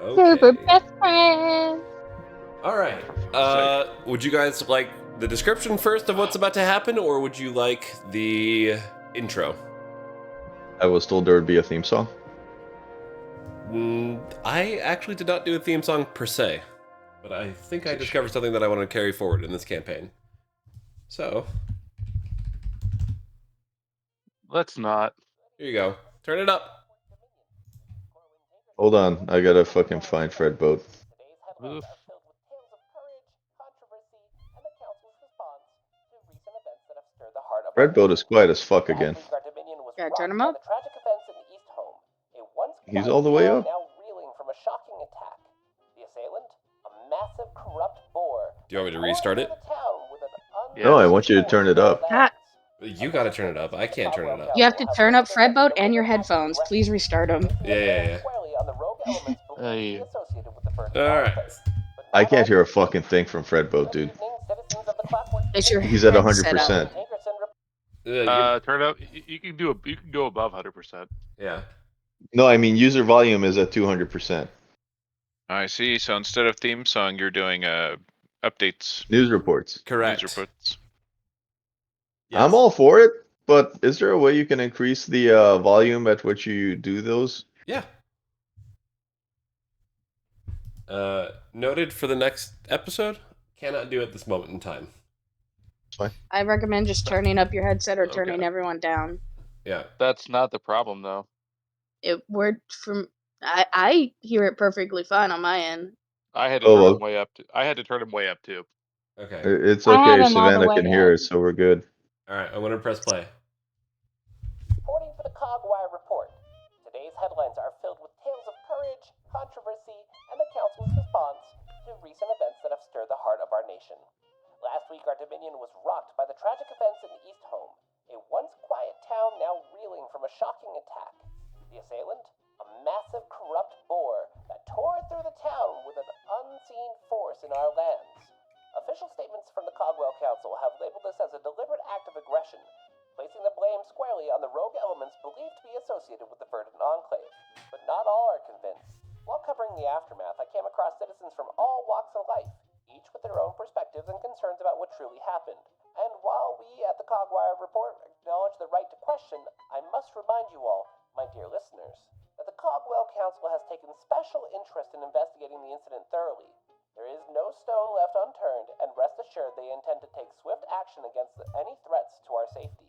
Super Okay. best friend. All right. Would you guys like the description first of what's about to happen, or would you like the intro? I was told there would be a theme song. I actually did not do a theme song per se, but I think I discovered something that I want to carry forward in this campaign. So, Let's not. here you go. Turn it up. Hold on, I gotta fucking find Fred Boat. Oof. Fred Boat is quiet as fuck again. Gotta turn him up. He's all the way up. Do you want me to restart it? No, I want you to turn it up. Ah, You gotta turn it up. I can't turn it up. you have to turn up Fred Boat and your headphones. Please restart them. Yeah. Hey. Alright. I can't hear a fucking thing from Fred Boat, dude. It's your He's at headset 100%. up. Turn up. You can go above 100%. Yeah. No, I mean user volume is at 200%. I see. So instead of theme song, you're doing updates, News reports. Correct. news reports. Yes. I'm all for it, but is there a way you can increase the volume at which you do those? Yeah. Noted for the next episode. Cannot do at this moment in time. I recommend just turning up your headset or Okay. turning everyone down. Yeah. That's not the problem, though. It worked from. I hear it perfectly fine on my end. I had to Oh, turn well. him way up. I had to turn him way up too. Okay. It's I have okay, him all the Savannah way can hear up. us, so we're good. Alright, I'm gonna press play. Reporting for the Cogwire Report. Today's headlines are filled with tales of courage, controversy, and the Council's response to recent events that have stirred the heart of our nation. Last week, our Dominion was rocked by the tragic events in East Home, a once quiet town now reeling from a shocking attack. The assailant? A massive corrupt boar that tore through the town with an unseen force in our lands. Official statements from the Cogwell Council have labeled this as a deliberate act of aggression, placing the blame squarely on the rogue elements believed to be associated with the Verdant Enclave. But not all are convinced. While covering the aftermath, I came across citizens from all walks of life, each with their own perspectives and concerns about what truly happened. And while we at the Cogwire Report acknowledge the right to question, I must remind you all, my dear listeners, that the Cogwell Council has taken special interest in investigating the incident thoroughly. There is no stone left unturned, and rest assured they intend to take swift action against any threats to our safety.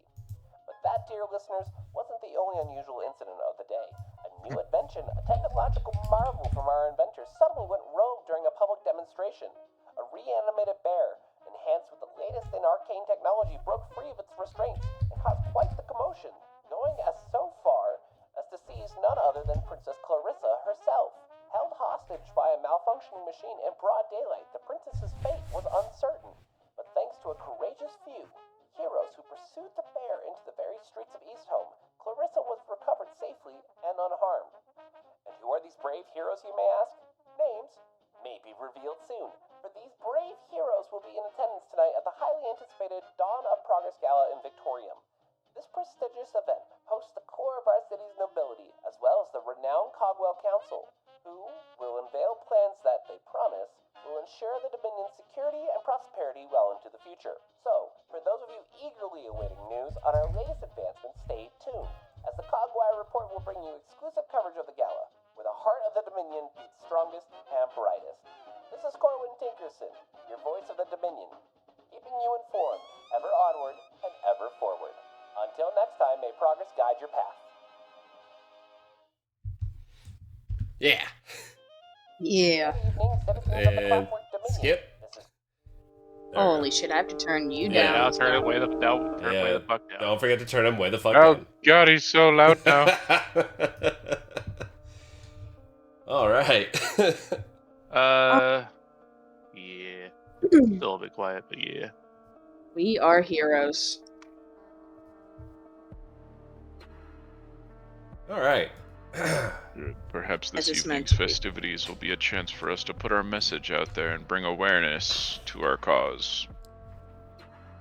But that, dear listeners, wasn't the only unusual incident of the day. A new invention, a technological marvel from our inventors, suddenly went rogue during a public demonstration. A reanimated bear, enhanced with the latest in arcane technology, broke free of its restraints and caused quite the commotion, going as so far as to seize none other than Princess Clarissa herself. Held hostage by a malfunctioning machine in broad daylight, the princess's fate was uncertain. But thanks to a courageous few heroes who pursued the bear into the very streets of Easthome, Clarissa was recovered safely and unharmed. And who are these brave heroes, you may ask? Names may be revealed soon, for these brave heroes will be in attendance tonight at the highly anticipated Dawn of Progress Gala in Victorium. This prestigious event hosts the core of our city's nobility, as well as the renowned Cogwell Council, who will unveil plans that, they promise, will ensure the Dominion's security and prosperity well into the future. So, for those of you eagerly awaiting news on our latest advancements, stay tuned, as the Cogwire Report will bring you exclusive coverage of the gala, where the heart of the Dominion beats strongest and brightest. This is Corwin Tinkerson, your voice of the Dominion, keeping you informed, ever onward and ever forward. Until next time, may progress guide your path. Yeah. Yeah. Good evening, citizens of the And Clockwork Dominion. skip. This is There we go. Holy shit! I have to turn you Yeah, down. Now turn it way the Yeah, fuck down. Don't forget to turn him way the fuck Oh down. God, he's so loud now. All right. Yeah. Still a bit quiet, but yeah. We are heroes. All right. Perhaps As this it's meant evening's to be. festivities will be a chance for us to put our message out there and bring awareness to our cause.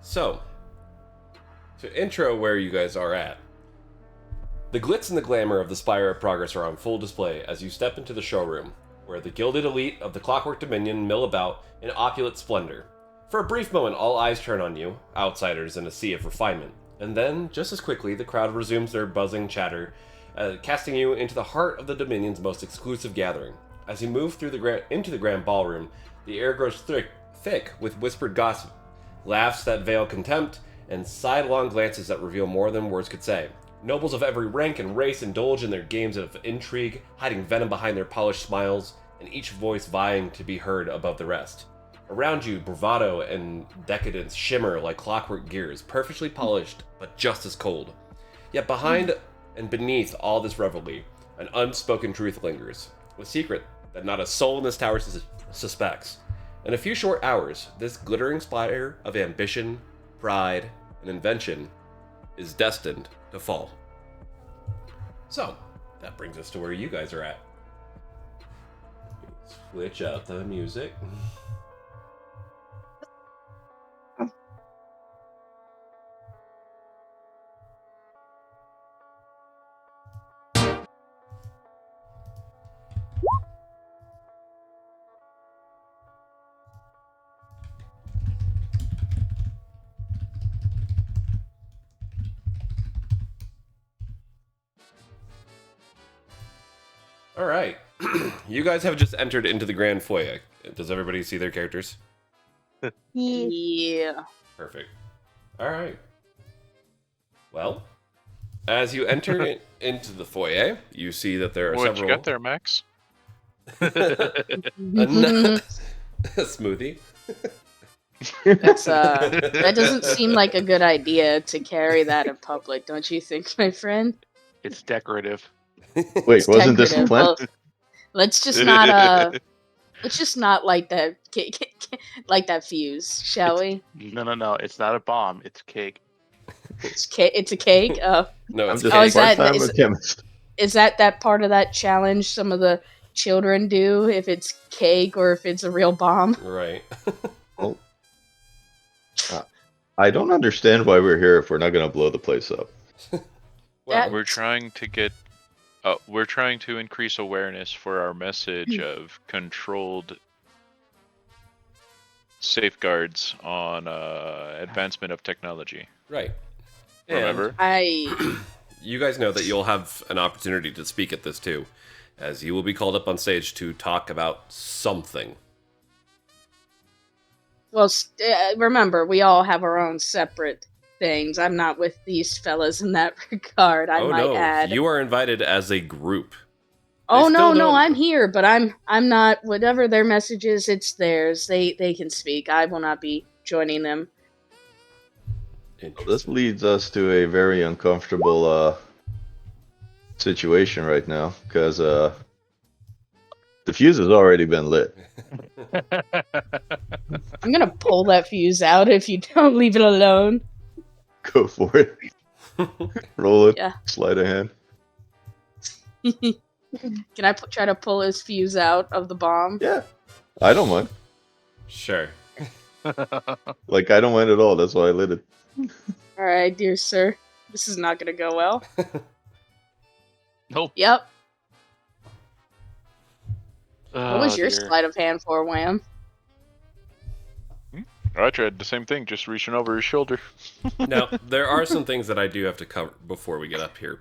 So, to intro where you guys are at. The glitz and the glamour of the Spire of Progress are on full display as you step into the showroom. where the gilded elite of the Clockwork Dominion mill about in opulent splendor. For a brief moment, all eyes turn on you, outsiders in a sea of refinement. And then, just as quickly, the crowd resumes their buzzing chatter, casting you into the heart of the Dominion's most exclusive gathering. As you move through into the grand ballroom, the air grows thick with whispered gossip, laughs that veil contempt, and sidelong glances that reveal more than words could say. Nobles of every rank and race indulge in their games of intrigue, hiding venom behind their polished smiles, and each voice vying to be heard above the rest. Around you, bravado and decadence shimmer like clockwork gears, perfectly polished, but just as cold. Yet behind and beneath all this revelry, an unspoken truth lingers, a secret that not a soul in this tower suspects. In a few short hours, this glittering spire of ambition, pride, and invention is destined to fall. So, that brings us to where you guys are at. Switch out the music. All right. You guys have just entered into the grand foyer. Does everybody see their characters? Yeah. Perfect. All right. Well, as you enter into the foyer, you see that there are What several... you got there, Max? A smoothie. That's that doesn't seem like a good idea to carry that in public, don't you think, my friend? It's decorative. Wait, wasn't this Decorative. Flint? Well, let's just not light that light that fuse, shall we? No. It's not a bomb. It's cake. It's a cake. No, I'm it's just Oh, a is that- part-time is- chemist. Is that part of that challenge some of the children do, if it's cake or if it's a real bomb? right. I don't understand why we're here if we're not going to blow the place up. That- We're trying to get. We're trying to increase awareness for our message of controlled safeguards on advancement of technology. Right. Remember? You guys know that you'll have an opportunity to speak at this too, as you will be called up on stage to talk about something. Well, remember, we all have our own separate things. I'm not with these fellas in that regard, I might no, add. you are invited as a group. Oh They no, still no, don't- I'm here, but I'm not. Whatever their message is, it's theirs. They can speak. I will not be joining them. This leads us to a very uncomfortable situation right now, because the fuse has already been lit. I'm gonna pull that fuse out if you don't leave it alone. Go for it. Roll it. Yeah. Sleight of hand. Can I try to pull his fuse out of the bomb? Yeah. I don't mind. Sure. Like, I don't mind at all. That's why I lit it. All right, dear sir. This is not gonna go well. Nope. Yep. Oh, What was your dear. sleight of hand for, Wham? I tried the same thing, just reaching over his shoulder. Now, there are some things that I do have to cover before we get up here.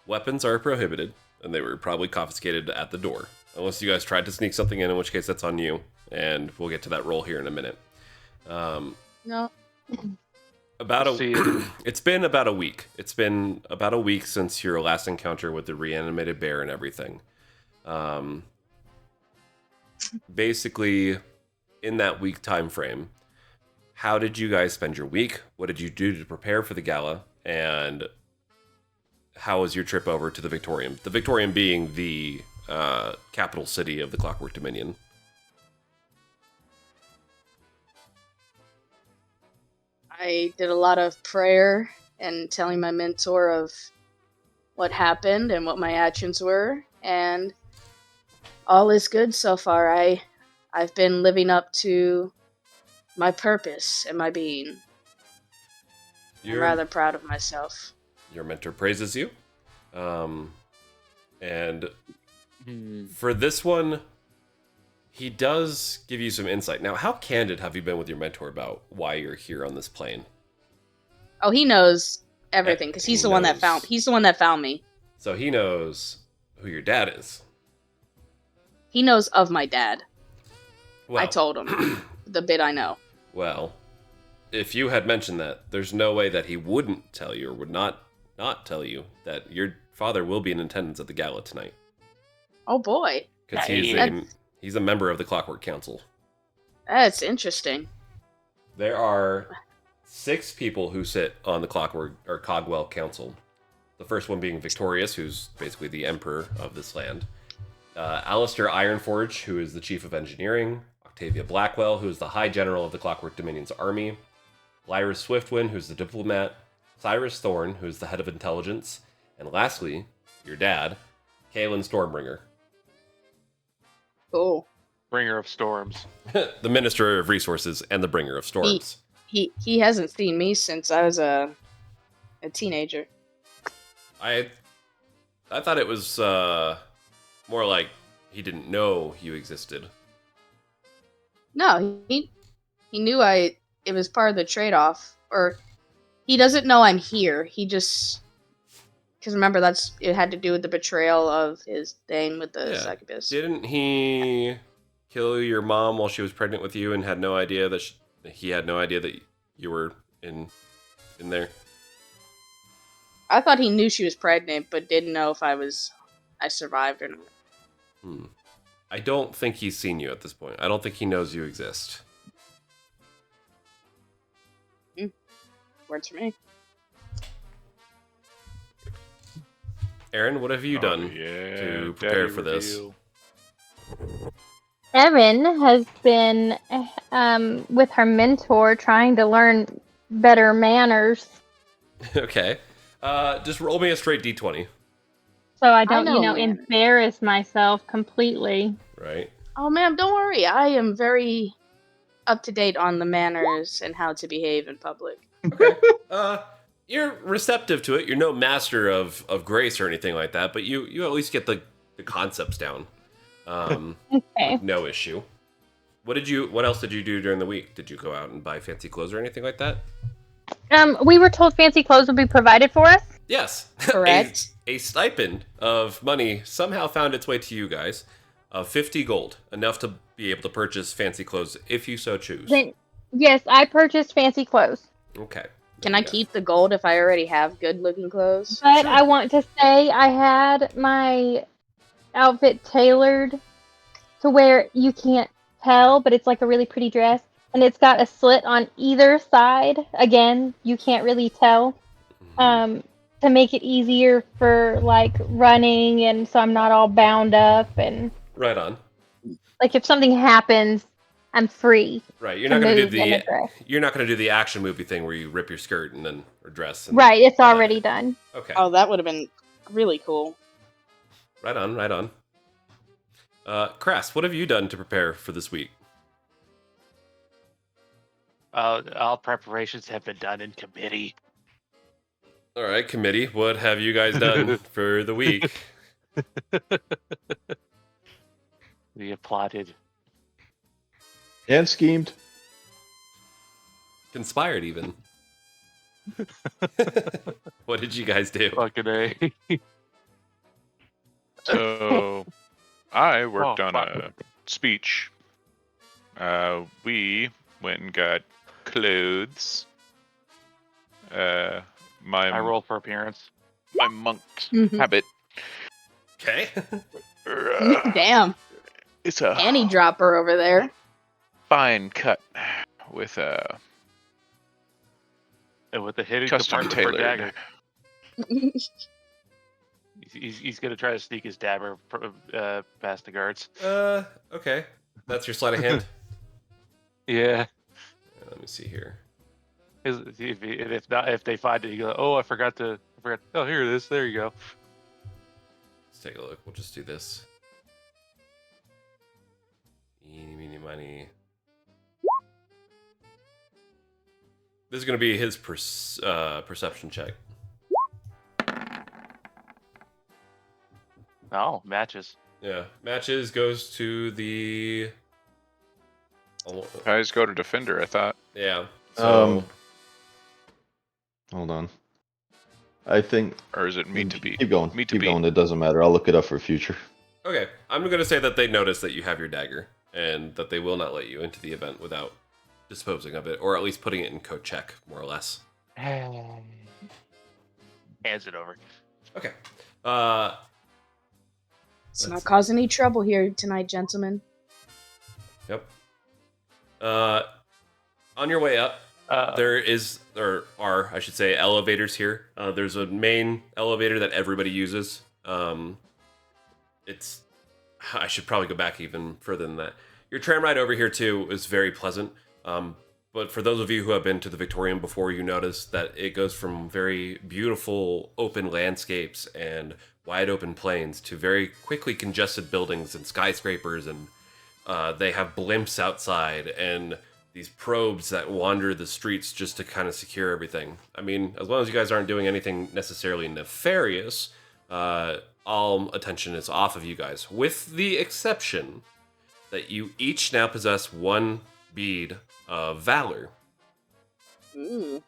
Weapons are prohibited, and they were probably confiscated at the door. Unless you guys tried to sneak something in which case that's on you. And we'll get to that roll here in a minute. No. See, It's been about a week. It's been about a week since your last encounter with the reanimated bear and everything. Basically, in that week time frame, how did you guys spend your week? What did you do to prepare for the gala? And how was your trip over to the Victorium? The Victorium being the capital city of the Clockwork Dominion. I did a lot of prayer and telling my mentor of what happened and what my actions were, and all is good so far. I've been living up to my purpose and my being. I'm rather proud of myself. Your mentor praises you. And hmm, for this one, he does give you some insight. Now, how candid have you been with your mentor about why you're here on this plane? Oh, he knows everything because He he's the one that knows. found. He's the one that found me. So he knows who your dad is. He knows of my dad. Well, I told him the bit I know. Well, if you had mentioned that, there's no way that he wouldn't tell you or would not tell you that your father will be in attendance at the gala tonight. Oh boy, Because Hey. he's a member of the Clockwork Council. that's interesting. There are 6 people who sit on the Clockwork or Cogwell Council. The first one being Victorious, who's basically the emperor of this land. Alistair Ironforge, who is the chief of engineering. Octavia Blackwell, who is the high general of the Clockwork Dominion's army. Lyra Swiftwind, who's the diplomat. Cyrus Thorne, who's the head of intelligence. And lastly, your dad, Kalen Stormbringer, Cool. Bringer of storms. the minister of resources and the bringer of storms. He hasn't seen me since I was a teenager. I thought it was more like he didn't know you existed. No, he knew it was part of the trade-off, or he doesn't know I'm here. He just because remember it had to do with the betrayal of his thing with the Yeah. succubus. Didn't he kill your mom while she was pregnant with you and had no idea that he had no idea that you were in there? I thought he knew she was pregnant, but didn't know if I survived or not. I don't think he's seen you at this point. I don't think he knows you exist. Works for me. Aaron, what have you done Oh, yeah, to prepare daddy for this? reveal. Erin has been with her mentor trying to learn better manners, Okay. Just roll me a straight d20. so I don't, know manners. embarrass myself completely. Right. Oh, ma'am, don't worry. I am very up to date on the manners and how to behave in public. You're receptive to it. You're no master of grace or anything like that, but you at least get the concepts down. Okay. No issue. What else did you do during the week? Did you go out and buy fancy clothes or anything like that? We were told fancy clothes would be provided for us. Yes. Correct. a stipend of money somehow found its way to you guys of 50 gold, enough to be able to purchase fancy clothes if you so choose. Then, yes, I purchased fancy clothes. Okay. Can I keep the gold if I already have good-looking clothes? But I want to say I had my outfit tailored to where you can't tell, but it's like a really pretty dress. And it's got a slit on either side. Again, you can't really tell. To make it easier for like running, and so I'm not all bound up, and Right on. like if something happens, I'm free. Right. You're not going to do move in a dress. you're not going to do the action movie thing where you rip your skirt and then or dress. And, Right, it's already done. Okay. Oh, that would have been really cool. Right on. Right on. Crass, what have you done to prepare for this week? All preparations have been done in committee. All right, committee, what have you guys done for the week? We have plotted. And schemed. Conspired, even. What did you guys do? Fucking A. So, I worked Oh, on fuck. a speech. We went and got clothes. I rolled for appearance. My monk Mhm. habit. Okay. Damn, It's a panty dropper over there. fine cut with a And with the hidden custom compartment for tailored. dagger. He's gonna try to sneak his dagger past the guards. Okay. That's your sleight of hand? Yeah. Let me see here. If they find it, you go, oh, I forgot. Oh, here it is. There you go. Let's take a look. We'll just do this. Eeny, meeny, miny. This is going to be his perception check. Oh, matches. Yeah. Matches goes to the Guys go to defender, I thought. Yeah. So Hold on. I think. Or is it meet to beat? Keep going. Meet to Keep beat. going. It doesn't matter. I'll look it up for future. okay, I'm gonna say that they notice that you have your dagger, and that they will not let you into the event without disposing of it, or at least putting it in code check, more or less. Hands it over. Okay. Let's not cause any trouble here tonight, gentlemen. Yep. On your way up, there are, I should say, elevators here. There's a main elevator that everybody uses. I should probably go back even further than that. Your tram ride over here too is very pleasant. But for those of you who have been to the Victorian before, you notice that it goes from very beautiful open landscapes and wide open plains to very quickly congested buildings and skyscrapers, and they have blimps outside and these probes that wander the streets just to kind of secure everything. I mean, as long as you guys aren't doing anything necessarily nefarious, all attention is off of you guys, with the exception that you each now possess one bead of valor. Ooh.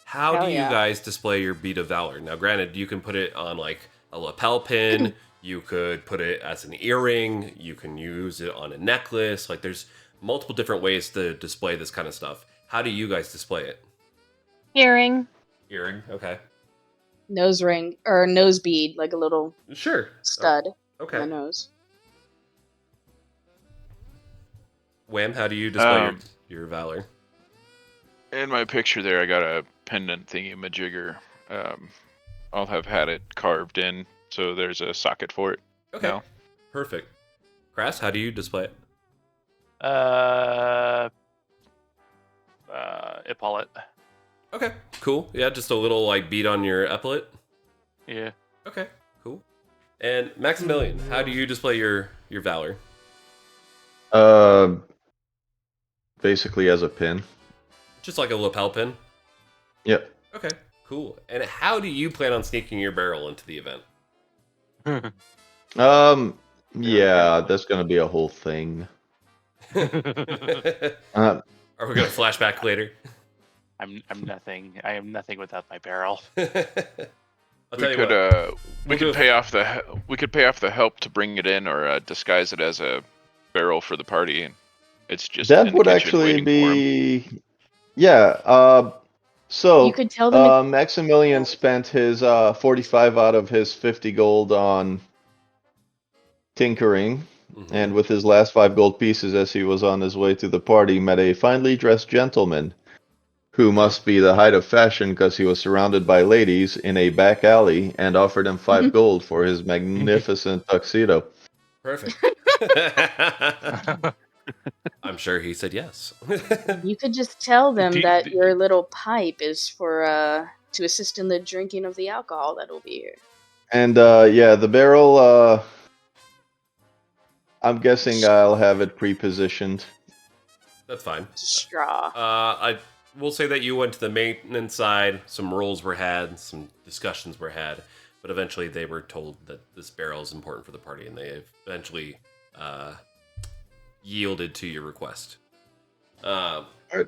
How Hell do you yeah. guys display your bead of valor? Now, granted, you can put it on like a lapel pin, you could put it as an earring, you can use it on a necklace. Like, there's multiple different ways to display this kind of stuff. How do you guys display it? Earring. Earring, okay. Nose ring or nose bead, like a little Sure. stud Okay. on the nose. Wham, how do you display your valor? In my picture there, I got a pendant thingy-majigger. I'll have had it carved in, so there's a socket for it. Okay. now. Perfect. Crass, how do you display it? Epaulet. Okay, cool. Yeah, just a little like bead on your epaulet. Yeah. Okay, cool. And Maximilian, how do you display your valor? Basically as a pin. Just like a lapel pin? Yep. Okay, cool. And how do you plan on sneaking your barrel into the event? Yeah, that's gonna be a whole thing. Are we gonna flashback later? I'm nothing. I am nothing without my barrel. I'll tell We you could what. we could pay off the help to bring it in, or disguise it as a barrel for the party. And it's just in That the would kitchen actually waiting for 'em. be, yeah. So You could tell them. Maximilian spent his 45 out of his 50 gold on tinkering, Mhm. and with his last 5 gold pieces, as he was on his way to the party, met a finely dressed gentleman who must be the height of fashion because he was surrounded by ladies in a back alley, and offered him 5 gold for his magnificent tuxedo. Perfect. I'm sure he said yes. You could just tell them Do- that do- your little pipe is for to assist in the drinking of the alcohol that will be here. And yeah, the barrel, I'm guessing I'll have it pre-positioned. That's fine. Straw. I will say that you went to the maintenance side. Some roles were had, some discussions were had, but eventually they were told that this barrel is important for the party, and they eventually yielded to your request. Alright.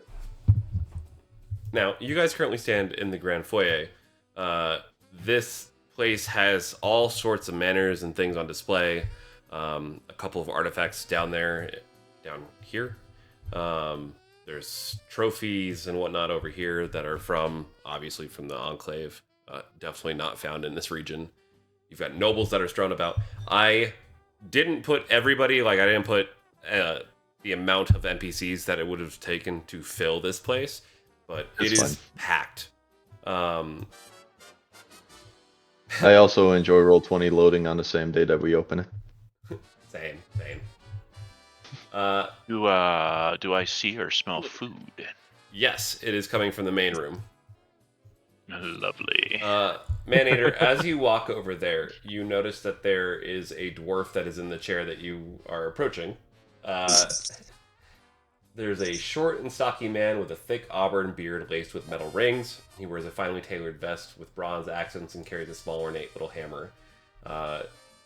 Now, you guys currently stand in the Grand Foyer. This place has all sorts of manners and things on display. A couple of artifacts down here. There's trophies and whatnot over here that are obviously from the Enclave. Definitely not found in this region. You've got nobles that are strewn about. I didn't put everybody, I didn't put the amount of NPCs that it would have taken to fill this place, but That's it is fine. packed. I also enjoy Roll20 loading on the same day that we open it. Same. Do I see or smell food? Yes, it is coming from the main room. Lovely. Manator, as you walk over there, you notice that there is a dwarf that is in the chair that you are approaching. There's a short and stocky man with a thick auburn beard laced with metal rings. He wears a finely tailored vest with bronze accents and carries a small ornate little hammer.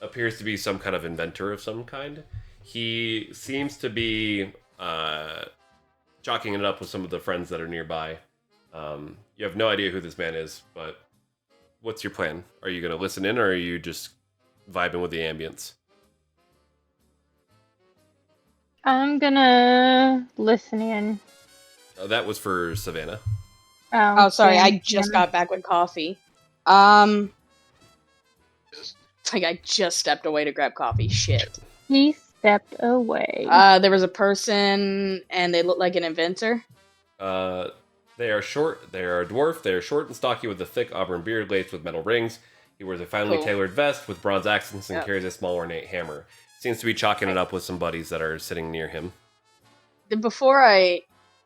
Appears to be some kind of inventor of some kind. He seems to be chalking it up with some of the friends that are nearby. You have no idea who this man is, but what's your plan? Are you going to listen in, or are you just vibing with the ambience? I'm gonna listen in. That was for Savannah. Oh, sorry, I thank just you. got back with coffee. Like I just stepped away to grab coffee. Shit. He stepped away. There was a person, and they looked like an inventor. They are short. They are a dwarf. They are short and stocky with a thick auburn beard laced with metal rings. He wears a finely Cool. tailored vest with bronze accents and Yep. carries a small ornate hammer. Seems to be chalking it up with some buddies that are sitting near him. Before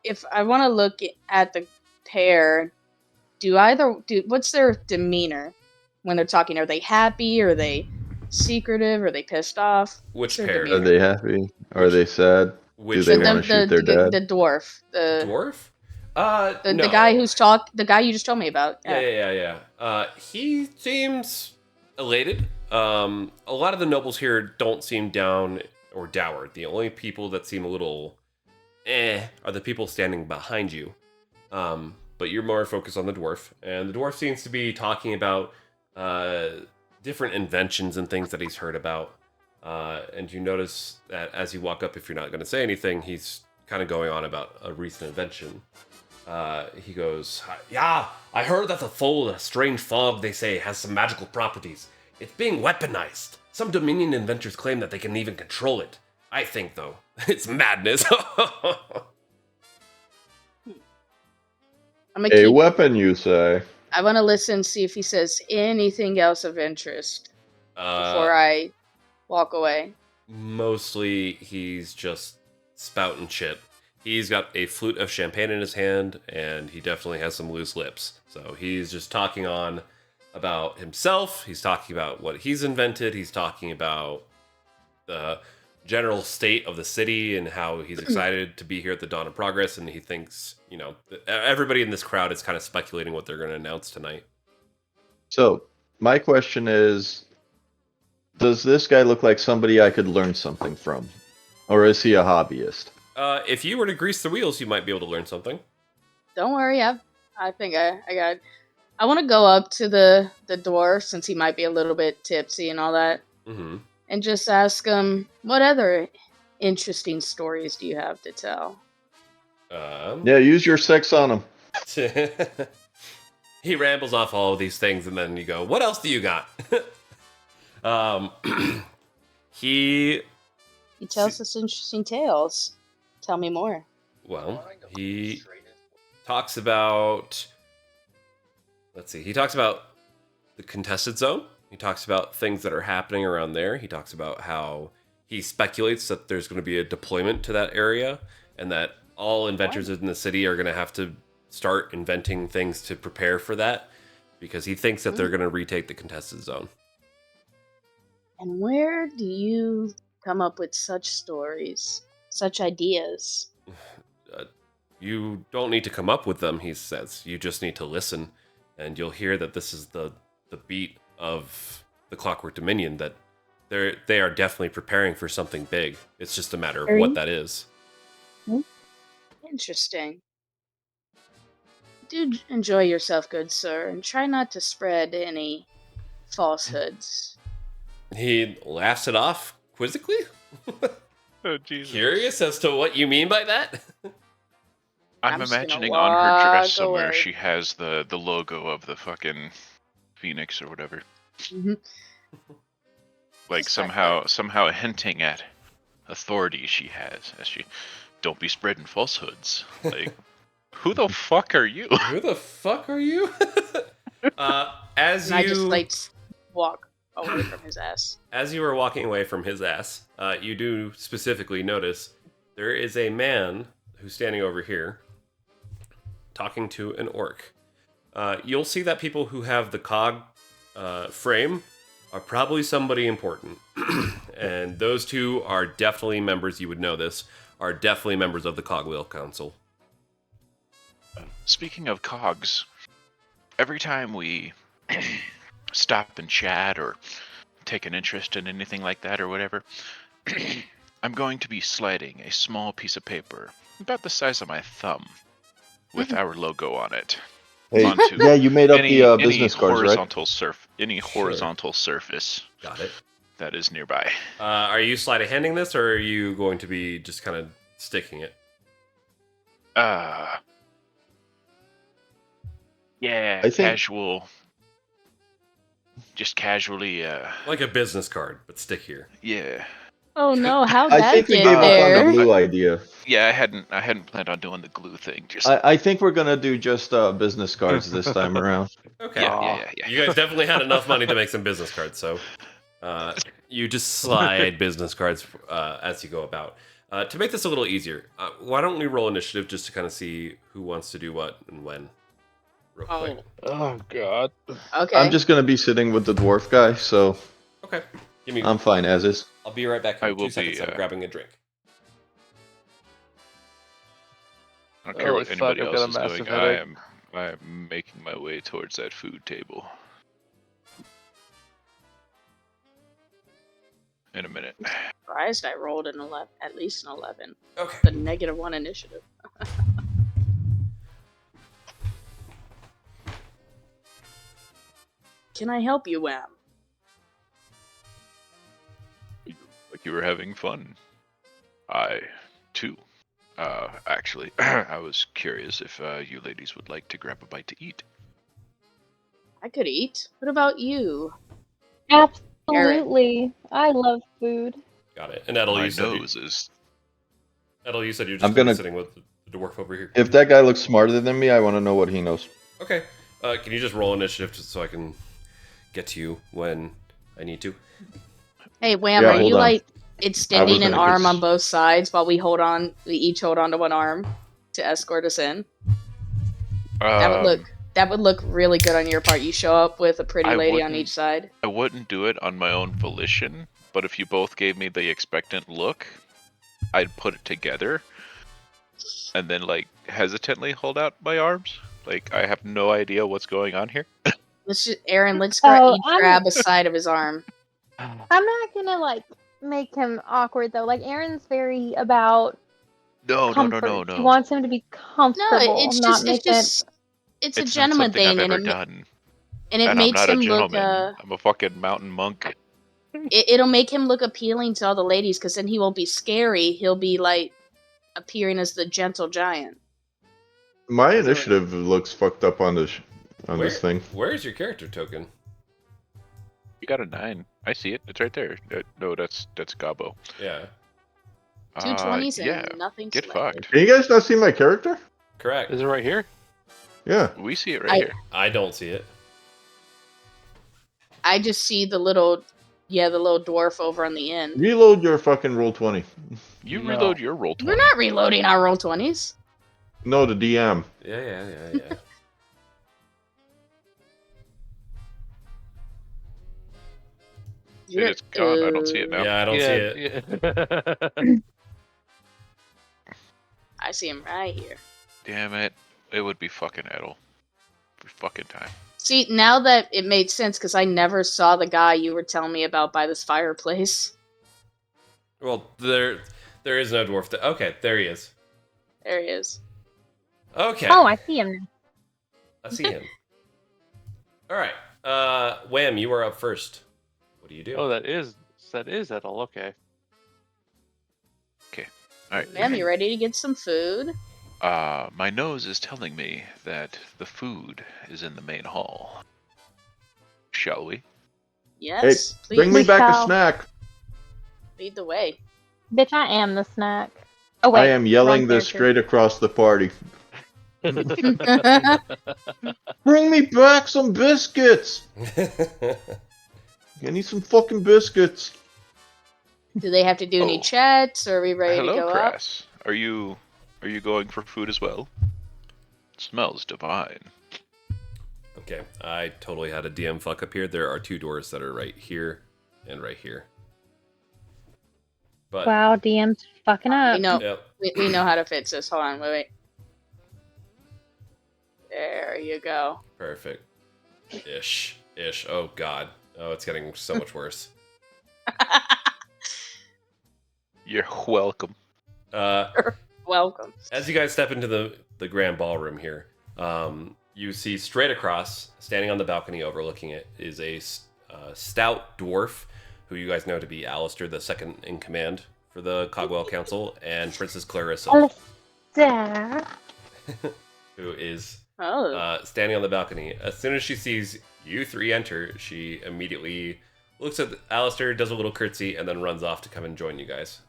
if I want to look at the pair, what's their demeanor when they're talking? Are they happy? Are they secretive? Are they pissed off? Which What's their pair? Are demeanor? they happy? Are they sad? Which they The- wanna the, shoot their the, dad? the dwarf, The the dwarf? the No. guy the guy you just told me about. Yeah. He seems elated. A lot of the nobles here don't seem down or dowered. The only people that seem a little are the people standing behind you. But you're more focused on the dwarf, and the dwarf seems to be talking about different inventions and things that he's heard about. And you notice that as you walk up, if you're not going to say anything, he's kind of going on about a recent invention. He goes, "Yeah, I heard that the strange fog, they say, has some magical properties. It's being weaponized. Some Dominion inventors claim that they can even control it. I think, though, it's madness." I'm gonna A keep. weapon, you say? I want to listen, see if he says anything else of interest before I walk away. Mostly, he's just spouting shit. He's got a flute of champagne in his hand, and he definitely has some loose lips. So he's just talking on about himself. He's talking about what he's invented. He's talking about the general state of the city and how he's excited to be here at the Dawn of Progress. And he thinks, everybody in this crowd is kind of speculating what they're going to announce tonight. So, my question is, does this guy look like somebody I could learn something from? Or is he a hobbyist? If you were to grease the wheels, you might be able to learn something. Don't worry, I think I got. I want to go up to the dwarf since he might be a little bit tipsy and all that, Mm-hmm. and just ask him what other interesting stories do you have to tell. Yeah, use your sex on him. He rambles off all of these things, and then you go, "What else do you got?" He tells us interesting tales. Tell me more. Well, he talks about. Let's see. He talks about the contested zone. He talks about things that are happening around there. He talks about how he speculates that there's going to be a deployment to that area, and that all inventors in the city are going to have to start inventing things to prepare for that, because he thinks that they're going to retake the contested zone. And where do you come up with such stories, such ideas? You don't need to come up with them, he says. You just need to listen, and you'll hear that this is the beat of the Clockwork Dominion, that they are definitely preparing for something big. It's just a matter of what that is. Interesting. Do enjoy yourself, good sir, and try not to spread any falsehoods. He laughs it off quizzically. Oh, Jesus. Curious as to what you mean by that? I'm I'm just gonna imagining on her dress walk somewhere away. she has the logo of the fucking phoenix or whatever. Mhm. Like Respect somehow hinting at authority she has as she don't be spreading falsehoods. Like, who the fuck are you? Who the fuck are you? As And I just you walk away from his ass. as you are walking away from his ass, you do specifically notice there is a man who's standing over here talking to an orc. You'll see that people who have the cog frame are probably somebody important. And those two are definitely members, you would know this, are definitely members of the Cogwheel Council. Speaking of cogs, every time we stop and chat or take an interest in anything like that or whatever, I'm going to be sliding a small piece of paper, about the size of my thumb, with our logo on it. Hey, Onto yeah, you made up any the business cards, right? any Sure. horizontal surface Got it. that is nearby. Are you sleight of handing this, or are you going to be just kind of sticking it? Yeah, I think- casual. Just casually, Like a business card, but stickier. yeah. Oh no, how'd I that think we get gave up on there? the blue idea. Yeah, I hadn't planned on doing the glue thing. Just I think we're gonna do just business cards this time around. Okay. yeah. You guys definitely had enough money to make some business cards, so you just slide business cards as you go about. To make this a little easier, why don't we roll initiative just to kind of see who wants to do what and when, real quick. Oh God. Okay. I'm just gonna be sitting with the dwarf guy, so Okay. Give me. I'm fine as is. I'll be right back in I 2 will seconds. be, I'm grabbing a drink. I don't care Holy what fuck, anybody I've got else a is massive doing. headache. I am making my way towards that food table. In a minute. Surprised I rolled an 11, at least an 11. Okay. The -1 initiative. Can I help you, Wham? Like you were having fun. I, too. Actually, I was curious if you ladies would like to grab a bite to eat. I could eat. What about you? Absolutely. I love food. Got it. And Edel, My you said nose is. Edel, you said you're I'm just gonna be gonna- sitting with the dwarf over here. If that guy looks smarter than me, I want to know what he knows. Okay. Can you just roll initiative just so I can get to you when I need to? Hey, Wham, Yeah, are hold you on. like extending an gonna arm cons- on both sides while we each hold on to one arm to escort us in? That would look really good on your part. You show up with a pretty I lady on wouldn't- each side. I wouldn't do it on my own volition, but if you both gave me the expectant look, I'd put it together and then like hesitantly hold out my arms. Like I have no idea what's going on here. Let's just, Aaron, let's Oh, each I'm- grab a side of his arm. I'm not gonna like make him awkward though. Like Aaron's very about comfort. No. He wants him to be comfortable. No, it's not just, make it's just, it's a It's not gentleman something thing, I've and ever it, done. and it And I'm makes not a him look. gentleman. I'm a fucking mountain monk. It'll make him look appealing to all the ladies, because then he won't be scary. He'll be like appearing as the gentle giant. My initiative looks fucked up on this this thing. Where's your character token? You got a 9. I see it. It's right there. No, that's Gabo. Yeah. 220s and yeah. nothing. Get selected. fucked. Can you guys not see my character? Correct. Is it right here? Yeah. We see it right here. I don't see it. I just see the little dwarf over on the end. Reload your fucking roll 20. You No. reload your roll 20. We're not reloading our roll 20s. No, the DM. Yeah. It's gone. I don't see it now. Yeah, I don't see it. Yeah. I see him right here. Damn it. It would be fucking Edel. Every fucking time. See, now that it made sense, because I never saw the guy you were telling me about by this fireplace. Well, there is no dwarf. Okay, there he is. There he is. Okay, Oh, I see him now. I see him. All right, Wham, you are up first. What do you do? Oh, that is Edel. Okay. Alright. Ma'am, you ready to get some food? My nose is telling me that the food is in the main hall. Shall we? Yes, Hey, please bring me We back shall. a snack. lead the way. Bitch, I am the snack. Oh wait. I am yelling wrong this character. straight across the party. Bring me back some biscuits. I need some fucking biscuits. Do they have to do any Oh. checks, or are we ready Hello, to go up? Crass. Are you going for food as well? Smells divine. Okay, I totally had a DM fuck up here. There are 2 doors that are right here and right here. But Wow, DM's fucking up. We know, Yep. we know how to fix this. Hold on, wait. There you go. Perfect. Ish. Oh god. Oh, it's getting so much worse. You're welcome. Welcome. As you guys step into the grand ballroom here, you see straight across, standing on the balcony overlooking it, is a stout dwarf who you guys know to be Alistair, the second in command for the Cogwell Council, and Princess Clarissa, Alistair. who is Oh. standing on the balcony. As soon as she sees you three enter, she immediately looks at Alistair, does a little curtsy, and then runs off to come and join you guys.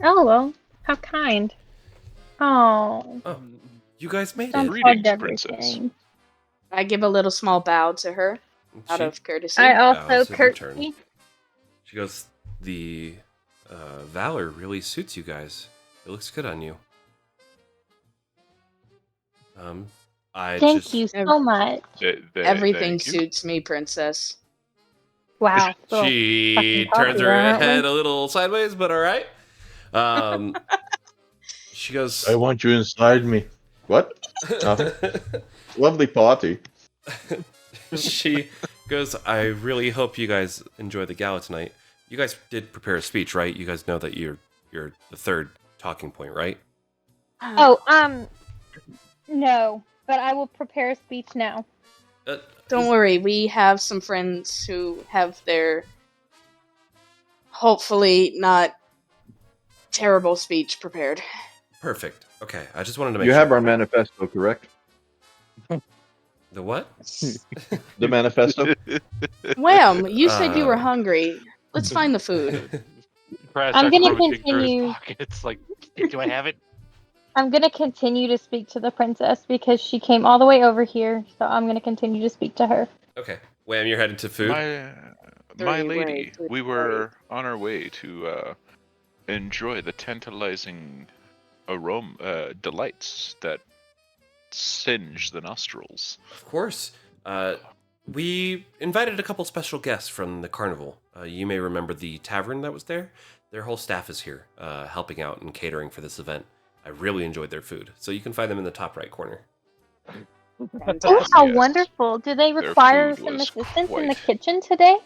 Oh, well. How kind. Oh. Oh, you guys made Don't it. Greetings, hug princess. everything. I give a little small bow to her out She- of courtesy. I bows also in return. curtsy. She goes, the valor really suits you guys. It looks good on you. I Thank just, you so much. Everything thank you. suits me, princess. Wow. Little She fucking turns her popular, aren't we? head a little sideways, but all right. She goes, I want you inside me. What? Nothing. Lovely party. She goes, I really hope you guys enjoy the gala tonight. You guys did prepare a speech, right? You guys know that you're the third talking point, right? Oh, no. But I will prepare a speech now. Don't worry, we have some friends who have their hopefully not terrible speech prepared. Perfect. Okay, I just wanted to make You sure. have our manifesto, correct? The what? The manifesto? Wham! You said you were Uh. hungry. Let's find the food. Brad I'm starts gonna rummaging through his continue. pockets, like, do I have it? I'm gonna continue to speak to the princess because she came all the way over here, so I'm gonna continue to speak to her. Okay. Wham, you're headed to food? My Three lady, ways, three we were on our way to enjoy the tantalizing aroma delights that singe the nostrils. Of course. We invited a couple special guests from the carnival. You may remember the tavern that was there. Their whole staff is here, helping out and catering for this event. I really enjoyed their food, so you can find them in the top right corner. Oh, Fantastic. how Yes. wonderful! Do they Their require food some was assistance in the quite- kitchen today?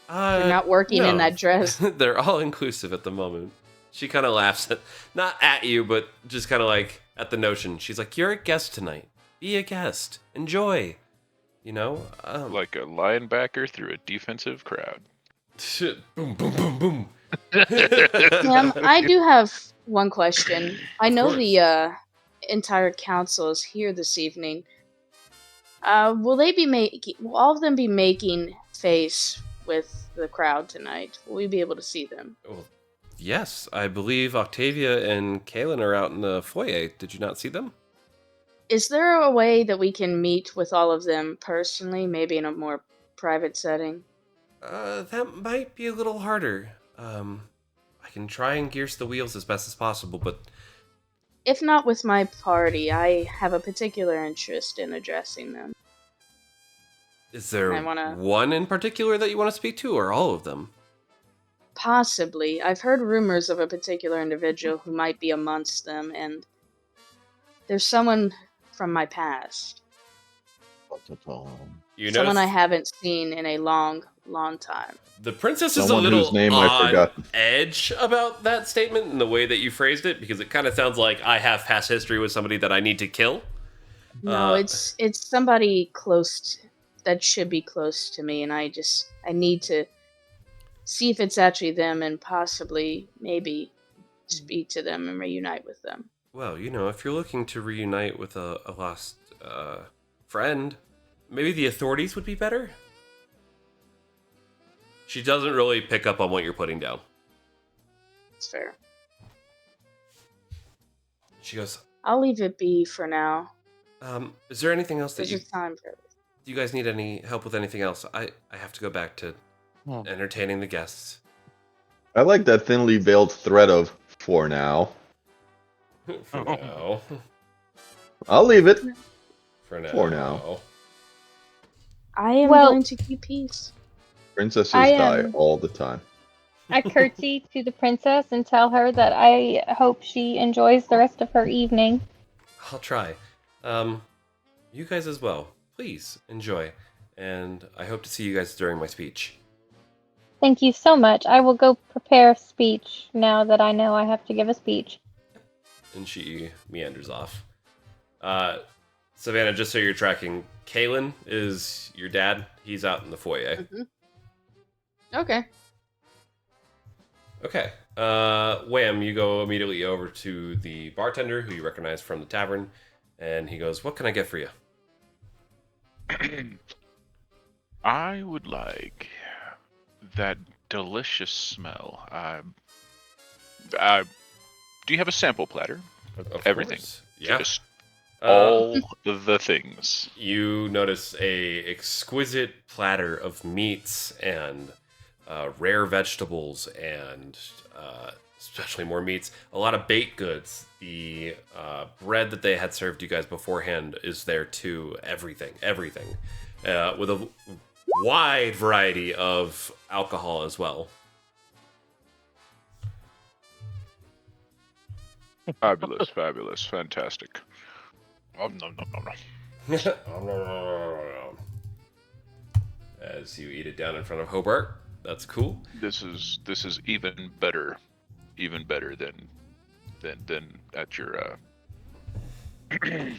You're not working in that dress. They're all inclusive at the moment. She kind of laughs not at you, but just kind of like at the notion. She's like, "You're a guest tonight. Be a guest. Enjoy." You know, Like a linebacker through a defensive crowd. boom, boom, boom, boom. Ma'am, I do have one question. I know course. the entire council is here this evening. Will all of them be making face with the crowd tonight? Will we be able to see them? Well, yes, I believe Octavia and Kaylin are out in the foyer. Did you not see them? Is there a way that we can meet with all of them personally, maybe in a more private setting? That might be a little harder. I can try and gear the wheels as best as possible, but If not with my party, I have a particular interest in addressing them. is there I wanna- one in particular that you want to speak to, or all of them? Possibly. I've heard rumors of a particular individual who might be amongst them, and there's someone from my past. You Someone notice I haven't seen in a long, long time. the princess is a Someone little whose name I've on forgotten. edge about that statement and the way that you phrased it, because it kind of sounds like I have past history with somebody that I need to kill. No, it's somebody that should be close to me, and I need to see if it's actually them and possibly maybe speak to them and reunite with them. Well, you know, if you're looking to reunite with a lost friend, maybe the authorities would be better? She doesn't really pick up on what you're putting down. It's fair. She goes, I'll leave it be for now. is there anything else that There's you just time for it. you guys need any help with anything else? I have to go back to entertaining the guests. I like that thinly veiled threat of for now. For now. I'll leave it. For now. For now. I am Well- going to keep peace. Princesses I die am- all the time. I curtsy to the princess and tell her that I hope she enjoys the rest of her evening. I'll try. You guys as well. Please enjoy. And I hope to see you guys during my speech. Thank you so much. I will go prepare a speech now that I know I have to give a speech. And she meanders off. Savannah, just so you're tracking, Kalen is your dad. He's out in the foyer. Okay. Okay. Wham, you go immediately over to the bartender who you recognize from the tavern, and he goes, "What can I get for you?" I would like that delicious smell. Do you have a sample platter? Of Everything. course. Yeah. Just all the things. You notice a exquisite platter of meats and rare vegetables and especially more meats. A lot of baked goods. The bread that they had served you guys beforehand is there too. Everything. With a wide variety of alcohol as well. Fabulous, fabulous, fantastic. Oh, no. As you eat it down in front of Hobart. That's cool. This is even better than at your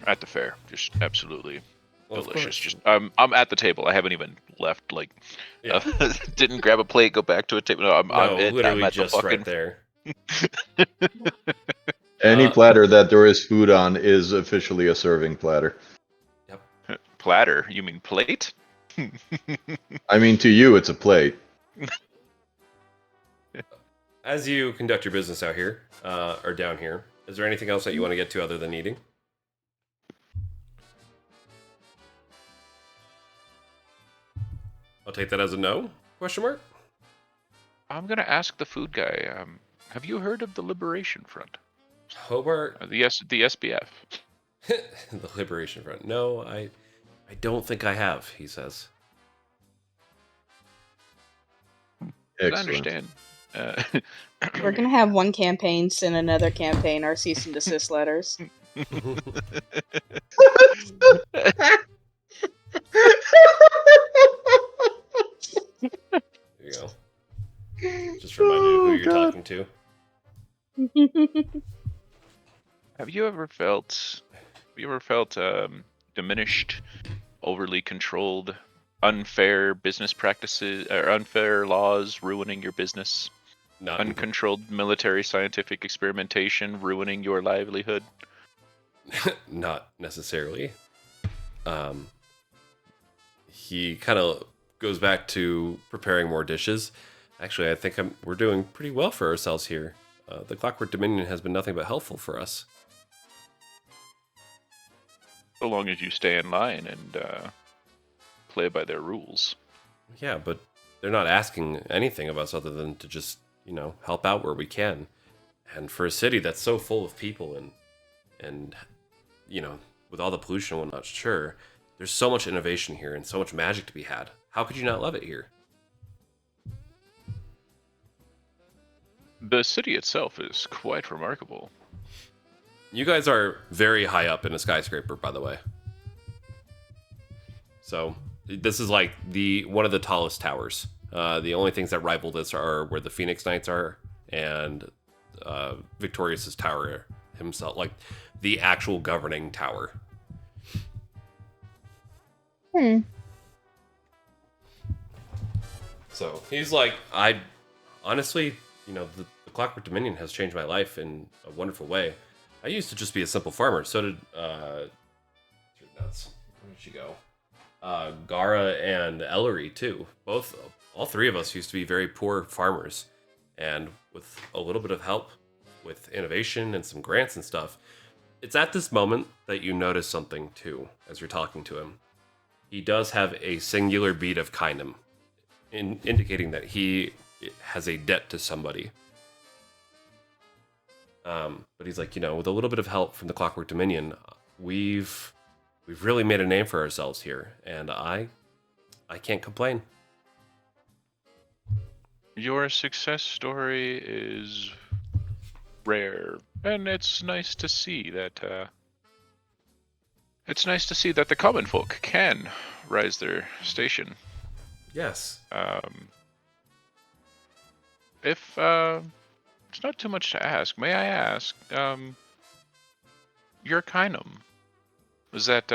at the fair. Just absolutely Well, of delicious. course. Just I'm at the table. I haven't even left. Like, Yeah. didn't grab a plate, go back to a table. No, I'm literally at just the fucking right there. Any platter that there is food on is officially a serving platter. platter. You mean plate? I mean, to you, it's a plate. As you conduct your business out here, or down here, is there anything else that you want to get to other than eating? I'll take that as a no? Question mark? I'm gonna ask the food guy. Have you heard of the Liberation Front? Hobart? The SBF. The Liberation Front. No, I don't think I have, he says. I Excellent. understand. We're gonna have one campaign send another campaign our cease and desist letters. There you go. Just remind you who you're talking to. Have you ever felt diminished, overly controlled, unfair business practices or unfair laws ruining your business? Not Uncontrolled military scientific experimentation ruining your livelihood? not necessarily. He kind of goes back to preparing more dishes. Actually, I think we're doing pretty well for ourselves here. The Clockwork Dominion has been nothing but helpful for us. So long as you stay in line and play by their rules. Yeah, but they're not asking anything of us other than to just, help out where we can. And for a city that's so full of people and with all the pollution and whatnot, sure, there's so much innovation here and so much magic to be had. How could you not love it here? The city itself is quite remarkable. You guys are very high up in a skyscraper, by the way. So this is like one of the tallest towers. The only things that rival this are where the Phoenix Knights are and Victorious' tower himself, like the actual governing tower. So he's like, I honestly, the Clockwork Dominion has changed my life in a wonderful way. I used to just be a simple farmer. So did nuts. Where did she go? Gara and Ellery too. All three of us used to be very poor farmers, and with a little bit of help with innovation and some grants and stuff, it's at this moment that you notice something too as you're talking to him. He does have a singular bead of kindness, indicating that he has a debt to somebody. But he's like, with a little bit of help from the Clockwork Dominion, we've really made a name for ourselves here, and I can't complain. Your success story is rare, and it's nice to see that. It's nice to see that the common folk can rise their station. Yes. If it's not too much to ask, may I ask, your Kynum, was that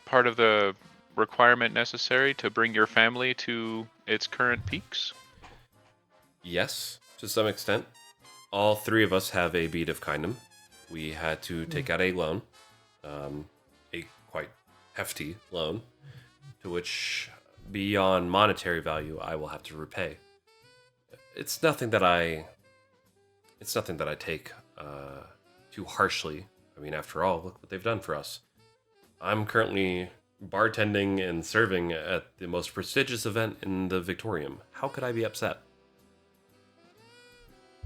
part of the requirement necessary to bring your family to its current peaks? Yes, to some extent. All three of us have a bead of Kindom. We had to take out a loan, a quite hefty loan, to which, beyond monetary value, I will have to repay. It's nothing that I take too harshly. I mean, after all, look what they've done for us. I'm currently bartending and serving at the most prestigious event in the Victorium. How could I be upset?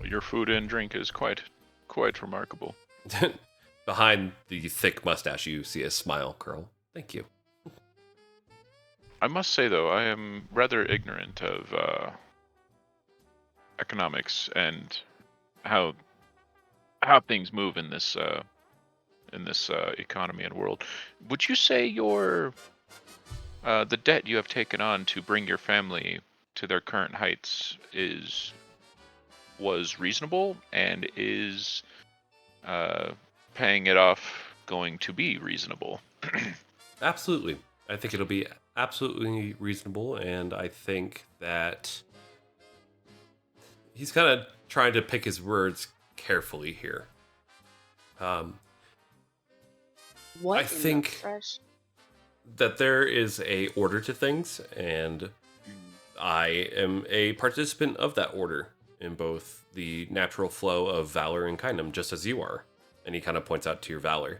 Your food and drink is quite remarkable. Behind the thick mustache, you see a smile curl. Thank you. I must say, though, I am rather ignorant of economics and how things move in this economy and world. Would you say your the debt you have taken on to bring your family to their current heights was reasonable, and is paying it off going to be reasonable? Absolutely. I think it'll be absolutely reasonable, and I think that he's kind of trying to pick his words carefully here. What? I in the think fresh? that there is a order to things, and I am a participant of that order in both the natural flow of valor and kindness, just as you are. And he kind of points out to your valor.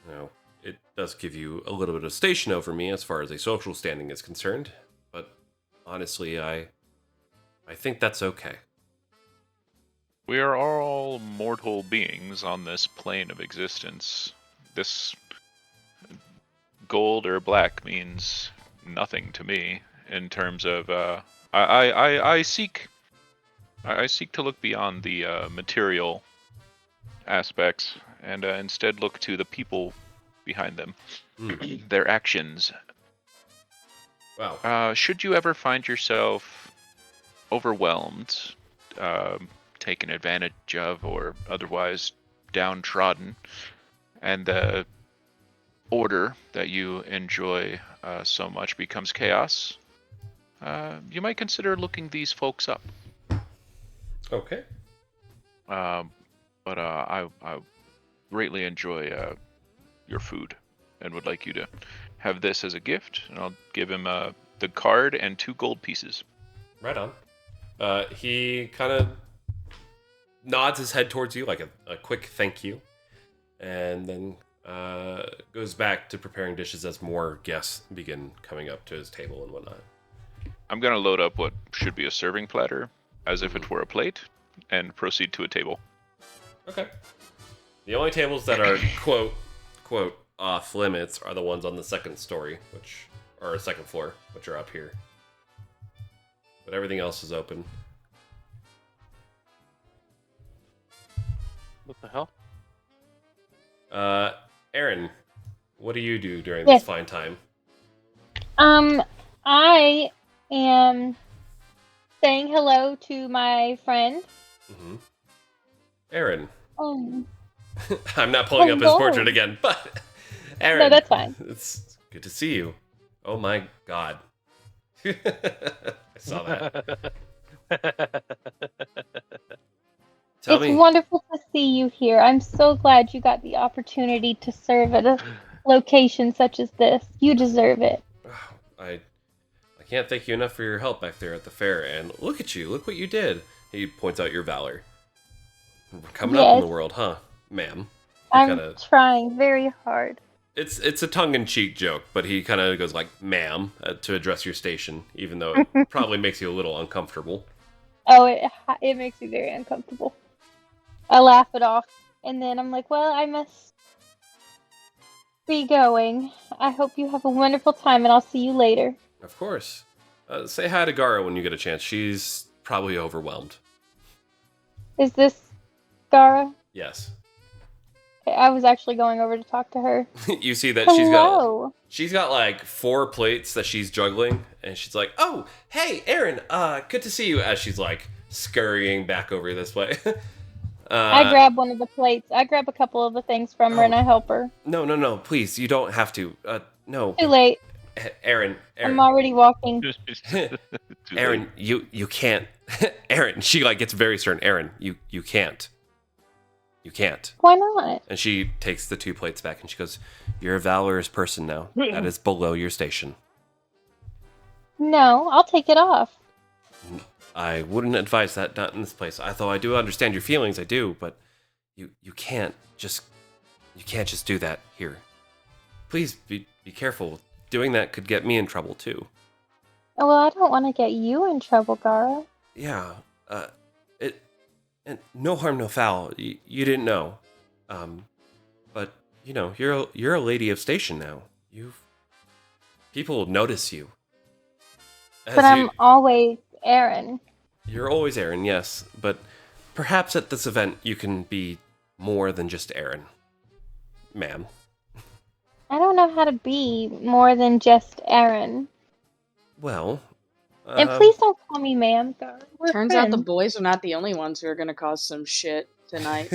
Now, it does give you a little bit of station over me as far as a social standing is concerned, but honestly, I think that's okay. We are all mortal beings on this plane of existence. This gold or black means nothing to me in terms of I seek to look beyond the material aspects and instead look to the people behind them, their actions. Wow. Should you ever find yourself overwhelmed, taken advantage of, or otherwise downtrodden, and the order that you enjoy so much becomes chaos, you might consider looking these folks up. Okay. But I greatly enjoy your food and would like you to have this as a gift, and I'll give him the card and 2 gold pieces. Right on. He kind of nods his head towards you like a quick thank you, and then goes back to preparing dishes as more guests begin coming up to his table and whatnot. I'm going to load up what should be a serving platter as if it were a plate and proceed to a table. Okay. The only tables that are quote off limits are the ones on the second story, which are second floor, which are up here. But everything else is open. What the hell? Aaron, what do you do during Yes. this fine time? I am saying hello to my friend. Mm-hmm. Aaron. Um, I'm not pulling up his Hello. portrait again, but Aaron. No, that's fine. It's good to see you. Oh my god. I saw that. Tell It's me. wonderful to see you here. I'm so glad you got the opportunity to serve at a location such as this. You deserve it. I can't thank you enough for your help back there at the fair, and look at you, look what you did. He points out your valor. We're coming up in the Yes. world, huh, ma'am? I'm trying very hard. It's a tongue-in-cheek joke, but he kind of goes like, ma'am, to address your station, even though it probably makes you a little uncomfortable. Oh, it makes me very uncomfortable. I laugh it off, and then I'm like, well, I must be going. I hope you have a wonderful time, and I'll see you later. Of course. Say hi to Gara when you get a chance. She's probably overwhelmed. Is this Gara? Yes. Okay, I was actually going over to talk to her. You see that Hello. she's got like 4 plates that she's juggling, and she's like, "Oh, hey, Aaron, good to see you." As she's like scurrying back over this way. I grab one of the plates. I grab a couple of the things from her and I help her. No, please, you don't have to. No, Too late. Aaron. I'm already walking. Too Aaron, late. you can't. Aaron, she like gets very stern. Aaron, you can't. You can't. Why not? And she takes the 2 plates back and she goes, "You're a valorous person now. That is below your station. No, I'll take it off. I wouldn't advise that, not in this place. Although I do understand your feelings, I do, but you can't just do that here. Please be careful. Doing that could get me in trouble too." Well, I don't want to get you in trouble, Gara. Yeah, and no harm, no foul. You didn't know, but you know you're a lady of station now. People will notice you. But I'm always Aaron. You're always Aaron, yes, but perhaps at this event you can be more than just Aaron, ma'am. I don't know how to be more than just Aaron. Well, And please don't call me ma'am, Gara. We're Turns out the friends. boys are not the only ones who are gonna cause some shit tonight.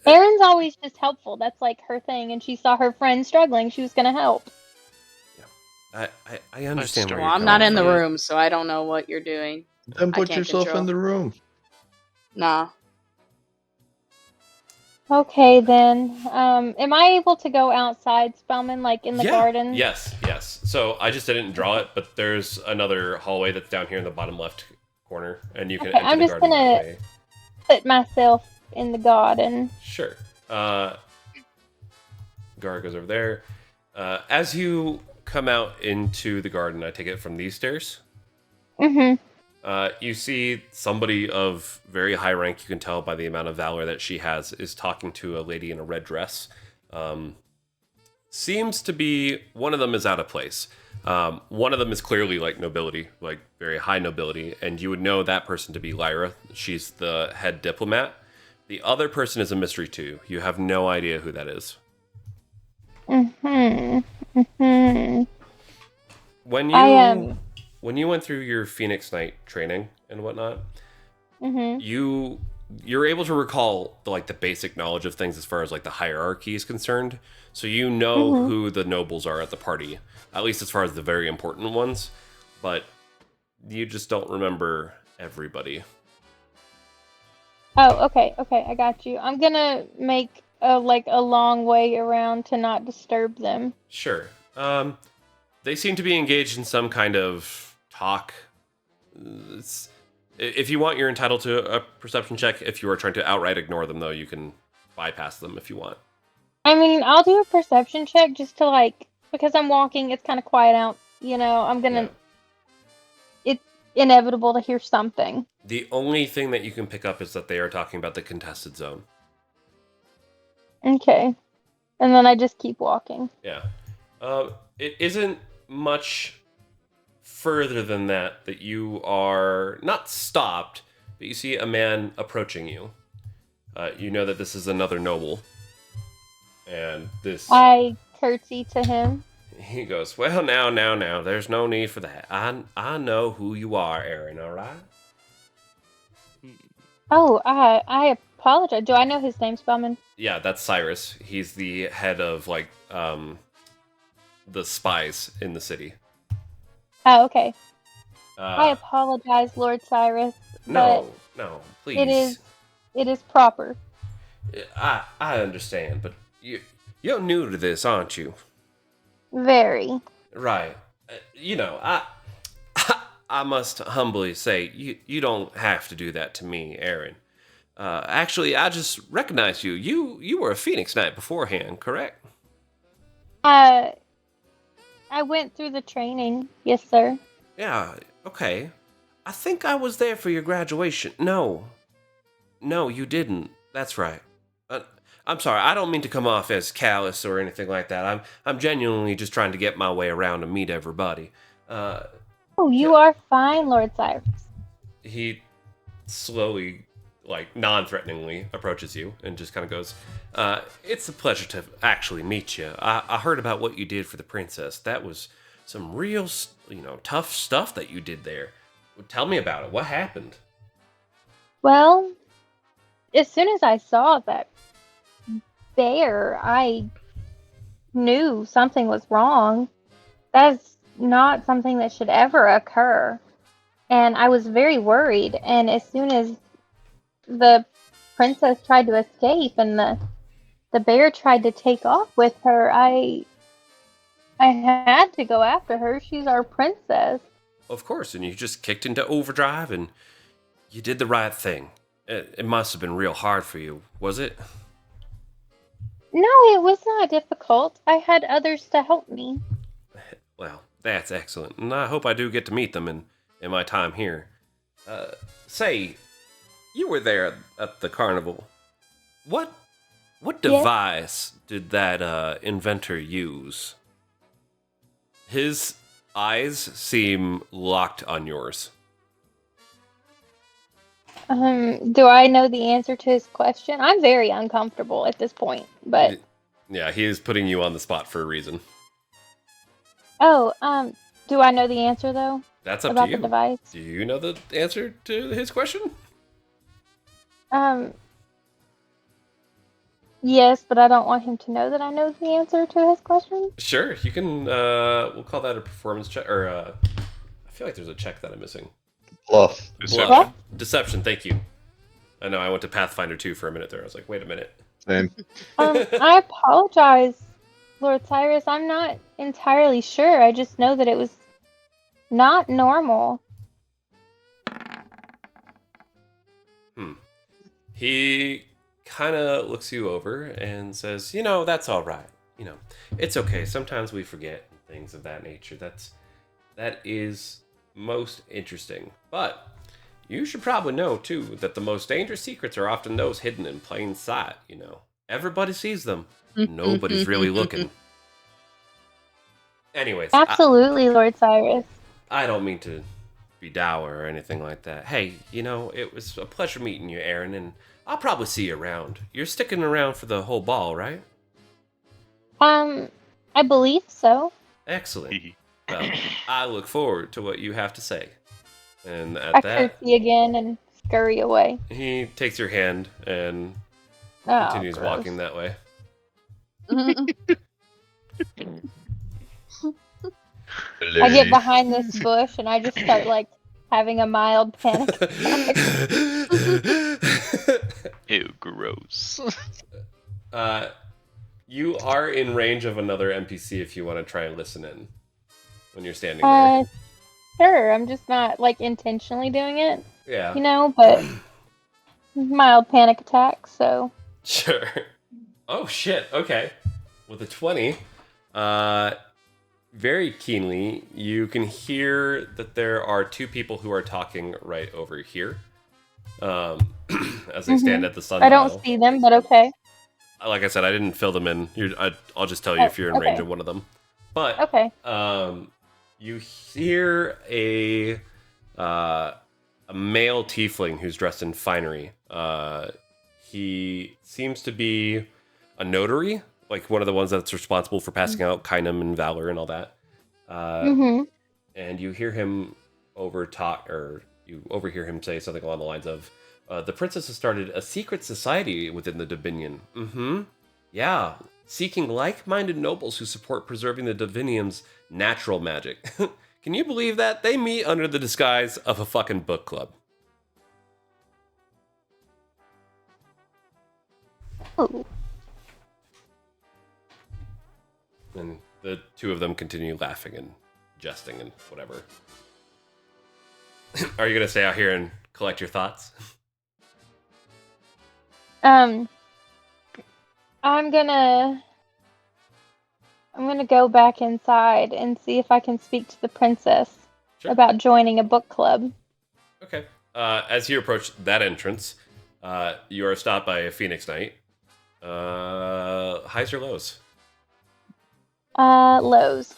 Erin's always just helpful. That's like her thing. And she saw her friend struggling. She was going to help. I understand where Well, you're I'm not coming in the from. room, so I don't know what you're doing. Then I put can't yourself in control. the room. Nah. Okay, then. Am I able to go outside, Spellman, like in the garden? Yes. So I just didn't draw it, but there's another hallway that's down here in the bottom left corner, and you can Okay, enter I'm the just garden that gonna way. put myself in the garden. Sure. Gara goes over there. As you come out into the garden, I take it from these stairs. Mm-hmm. You see somebody of very high rank, you can tell by the amount of valor that she has, is talking to a lady in a red dress. Seems to be, one of them is out of place. One of them is clearly like nobility, like very high nobility, and you would know that person to be Lyra. She's the head diplomat. The other person is a mystery too. You have no idea who that is. Mm-hmm. Mm-hmm. When you went through your Phoenix Knight training and whatnot, Mm-hmm. you're able to recall the basic knowledge of things as far as like the hierarchy is concerned. So you know Mhm. who the nobles are at the party, at least as far as the very important ones, but you just don't remember everybody. Oh, okay, I got you. I'm gonna make a long way around to not disturb them. Sure. They seem to be engaged in some kind of talk. If you want, you're entitled to a perception check. If you are trying to outright ignore them, though, you can bypass them if you want. I mean, I'll do a perception check just to because I'm walking, it's kind of quiet out. I'm gonna. It's inevitable to hear something. The only thing that you can pick up is that they are talking about the contested zone. Okay, and then I just keep walking. Yeah. It isn't much further than that you are not stopped, but you see a man approaching you. You know that this is another noble. And this... I curtsy to him. He goes, "Well, now, there's no need for that. I know who you are, Aaron, alright?" Oh, I apologize. Do I know his name, Spellman? Yeah, that's Cyrus. He's the head of, the spies in the city. Oh, okay. I Uh, apologize, Lord Cyrus. no, please. But it is proper. I understand, but you're new to this, aren't you? Very. Right. I must humbly say, you don't have to do that to me, Aaron. Actually, I just recognized you. You were a Phoenix Knight beforehand, correct? I went through the training. Yes, sir. Yeah, okay. I think I was there for your graduation. No, you didn't. That's right. I'm sorry, I don't mean to come off as callous or anything like that. I'm genuinely just trying to get my way around and meet everybody. Oh, you are fine, Lord Cyrus. He slowly like non-threateningly approaches you and just kind of goes, "It's a pleasure to actually meet you. I heard about what you did for the princess. That was some real, tough stuff that you did there. Tell me about it. What happened?" Well, as soon as I saw that bear, I knew something was wrong. That's not something that should ever occur. And I was very worried. And as soon as the princess tried to escape and the bear tried to take off with her, I had to go after her. She's our princess. Of course, and you just kicked into overdrive and you did the right thing. It must have been real hard for you, was it? No, it was not difficult. I had others to help me. Well, that's excellent, and I hope I do get to meet them in my time here. Say, you were there at the carnival. What device did that inventor use? His eyes seem locked on yours. Do I know the answer to his question? I'm very uncomfortable at this point, but Yeah, he is putting you on the spot for a reason. do I know the answer though That's up about to you. the device? Do you know the answer to his question? Yes, but I don't want him to know that I know the answer to his question. Sure, you can. We'll call that a performance check, or I feel like there's a check that I'm missing. Bluff. Deception. Deception. Thank you. I know I went to Pathfinder 2 for a minute there. I was like, wait a minute. Same. I apologize, Lord Cyrus. I'm not entirely sure. I just know that it was not normal. He kind of looks you over and says, that's all right. It's okay. Sometimes we forget things of that nature. That is most interesting. But you should probably know, too, that the most dangerous secrets are often those hidden in plain sight, Everybody sees them. Nobody's really looking. Anyways. Absolutely, Lord Cyrus. I don't mean to be dour or anything like that. Hey, it was a pleasure meeting you, Aaron, and I'll probably see you around. You're sticking around for the whole ball, right? I believe so. Excellent. Well, I look forward to what you have to say. And I at that, curtsy again and scurry away. he takes your hand and Oh, continues gross. walking that way. I get behind this bush and I just start having a mild panic attack. Ew, gross. You are in range of another NPC if you want to try and listen in when you're standing there. Sure. I'm just not intentionally doing it, Yeah. but mild panic attack. So Sure. Oh shit. Okay. With a 20, very keenly, you can hear that there are two people who are talking right over here. As they stand at the sundial. I don't see them, but okay. Like I said, I didn't fill them in. I'll just tell you if you're in range of one of them. But Okay. you hear a male tiefling who's dressed in finery. He seems to be a notary, like one of the ones that's responsible for passing out Kynum and Valor and all that. And you hear him you overhear him say something along the lines of, the princess has started a secret society within the Divinian. Yeah, seeking like-minded nobles who support preserving the Divinium's natural magic. Can you believe that? They meet under the disguise of a fucking book club. Oh. And the two of them continue laughing and jesting and whatever. Are you going to stay out here and collect your thoughts? I'm gonna go back inside and see if I can speak to the princess about joining a book club. Okay. As you approach that entrance, you are stopped by a Phoenix Knight. Highs or lows? Lows.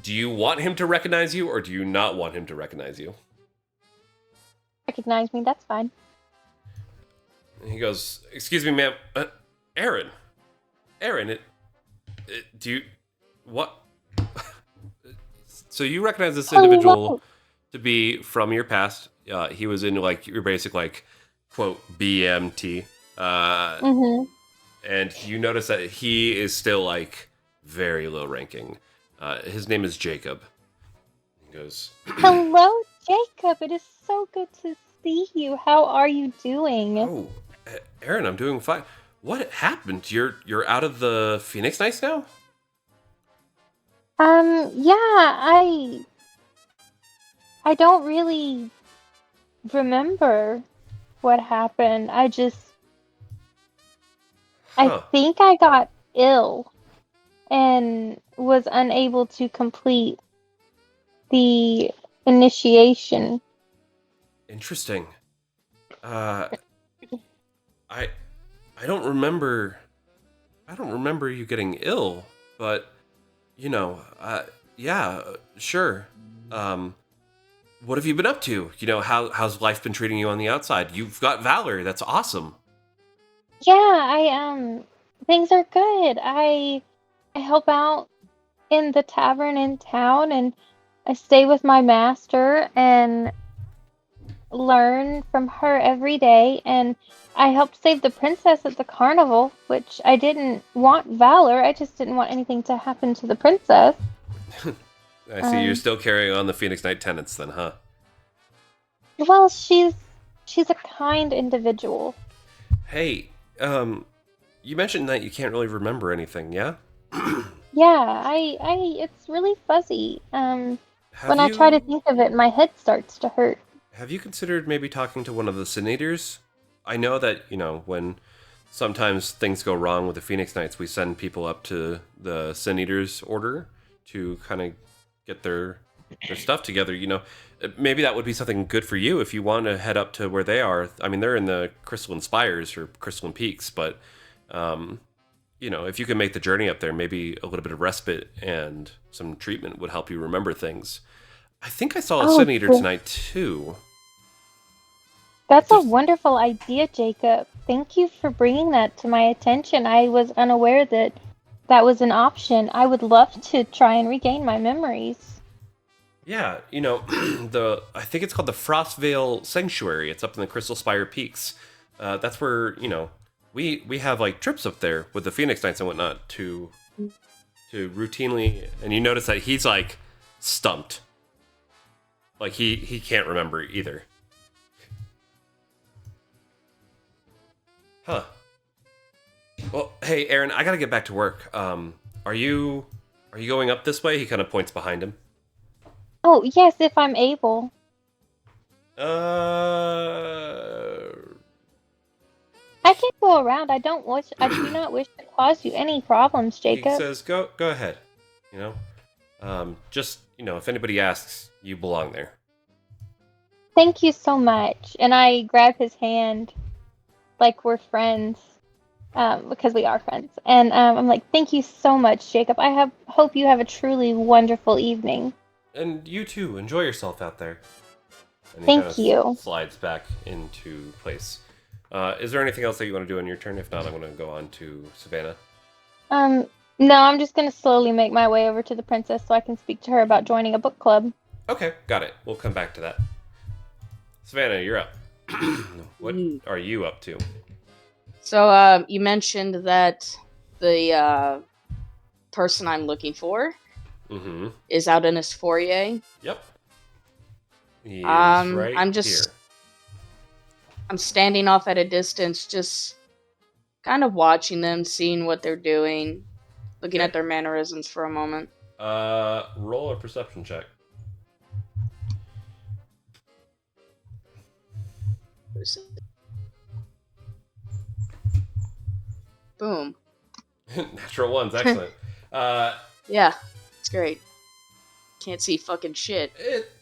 Do you want him to recognize you, or do you not want him to recognize you? Recognize me, that's fine. And he goes, "Excuse me, ma'am. Aaron. Aaron, do you... What? So you recognize this individual no. to be from your past. He was in, like, your basic, like, quote, BMT. Mm-hmm. And you notice that he is still, like, very low ranking. His name is Jacob. He goes, Hello, Jacob. It is so good to see you. How are you doing? "Oh, Aaron, I'm doing fine. What happened? You're out of the Phoenix Knights now?" Yeah, I don't really remember what happened. I Huh. think I got ill and was unable to complete the initiation. Interesting. I don't remember. I don't remember you getting ill, but yeah, sure. What have you been up to? How's life been treating you on the outside? You've got Valor. That's awesome. Yeah, things are good. I help out in the tavern in town, and I stay with my master and learn from her every day, and I helped save the princess at the carnival, which I didn't want Valor, I just didn't want anything to happen to the princess. I see you're still carrying on the Phoenix Knight tenets then, huh? Well, she's a kind individual. Hey, you mentioned that you can't really remember anything, yeah? Yeah, it's really fuzzy. When I Have try to you- think of it, my head starts to hurt. Have you considered maybe talking to one of the Senators? I know that, when sometimes things go wrong with the Phoenix Knights, we send people up to the Senators Order to kind of get their stuff together, Maybe that would be something good for you if you want to head up to where they are. I mean, they're in the Crystalline Spires or Crystalline Peaks, but, if you can make the journey up there, maybe a little bit of respite and some treatment would help you remember things. I think I saw a Oh, Senator cool. tonight, too. That's a Just- wonderful idea, Jacob. Thank you for bringing that to my attention. I was unaware that that was an option. I would love to try and regain my memories. Yeah, I think it's called the Frostvale Sanctuary. It's up in the Crystal Spire Peaks. That's where, we have, like, trips up there with the Phoenix Knights and whatnot to routinely, and you notice that he's, like, stumped. Like, he can't remember either. Huh. Well, hey, Aaron, I gotta get back to work. Are you going up this way? He kind of points behind him. Oh, yes, if I'm able. I can go around. I do not wish to cause you any problems, He Jacob. says, go ahead. Just, if anybody asks, you belong there. Thank you so much. And I grab his hand like we're friends, because we are friends. And I'm like, thank you so much, Jacob. Hope you have a truly wonderful evening. And you too, enjoy yourself out there. And he Thank kinda you. Slides back into place. Is there anything else that you want to do on your turn? If not, I'm going to go on to Savannah. No, I'm just gonna slowly make my way over to the princess so I can speak to her about joining a book club. Okay, got it. We'll come back to that. Savannah, you're up. What are you up to? So, you mentioned that the person I'm looking for Mm-hmm. is out in his foyer. Yep. He is right I'm just- here. I'm standing off at a distance, just kind of watching them, seeing what they're doing, looking Okay. at their mannerisms for a moment. Roll a perception check. Boom. Natural ones, excellent. Yeah, it's great. Can't see fucking shit.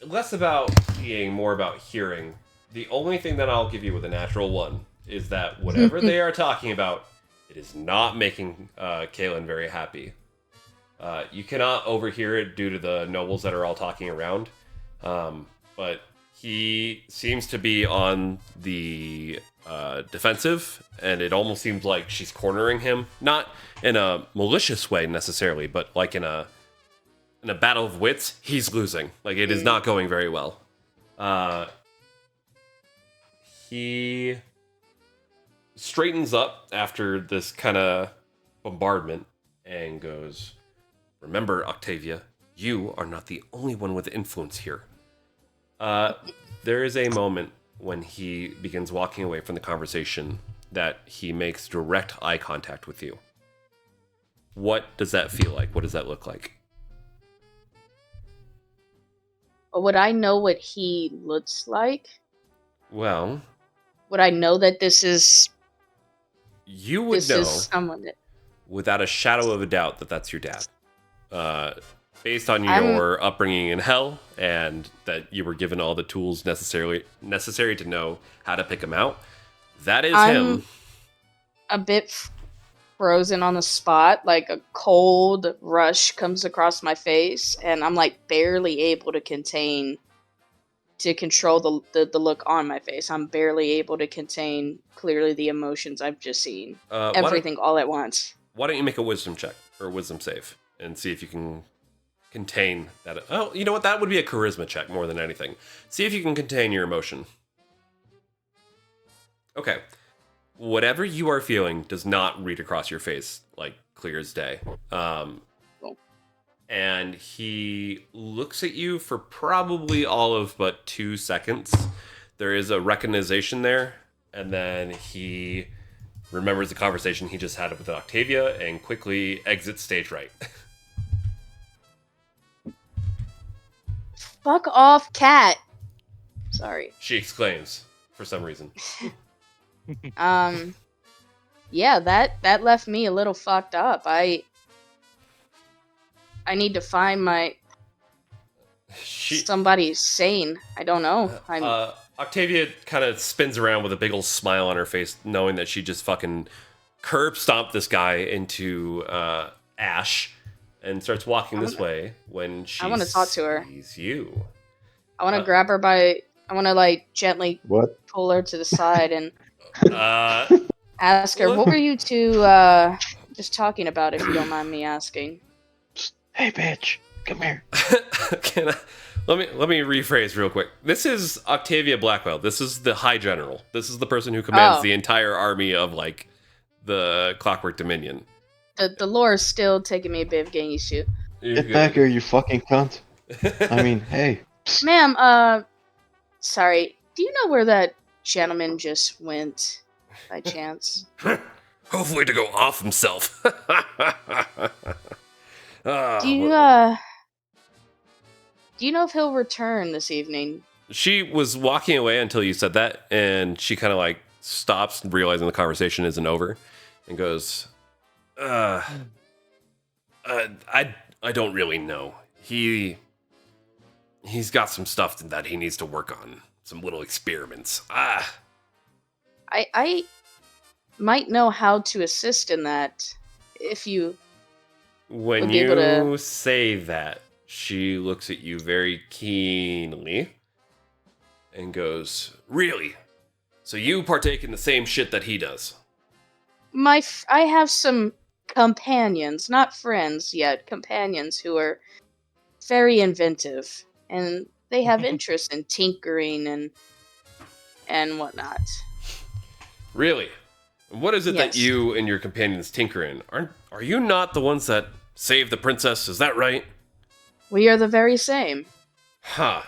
Less about seeing, more about hearing. The only thing that I'll give you with a natural one is that whatever they are talking about, it is not making Kaylin very happy. You cannot overhear it due to the nobles that are all talking around, but he seems to be on the defensive, and it almost seems like she's cornering him, not in a malicious way necessarily, but like in a battle of wits. He's losing. Like, it is not going very well. He straightens up after this kind of bombardment and goes, "Remember, Octavia, you are not the only one with influence here." There is a moment when he begins walking away from the conversation that he makes direct eye contact with you. What does that feel like? What does that look like? Would I know what he looks like? Well, Would I know that this is you would know someone that... without a shadow of a doubt that that's your dad. Based on I'm- your upbringing in hell, and that you were given all the tools necessary to know how to pick him out, that is him. a bit frozen on the spot. Like a cold rush comes across my face, and I'm like barely able to control the look on my face. I'm barely able to contain clearly the emotions I've just seen. Everything all at once. Why don't you make a wisdom check or a wisdom save and see if you can contain that? Oh, you know what? That would be a charisma check more than anything. See if you can contain your emotion. Okay. Whatever you are feeling does not read across your face like clear as day. And he looks at you for probably all of but 2 seconds. There is a recognition there, and then he remembers the conversation he just had with Octavia and quickly exits stage right. Fuck off, cat. Sorry. She exclaims for some reason. Yeah, that left me a little fucked up. I need to find somebody sane. I don't know. Octavia kind of spins around with a big old smile on her face, knowing that she just fucking curb stomped this guy into ash, and starts walking this way when she I want to talk to her. sees you. I want to grab her by... I want to, like, gently What? pull her to the side and ask her, what? what were you two just talking about, if you don't mind me asking? Hey, bitch, come here. Let me rephrase real quick. This is Octavia Blackwell. This is the High General. This is the person who commands the entire army of, like, the Clockwork Dominion. The lore is still taking me a bit of getting used to. Get back here, you fucking cunt. I mean, hey. Psst. Ma'am, sorry, do you know where that gentleman just went, by chance? Hopefully to go off himself. Do you know if he'll return this evening? She was walking away until you said that, and she kind of like stops, realizing the conversation isn't over, and goes, I don't really know. He's got some stuff that he needs to work on. Some little experiments. I might know how to assist in that if you... When would be able you to... say that, she looks at you very keenly and goes, "Really? So you partake in the same shit that he does?" I have some companions, not friends yet, companions who are very inventive, and they have interest in tinkering and whatnot. Really? What is it that Yes. you and your companions tinker in? Are you not the ones that saved the princess? Is that right? We are the very same. Huh.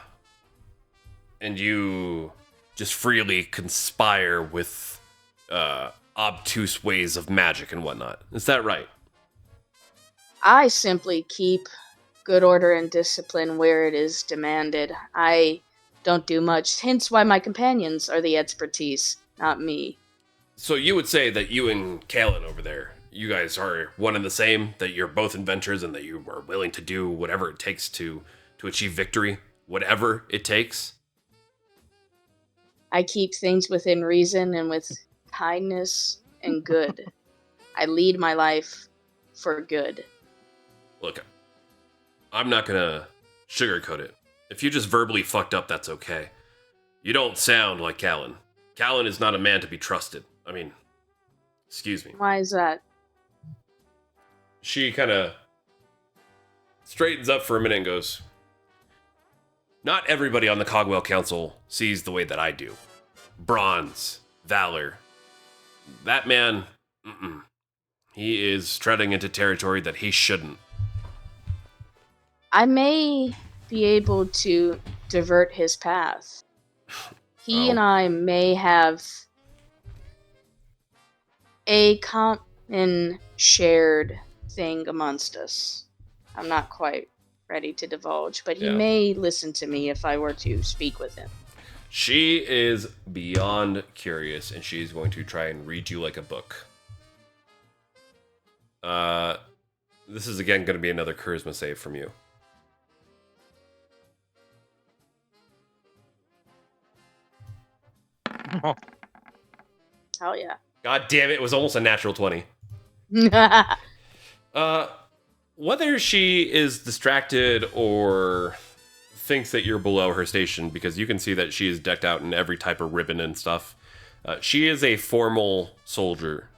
And you just freely conspire with obtuse ways of magic and whatnot. Is that right? I simply keep good order and discipline where it is demanded. I don't do much, hence why my companions are the expertise, not me. So you would say that you and Kalen over there, you guys are one and the same, that you're both inventors and that you are willing to do whatever it takes to achieve victory, whatever it takes? I keep things within reason and with kindness and good. I lead my life for good. Look, I'm not gonna sugarcoat it. If you just verbally fucked up, that's okay. You don't sound like Callan. Callan is not a man to be trusted. I mean, excuse me. Why is that? She kind of straightens up for a minute and goes, not everybody on the Cogwell Council sees the way that I do. Bronze, valor. That man, he is treading into territory that he shouldn't. I may be able to divert his path. He and I may have a common shared thing amongst us. I'm not quite ready to divulge, but he may listen to me if I were to speak with him. She is beyond curious, and she's going to try and read you like a book. This is again going to be another charisma save from you. Hell yeah. God damn it, it was almost a natural 20. Whether she is distracted or thinks that you're below her station, because you can see that she is decked out in every type of ribbon and stuff. She is a formal soldier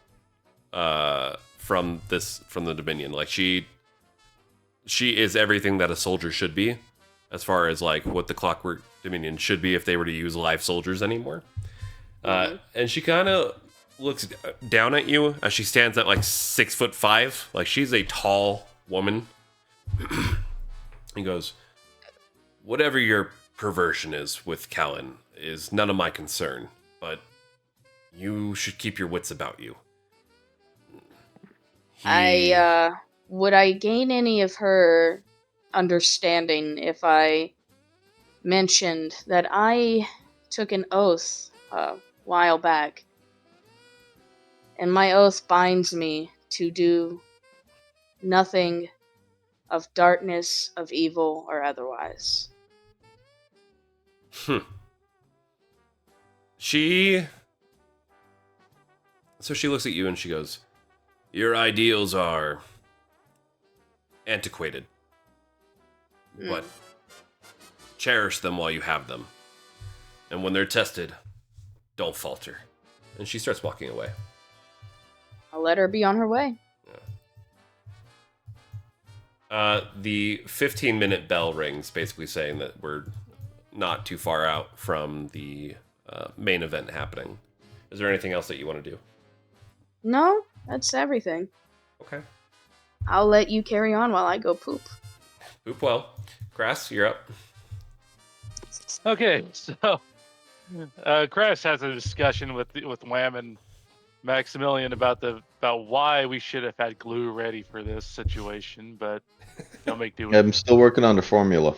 from the Dominion. Like she is everything that a soldier should be, as far as like what the Clockwork Dominion should be if they were to use live soldiers anymore. And she kind of looks down at you as she stands at like 6'5". Like she's a tall woman. He goes, whatever your perversion is with Callan is none of my concern, but you should keep your wits about you. Would I gain any of her understanding if I mentioned that I took an oath a while back, and my oath binds me to do nothing of darkness, of evil, or otherwise? She looks at you and she goes, your ideals are antiquated, but cherish them while you have them. And when they're tested, don't falter. And she starts walking away. I'll let her be on her way. The 15-minute bell rings, basically saying that we're not too far out from the main event happening. Is there anything else that you want to do? No, that's everything. Okay. I'll let you carry on while I go poop. Poop well. Grass, you're up. Okay, so Crash has a discussion with Wham and Maximilian about why we should have had glue ready for this situation, but don't make do with I'm still working on the formula.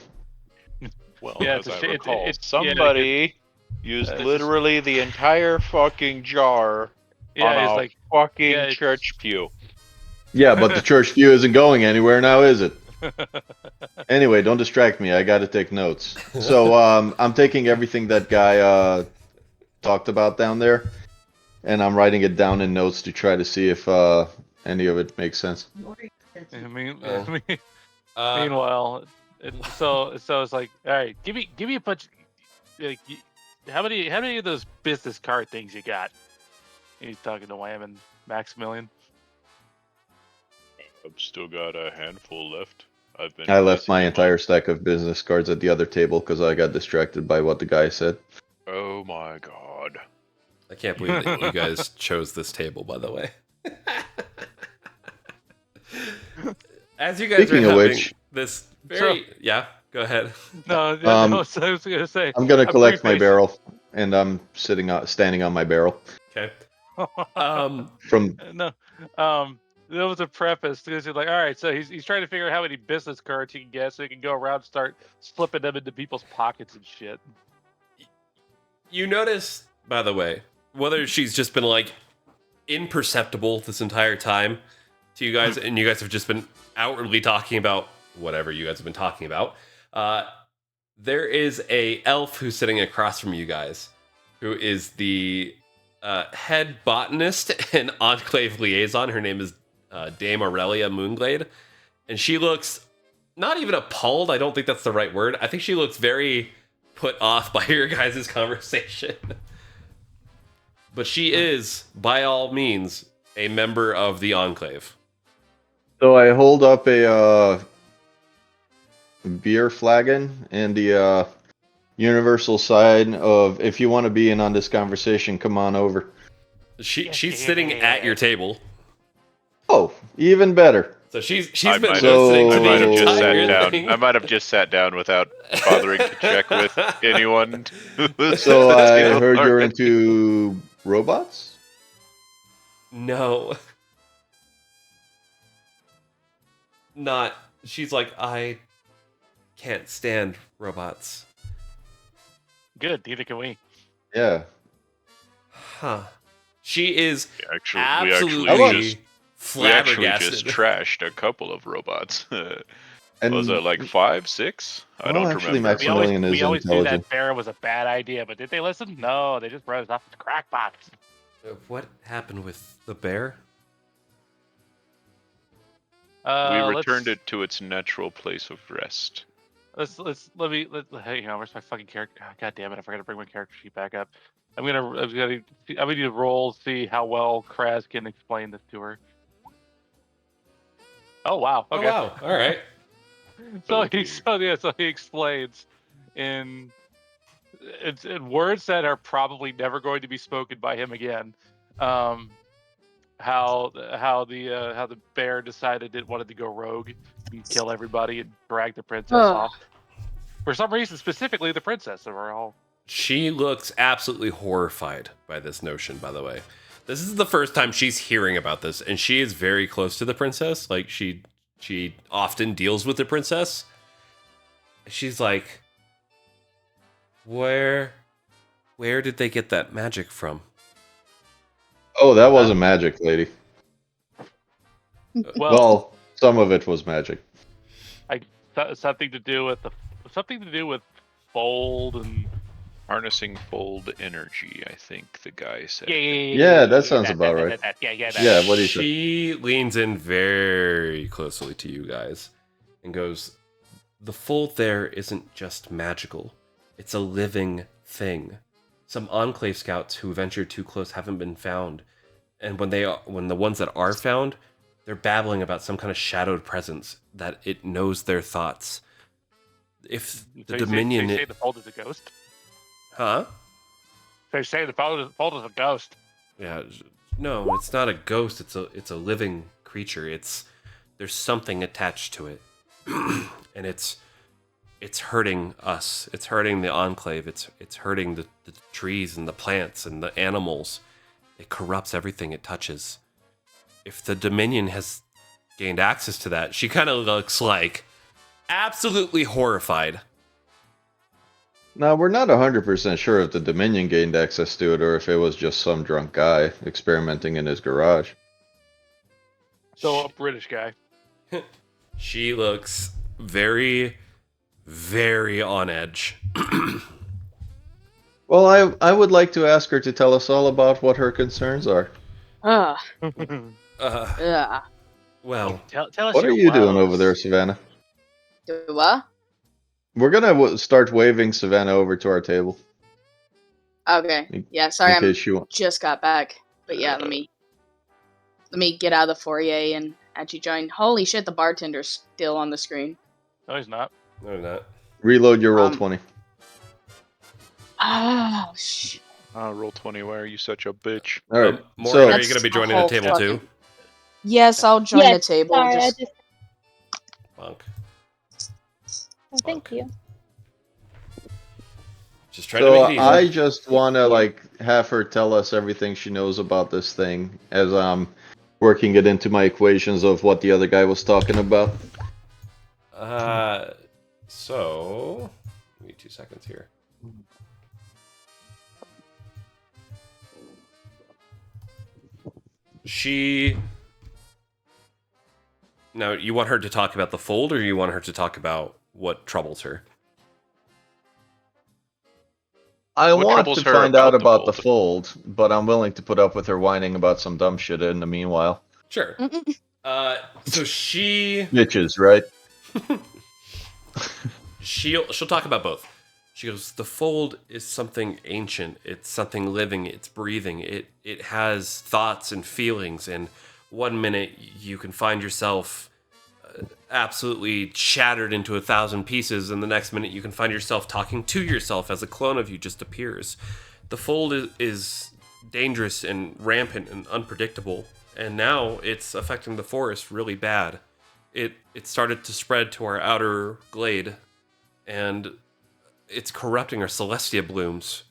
Well, Yeah, as it's I a- recall, it's- somebody used it's literally the entire fucking jar on it's a like fucking yeah, it's- church pew. Yeah, but the church view isn't going anywhere now, is it? Anyway, don't distract me. I got to take notes. So I'm taking everything that guy talked about down there, and I'm writing it down in notes to try to see if any of it makes sense. Meanwhile, so it's like, all right, give me a bunch. Like, how many of those business card things you got? He's talking to Wham and Maximilian. I've still got a handful left. I left my entire stack of business cards at the other table because I got distracted by what the guy said. Oh my god. I can't believe that you guys chose this table, by the way. As you guys Speaking are of having which- this very... Yeah, go ahead. No, so I was gonna say. I'm gonna collect my prefacing- barrel, and I'm standing on my barrel. Okay. From No, there was a preface because he's like, all right, so he's trying to figure out how many business cards he can get so he can go around and start slipping them into people's pockets and shit. You notice, by the way, whether she's just been like imperceptible this entire time to you guys, and you guys have just been outwardly talking about whatever you guys have been talking about. There is a elf who's sitting across from you guys, who is the head botanist and enclave liaison. Her name is Dame Aurelia Moonglade, And she looks not even appalled. I don't think that's the right word. I think she looks very put off by your guys' conversation. But she is, by all means, a member of the Enclave. So I hold up a beer flagon and the universal sign of, if you want to be in on this conversation, come on over. She's sitting at your table. Oh, even better. So she's I been might listening to have- I the might have just sat entire down. thing. I might have just sat down without bothering to check with anyone. So I You know, heard you're already. into robots? No. Not. She's like, I can't stand robots. Good, neither can we. Yeah. Huh. She is We actually absolutely just flabbergasted. trashed a couple of robots. And Was it like 5, 6? I Well, don't actually, remember. Maximilian is we always knew intelligent. that bear was a bad idea, but did they listen? No, they just brought us off the crack box. What happened with the bear? We returned it to its natural place of rest. Hey, where's my fucking character? Oh, God damn it! I forgot to bring my character sheet back up. I'm gonna need to roll, see how well Kraz can explain this to her. Oh wow! Okay. Oh, wow. All right. So he explains in words that are probably never going to be spoken by him again. How the bear decided it wanted to go rogue and kill everybody and drag the princess off. For some reason, specifically the princess. So we're all. She looks absolutely horrified by this notion, by the way. This is the first time she's hearing about this, and she is very close to the princess. Like, she often deals with the princess. She's like, where did they get that magic from? Oh, that wasn't magic, lady. Well, some of it was magic. Something to do with fold and Harnessing fold energy, I think the guy said. Yeah, that sounds about right. Yeah, what do you say? She leans in very closely to you guys and goes, the fold there isn't just magical. It's a living thing. Some Enclave scouts who ventured too close haven't been found. And when the ones that are found, they're babbling about some kind of shadowed presence that it knows their thoughts. If the Dominion... So you say the fold is a ghost? Huh? They say the fold is a ghost. Yeah, no, it's not a ghost. It's a living creature. There's something attached to it, and it's hurting us. It's hurting the Enclave. It's hurting the trees and the plants and the animals. It corrupts everything it touches. If the Dominion has gained access to that, she kind of looks like absolutely horrified. Now, we're not 100% sure if the Dominion gained access to it or if it was just some drunk guy experimenting in his garage. So a British guy. She looks very, very on edge. Well, I would like to ask her to tell us all about what her concerns are. Yeah. Well, Tell us What are your you doing woes. over there, Savannah? Do what? We're gonna start waving Savannah over to our table. Okay. Yeah, sorry, in I'm case you want. just got back. But yeah, let me get out of the foyer and actually join. Holy shit, the bartender's still on the screen. No, he's not. no, not. Reload your roll 20. Oh shit. Roll 20, why are you such a bitch? All right. Maureen, So are you going to be joining the That's table a too? Yes, I'll join Yes, the table. Sorry, Just- Monk. Oh, thank you. Just trying to make it easy. I just want to have her tell us everything she knows about this thing as I'm working it into my equations of what the other guy was talking about. So, give me 2 seconds here. Now, you want her to talk about the fold, or you want her to talk about what troubles her? I What want troubles to her find out about about the the fold, but I'm willing to put up with her whining about some dumb shit in the meanwhile. Sure. So she Bitches, right? she'll talk about both. She goes, the fold is something ancient. It's something living. It's breathing. It has thoughts and feelings. And one minute you can find yourself absolutely shattered into 1,000 pieces, and the next minute you can find yourself talking to yourself as a clone of you just appears. The fold is dangerous and rampant and unpredictable, and now it's affecting the forest really bad. It started to spread to our outer glade, and it's corrupting our Celestia blooms.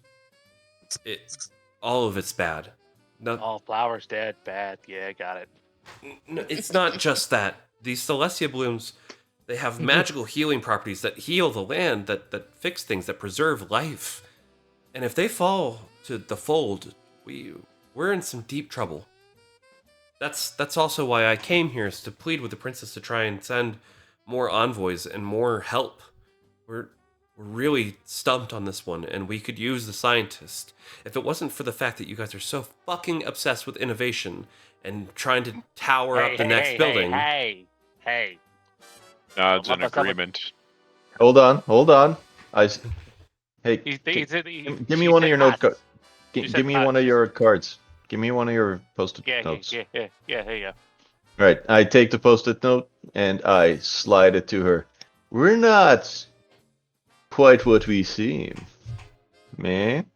All of it's bad. All flowers dead, bad. Yeah, got it. No, it's not just that. These Celestia blooms, they have magical healing properties that heal the land, that fix things, that preserve life. And if they fall to the fold, we're in some deep trouble. That's also why I came here, is to plead with the princess to try and send more envoys and more help. We're really stumped on this one, and we could use the scientist. If it wasn't for the fact that you guys are so fucking obsessed with innovation and trying to tower up the next building. Hey. Nods in Love us up with- agreement. Hold on. Hey, give me one of your note cards. Give me one of your cards. Give me one of your post-it notes. Yeah, there you go. Right. I take the post-it note and I slide it to her. We're not quite what we seem. Man.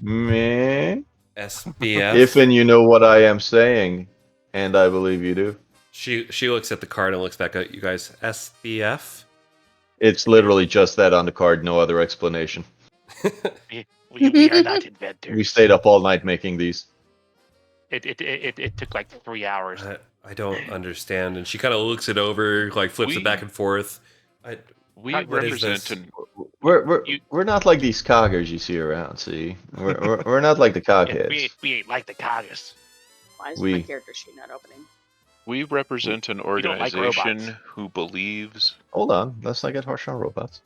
Man. SBF. If and you know what I am saying, and I believe you do. She looks at the card and looks back at you guys. SBF? It's literally just that on the card, no other explanation. We are not inventors. We stayed up all night making these. It took like 3 hours. I don't understand. And she kind of looks it over, like flips it back and forth. We What is represent this? an We're not like these coggers you see around. See, we're not like the cogheads. We ain't like the Coggers. Why is We- my character sheet not opening? We represent an don't like organization robots. who believes. Hold on, let's not get harsh on robots.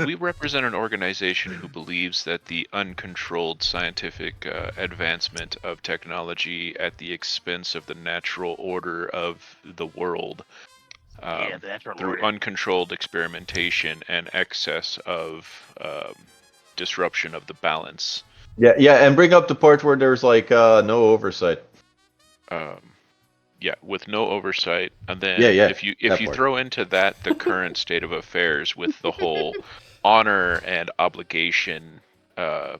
We represent an organization who believes that the uncontrolled scientific advancement of technology at the expense of the natural order of the world, Yeah, the natural through order. uncontrolled experimentation and excess of disruption of the balance. Yeah, and bring up the part where there's like no oversight. Yeah, with no oversight, and then Yeah, if you that part. throw into that the current state of affairs with the whole honor and obligation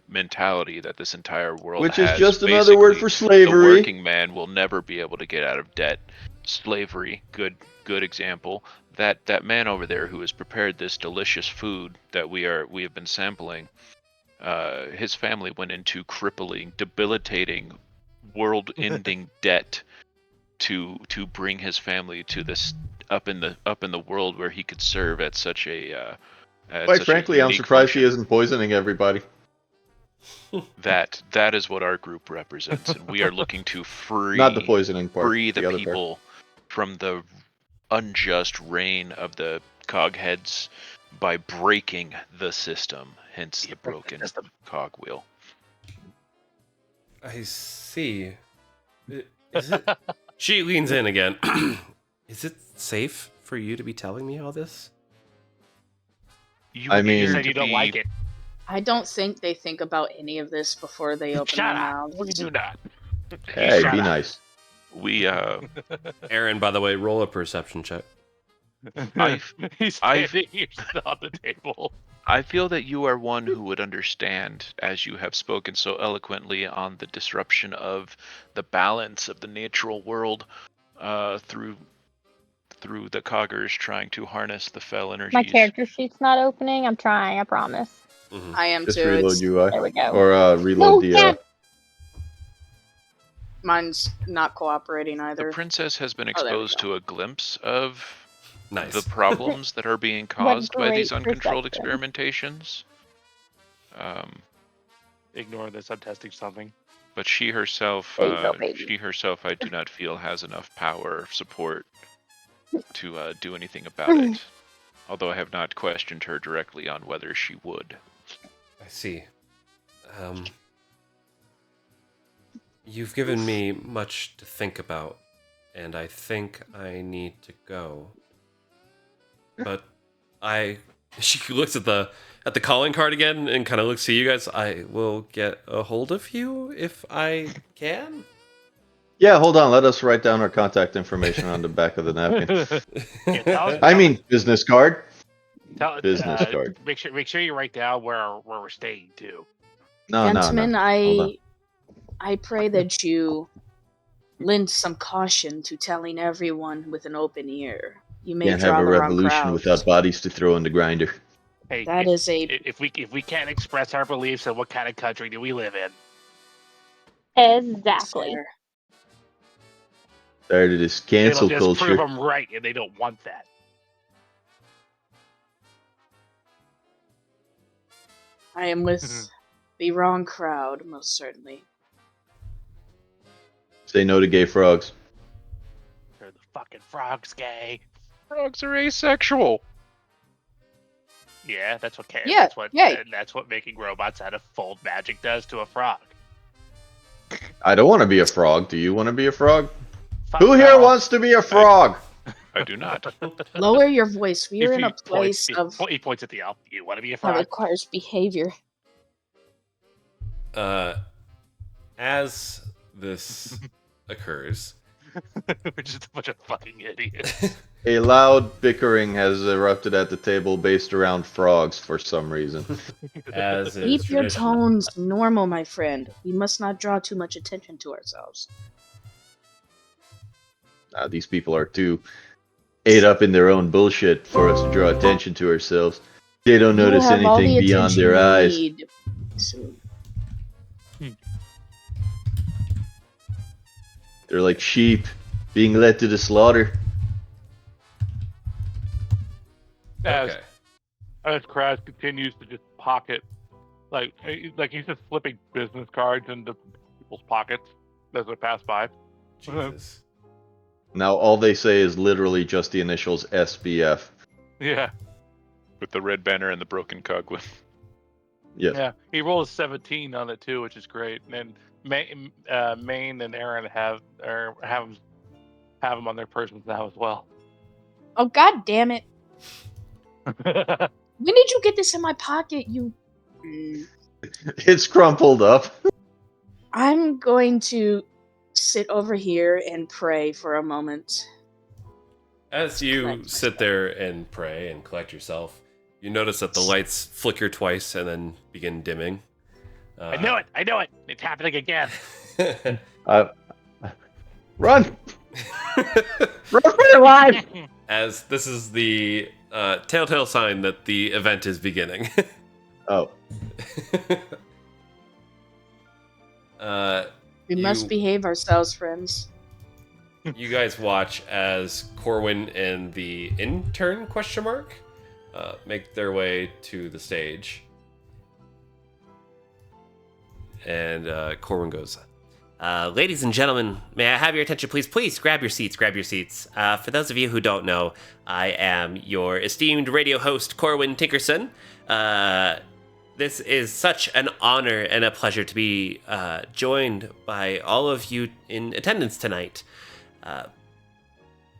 mentality that this entire world Which has, is just another word for basically, the slavery. working man will never be able to get out of debt. Slavery, good example. That man over there who has prepared this delicious food that we have been sampling, his family went into crippling, debilitating, world-ending debt to bring his family to this up in the world where he could serve at such a Quite frankly, I'm surprised he isn't poisoning everybody. That is what our group represents, and we are looking to free Not the poisoning part. free the other people from the unjust reign of the cogheads by breaking the system, hence the broken cogwheel. I see. Is it? She leans in again. Is it safe for you to be telling me all this? You I appear mean- You said to you don't be- like it. I don't think they think about any of this before they open Shut their up. mouths. We do not. Hey, Shut be up. nice. We Aaron, by the way, roll a perception check. He's standing here on the table. I feel that you are one who would understand, as you have spoken so eloquently on the disruption of the balance of the natural world through the coggers trying to harness the fell energies. My character sheet's not opening. I'm trying, I promise. Mhm. I am Just too. reload It's, UI. There we go. Or reload the. yeah. mine's not cooperating The either. princess has been Oh, there we exposed go. to a glimpse of Nice. the problems that are being caused by these great uncontrolled perception. experimentations. Ignore this. I'm testing something. But she herself, There you go, baby. I do not feel has enough power or support to do anything about it. Although I have not questioned her directly on whether she would. I see. You've given me much to think about, and I think I need to go. But she looks at the calling card again and kind of looks to you guys. I will get a hold of you if I can. Yeah, hold on. Let us write down our contact information on the back of the napkin. Yeah, I mean, business card. tell, business card. Make sure you write down where we're staying too. No, Gentlemen, no. Hold on. I pray that you lend some caution to telling everyone with an open ear. You may Can't draw have a the wrong revolution crowds. without bodies to throw in the grinder. Hey, That is a if we can't express our beliefs, then what kind of country do we live in? Exactly. fair. Tired of this cancel It'll just prove culture. them right, and they don't want that. I am with the wrong crowd, most certainly. Say no to gay frogs. They're the fucking frogs gay. Frogs are asexual. Yeah, that's what Yeah, yeah. That's what making robots out of fold magic does to a frog. I don't want to be a frog. Do you want to be a frog? Fuck Who here no. wants to be a frog? I do not. Lower your voice. We are If in a he place points, of he points at the elf. You want to be a that frog? requires behavior. As this occurs, We're just a bunch of fucking idiots. A loud bickering has erupted at the table based around frogs for some reason. as is Keep your tradition, tones normal, my friend. We must not draw too much attention to ourselves. These people are too ate up in their own bullshit for us to draw attention to ourselves. They don't You will notice have all the anything beyond attention their you eyes. need soon. They're like sheep being led to the slaughter. As Okay. Kraz continues to just pocket, like he's just slipping business cards into people's pockets as they pass by. Jesus. Now all they say is literally just the initials SBF. Yeah, With the red banner and the broken cogwheel. Yes. yeah. He rolls 17 on it too, which is great. And Maine and Aaron have them on their persons now as well. Oh, god damn it. When did you get this in my pocket, you... It's crumpled up. I'm going to sit over here and pray for a moment. As you Collect sit there and pray and collect yourself, you notice that the lights flicker twice and then begin dimming. I know it. It's happening again. Run! Run for your life! As this is the telltale sign that the event is beginning. Oh. We must behave ourselves, friends. You guys watch as Corwin and the intern make their way to the stage. And Corwin goes, Ladies and gentlemen, may I have your attention, please? Please grab your seats. For those of you who don't know, I am your esteemed radio host, Corwin Tinkerson. This is such an honor and a pleasure to be joined by all of you in attendance tonight.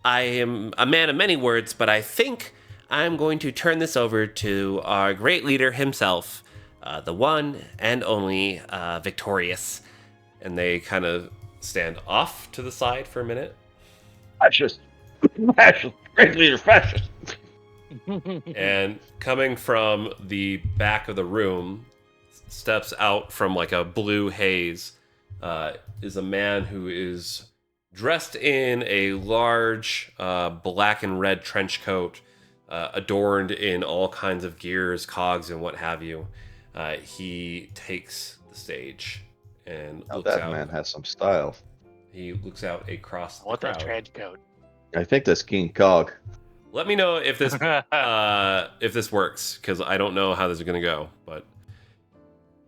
I am a man of many words, but I think I'm going to turn this over to our great leader himself, the one and only Victorious. and they kind of stand off to the side for a minute. Fascist! Fascist! Great leader, fascist! And coming from the back of the room, steps out from like a blue haze, is a man who is dressed in a large black and red trench coat, adorned in all kinds of gears, cogs, and what have you. He takes the stage and Now looks that out. man has some style. He looks out across the What's that crowd. trench coat? I think that's King Cog. Let me know if this works, because I don't know how this is gonna go. But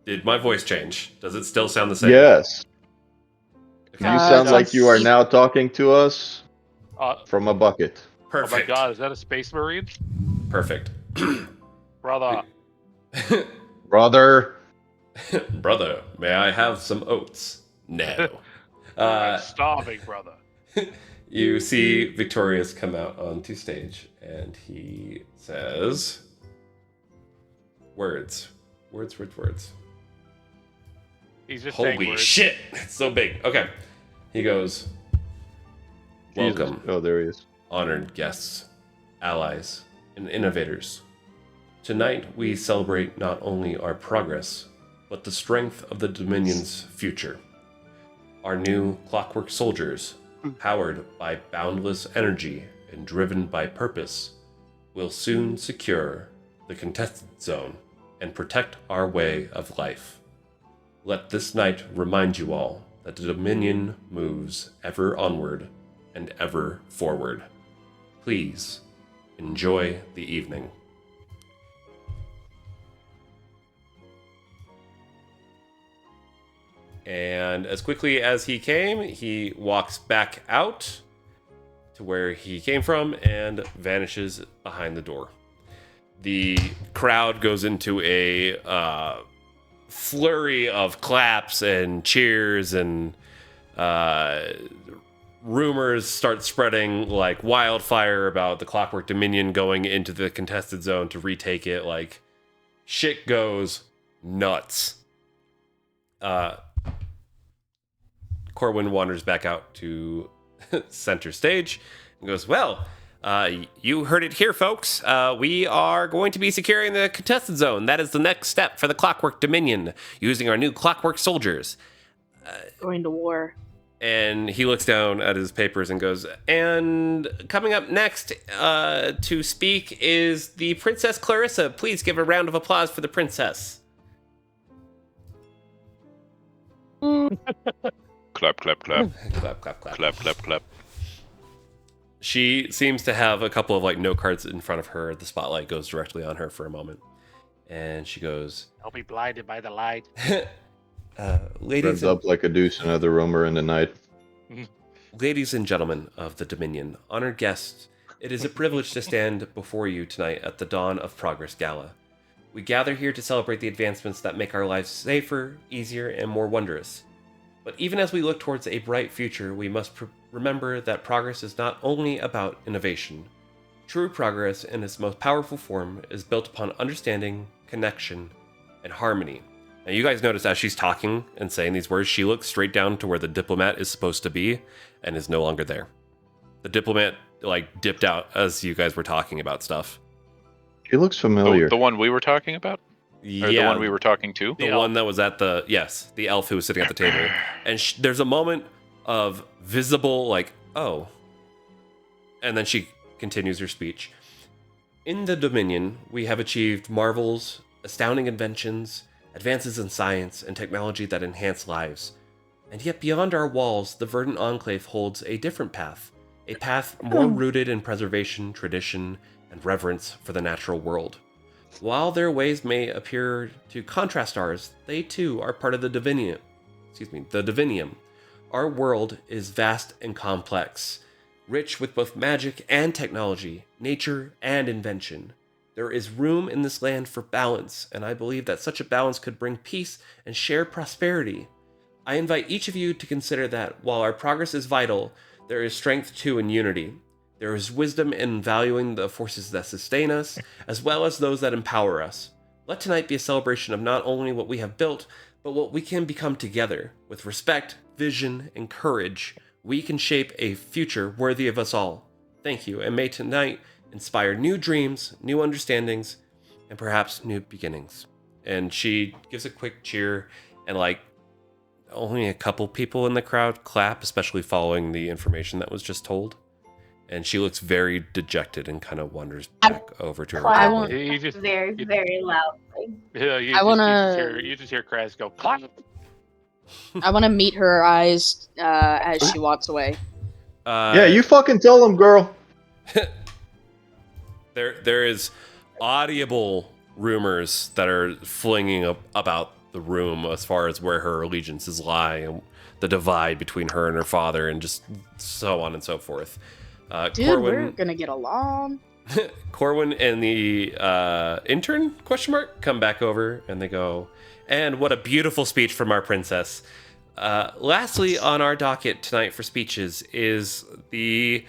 did my voice change? Does it still sound the same? Yes. Okay. You sound no, like you are he- now talking to us from a bucket. Oh my Perfect. god, is that a space marine? Perfect. Brother. Brother. Brother, may I have some oats? No. I'm starving, brother. You see Victorious come out onto stage, and he says, words. He's just saying Holy words. shit! It's so big. Okay. He goes, Jesus. welcome, Oh, there he is. honored guests, allies, and innovators. Tonight we celebrate not only our progress, but the strength of the Dominion's future. Our new Clockwork Soldiers, powered by boundless energy and driven by purpose, will soon secure the contested zone and protect our way of life. Let this night remind you all that the Dominion moves ever onward and ever forward. Please enjoy the evening. And as quickly as he came, he walks back out to where he came from and vanishes behind the door. The crowd goes into a flurry of claps and cheers, and rumors start spreading like wildfire about the Clockwork Dominion going into the contested zone to retake it. Like, shit goes nuts. Corwin wanders back out to center stage and goes, well, you heard it here, folks. We are going to be securing the contested zone. That is the next step for the Clockwork Dominion, using our new Clockwork Soldiers. Going to war. And he looks down at his papers and goes, and coming up next to speak is the Princess Clarissa. Please give a round of applause for the princess. Clap, clap, clap. Clap, clap, clap. Clap, clap, clap. She seems to have a couple of like note cards in front of her. The spotlight goes directly on her for a moment. And she goes, Don't be blinded by the light. ladies Runs up like a deuce another rumor in the night. Ladies and gentlemen of the Dominion, honored guests, it is a privilege to stand before you tonight at the Dawn of Progress Gala. We gather here to celebrate the advancements that make our lives safer, easier, and more wondrous. But even as we look towards a bright future, we must remember that progress is not only about innovation. True progress, in its most powerful form, is built upon understanding, connection, and harmony. Now, you guys notice as she's talking and saying these words, she looks straight down to where the diplomat is supposed to be and is no longer there. The diplomat, like, dipped out as you guys were talking about stuff. She looks familiar. The one we were talking about? Or the one we were talking to? The one that was at the, yes, the elf who was sitting at the table. And there's a moment of visible, like, oh. And then she continues her speech. In the Dominion, we have achieved marvels, astounding inventions, advances in science and technology that enhance lives. And yet beyond our walls, the Verdant Enclave holds a different path. A path more rooted in preservation, tradition, and reverence for the natural world. While their ways may appear to contrast ours, they too are part of the Divinium. The Divinium. Our world is vast and complex, rich with both magic and technology, nature and invention. There is room in this land for balance, and I believe that such a balance could bring peace and shared prosperity. I invite each of you to consider that while our progress is vital, there is strength too in unity. There is wisdom in valuing the forces that sustain us, as well as those that empower us. Let tonight be a celebration of not only what we have built, but what we can become together. With respect, vision, and courage, we can shape a future worthy of us all. Thank you, and may tonight inspire new dreams, new understandings, and perhaps new beginnings. And she gives a quick cheer, and like only a couple people in the crowd clap, especially following the information that was just told. And she looks very dejected and kind of wanders back over to her. I table. won't- You just, Very, very loudly. yeah, you just hear Kraz go clap. I want to meet her eyes as she walks away. Yeah, you fucking tell them, girl. There is audible rumors that are flinging up about the room as far as where her allegiances lie and the divide between her and her father, and just so on and so forth. Dude, Corwin, we're gonna get along. Corwin and the intern come back over and they go, and what a beautiful speech from our princess. Lastly, on our docket tonight for speeches is the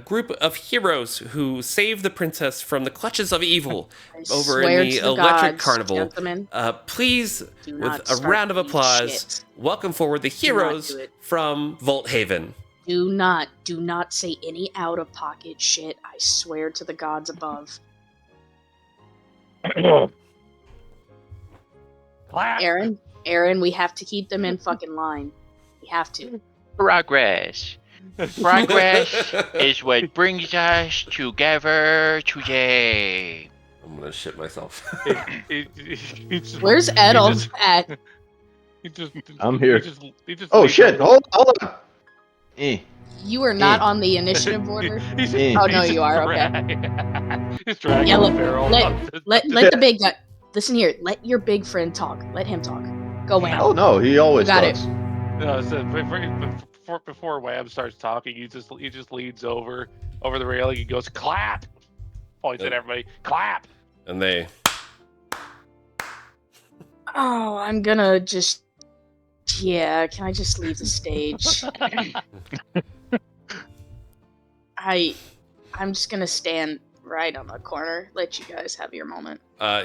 group of heroes who saved the princess from the clutches of evil I over swear in the to the Electric gods, Carnival. gentlemen, Please, do with not a start round of any applause, shit. welcome forward the Do not heroes do it. from Volt Haven. Do not say any out of pocket shit. I swear to the gods above. Clap. Aaron, we have to keep them in fucking line. We have to. Progress. Progress is what brings us together today. I'm gonna shit myself. Where's Edel at? I'm here. He just Oh leaves shit! over. Hold on. You are not on the initiative order. He's just, Eh. Oh no, he's you just are. Okay. He's dragging Yeah, the barrel. let the big guy. Listen here. Let your big friend talk. Let him talk. Go Wham. Oh no, he always You got does. No, so before Wham starts talking, he just leans over the railing. He goes, "Clap!" Points at everybody. Clap. And they. Oh, I'm gonna just. Yeah, can I just leave the stage? I'm just gonna stand right on the corner. Let you guys have your moment.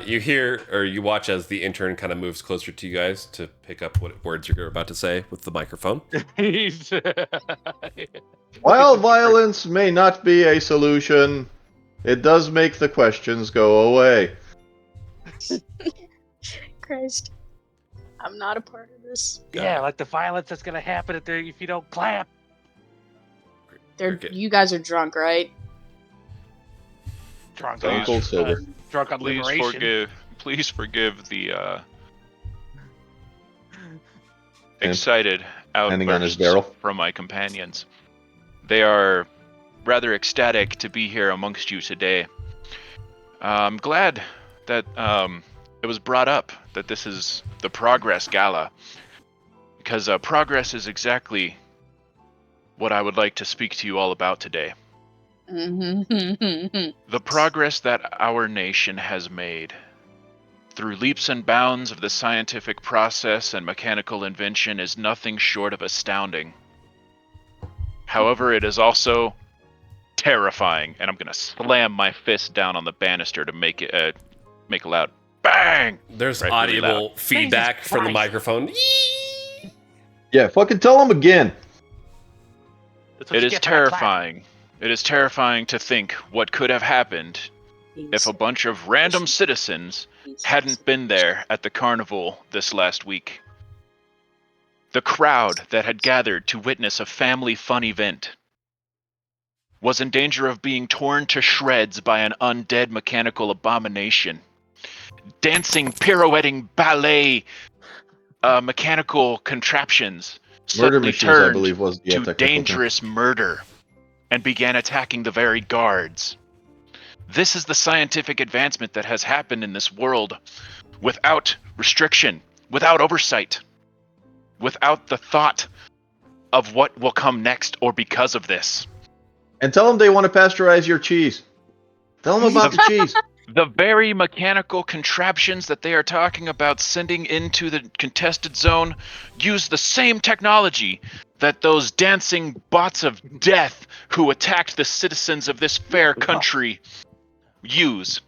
You hear or you watch as the intern kind of moves closer to you guys to pick up what words you're about to say with the microphone. While violence may not be a solution, it does make the questions go away. Christ. I'm not a part of this. Yeah, like the violence that's gonna happen if you don't clap. Okay. You guys are drunk, right? Drunk Stone on, cold sober. drunk on liberation. Please forgive the excited Handing on his outbursts barrel. from my companions. They are rather ecstatic to be here amongst you today. I'm glad that it was brought up that this is the Progress Gala, because progress is exactly what I would like to speak to you all about today. The progress that our nation has made through leaps and bounds of the scientific process and mechanical invention is nothing short of astounding. However, it is also terrifying, and I'm gonna slam my fist down on the banister to make a loud bang. There's Right, really audible loud. feedback Jesus from the Christ. microphone. Yeah, fucking tell him again. That's what It you is get for not clapping. terrifying. It is terrifying to think what could have happened if a bunch of random citizens hadn't been there at the carnival this last week. The crowd that had gathered to witness a family fun event was in danger of being torn to shreds by an undead mechanical abomination. Dancing, pirouetting, ballet, mechanical contraptions Murder suddenly machines, I turned believe, was the to technical term. dangerous murder and began attacking the very guards. This is the scientific advancement that has happened in this world without restriction, without oversight, without the thought of what will come next or because of this. And tell them they want to pasteurize your cheese. Tell them about the cheese. The very mechanical contraptions that they are talking about sending into the contested zone use the same technology that those dancing bots of death who attacked the citizens of this fair country use.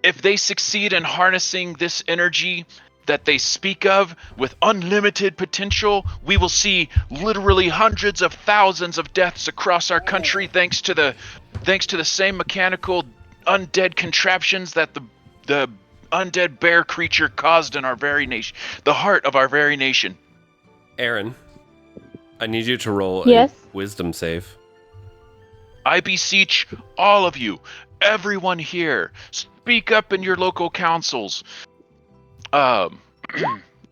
If they succeed in harnessing this energy that they speak of with unlimited potential, we will see literally hundreds of thousands of deaths across our country thanks to the same mechanical undead contraptions that the undead bear creature caused in our very nation, the heart of our very nation. Aaron, I need you to roll Yes? a wisdom save. I beseech all of you, everyone here, speak up in your local councils.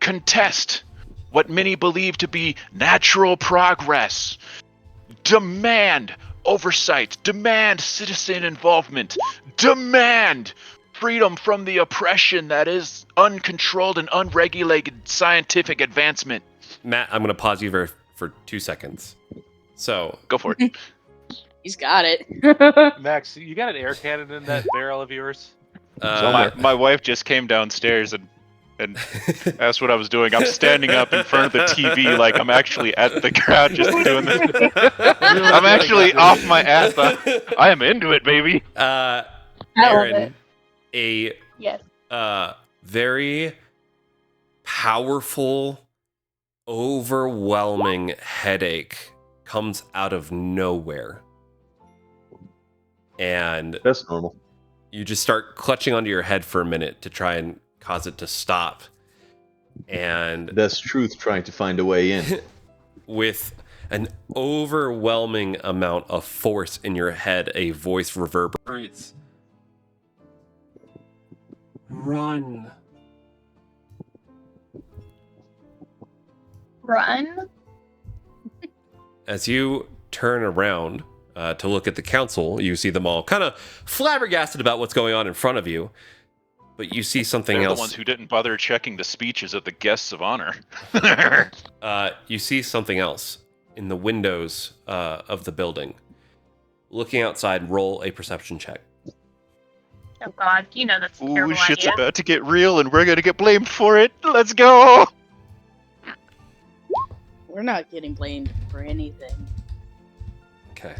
Contest what many believe to be natural progress. Demand oversight. Demand citizen involvement. Demand freedom from the oppression that is uncontrolled and unregulated scientific advancement. Matt, I'm going to pause you for 2 seconds. So, Go for it. He's got it. Max, you got an air cannon in that barrel of yours? My wife just came downstairs and And that's what I was doing. I'm standing up in front of the TV like I'm actually at the crowd just doing this. I'm actually off my ass. I am into it, baby. I love Aaron, it. a Yes. very powerful, overwhelming headache comes out of nowhere. And That's normal. you just start clutching onto your head for a minute to try and cause it to stop. And That's truth trying to find a way in. with an overwhelming amount of force in your head, a voice reverberates. Run. Run. As you turn around to look at the council, you see them all kind of flabbergasted about what's going on in front of you. But you see something They're else. the ones who didn't bother checking the speeches of the guests of honor. You see something else in the windows of the building. Looking outside, roll a perception check. Oh God, you know that's a Ooh, terrible shit's idea. about to get real and we're gonna get blamed for it. Let's go! We're not getting blamed for anything. Okay.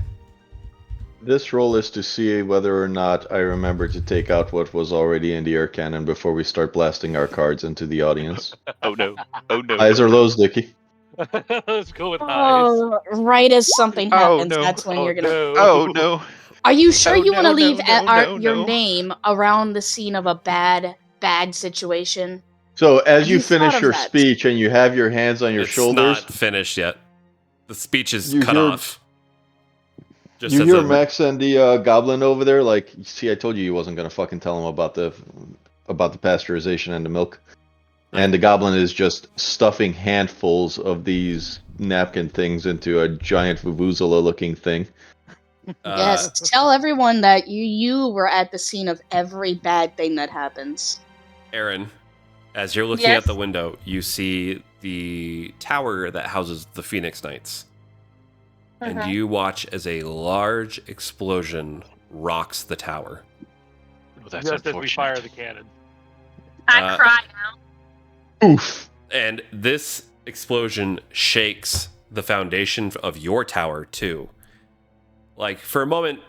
This roll is to see whether or not I remember to take out what was already in the air cannon before we start blasting our cards into the audience. Oh no. Oh no. Highs or lows, Dickie? Let's go with eyes. Oh, right as something Oh, happens, no. that's when you're gonna. No. Oh no. Are you sure Oh, you want to no, leave no, your no. name around the scene of a bad situation? So as Have you you thought finish of your that? speech and you have your hands on your It's shoulders, not finished yet. The speech is You cut hear- off. Just you as hear a- Max and the goblin over there like, see, I told you wasn't gonna fucking tell him about the pasteurization and the milk. And the goblin is just stuffing handfuls of these napkin things into a giant vuvuzela-looking thing. Yes, tell everyone that you were at the scene of every bad thing that happens. Aaron, as you're looking Yes? out the window, you see the tower that houses the Phoenix Knights. And Uh-huh. you watch as a large explosion rocks the tower. Oh, that's Just as we unfortunate. fire the cannon. I cry now. Oof. And this explosion shakes the foundation of your tower, too. Like, for a moment,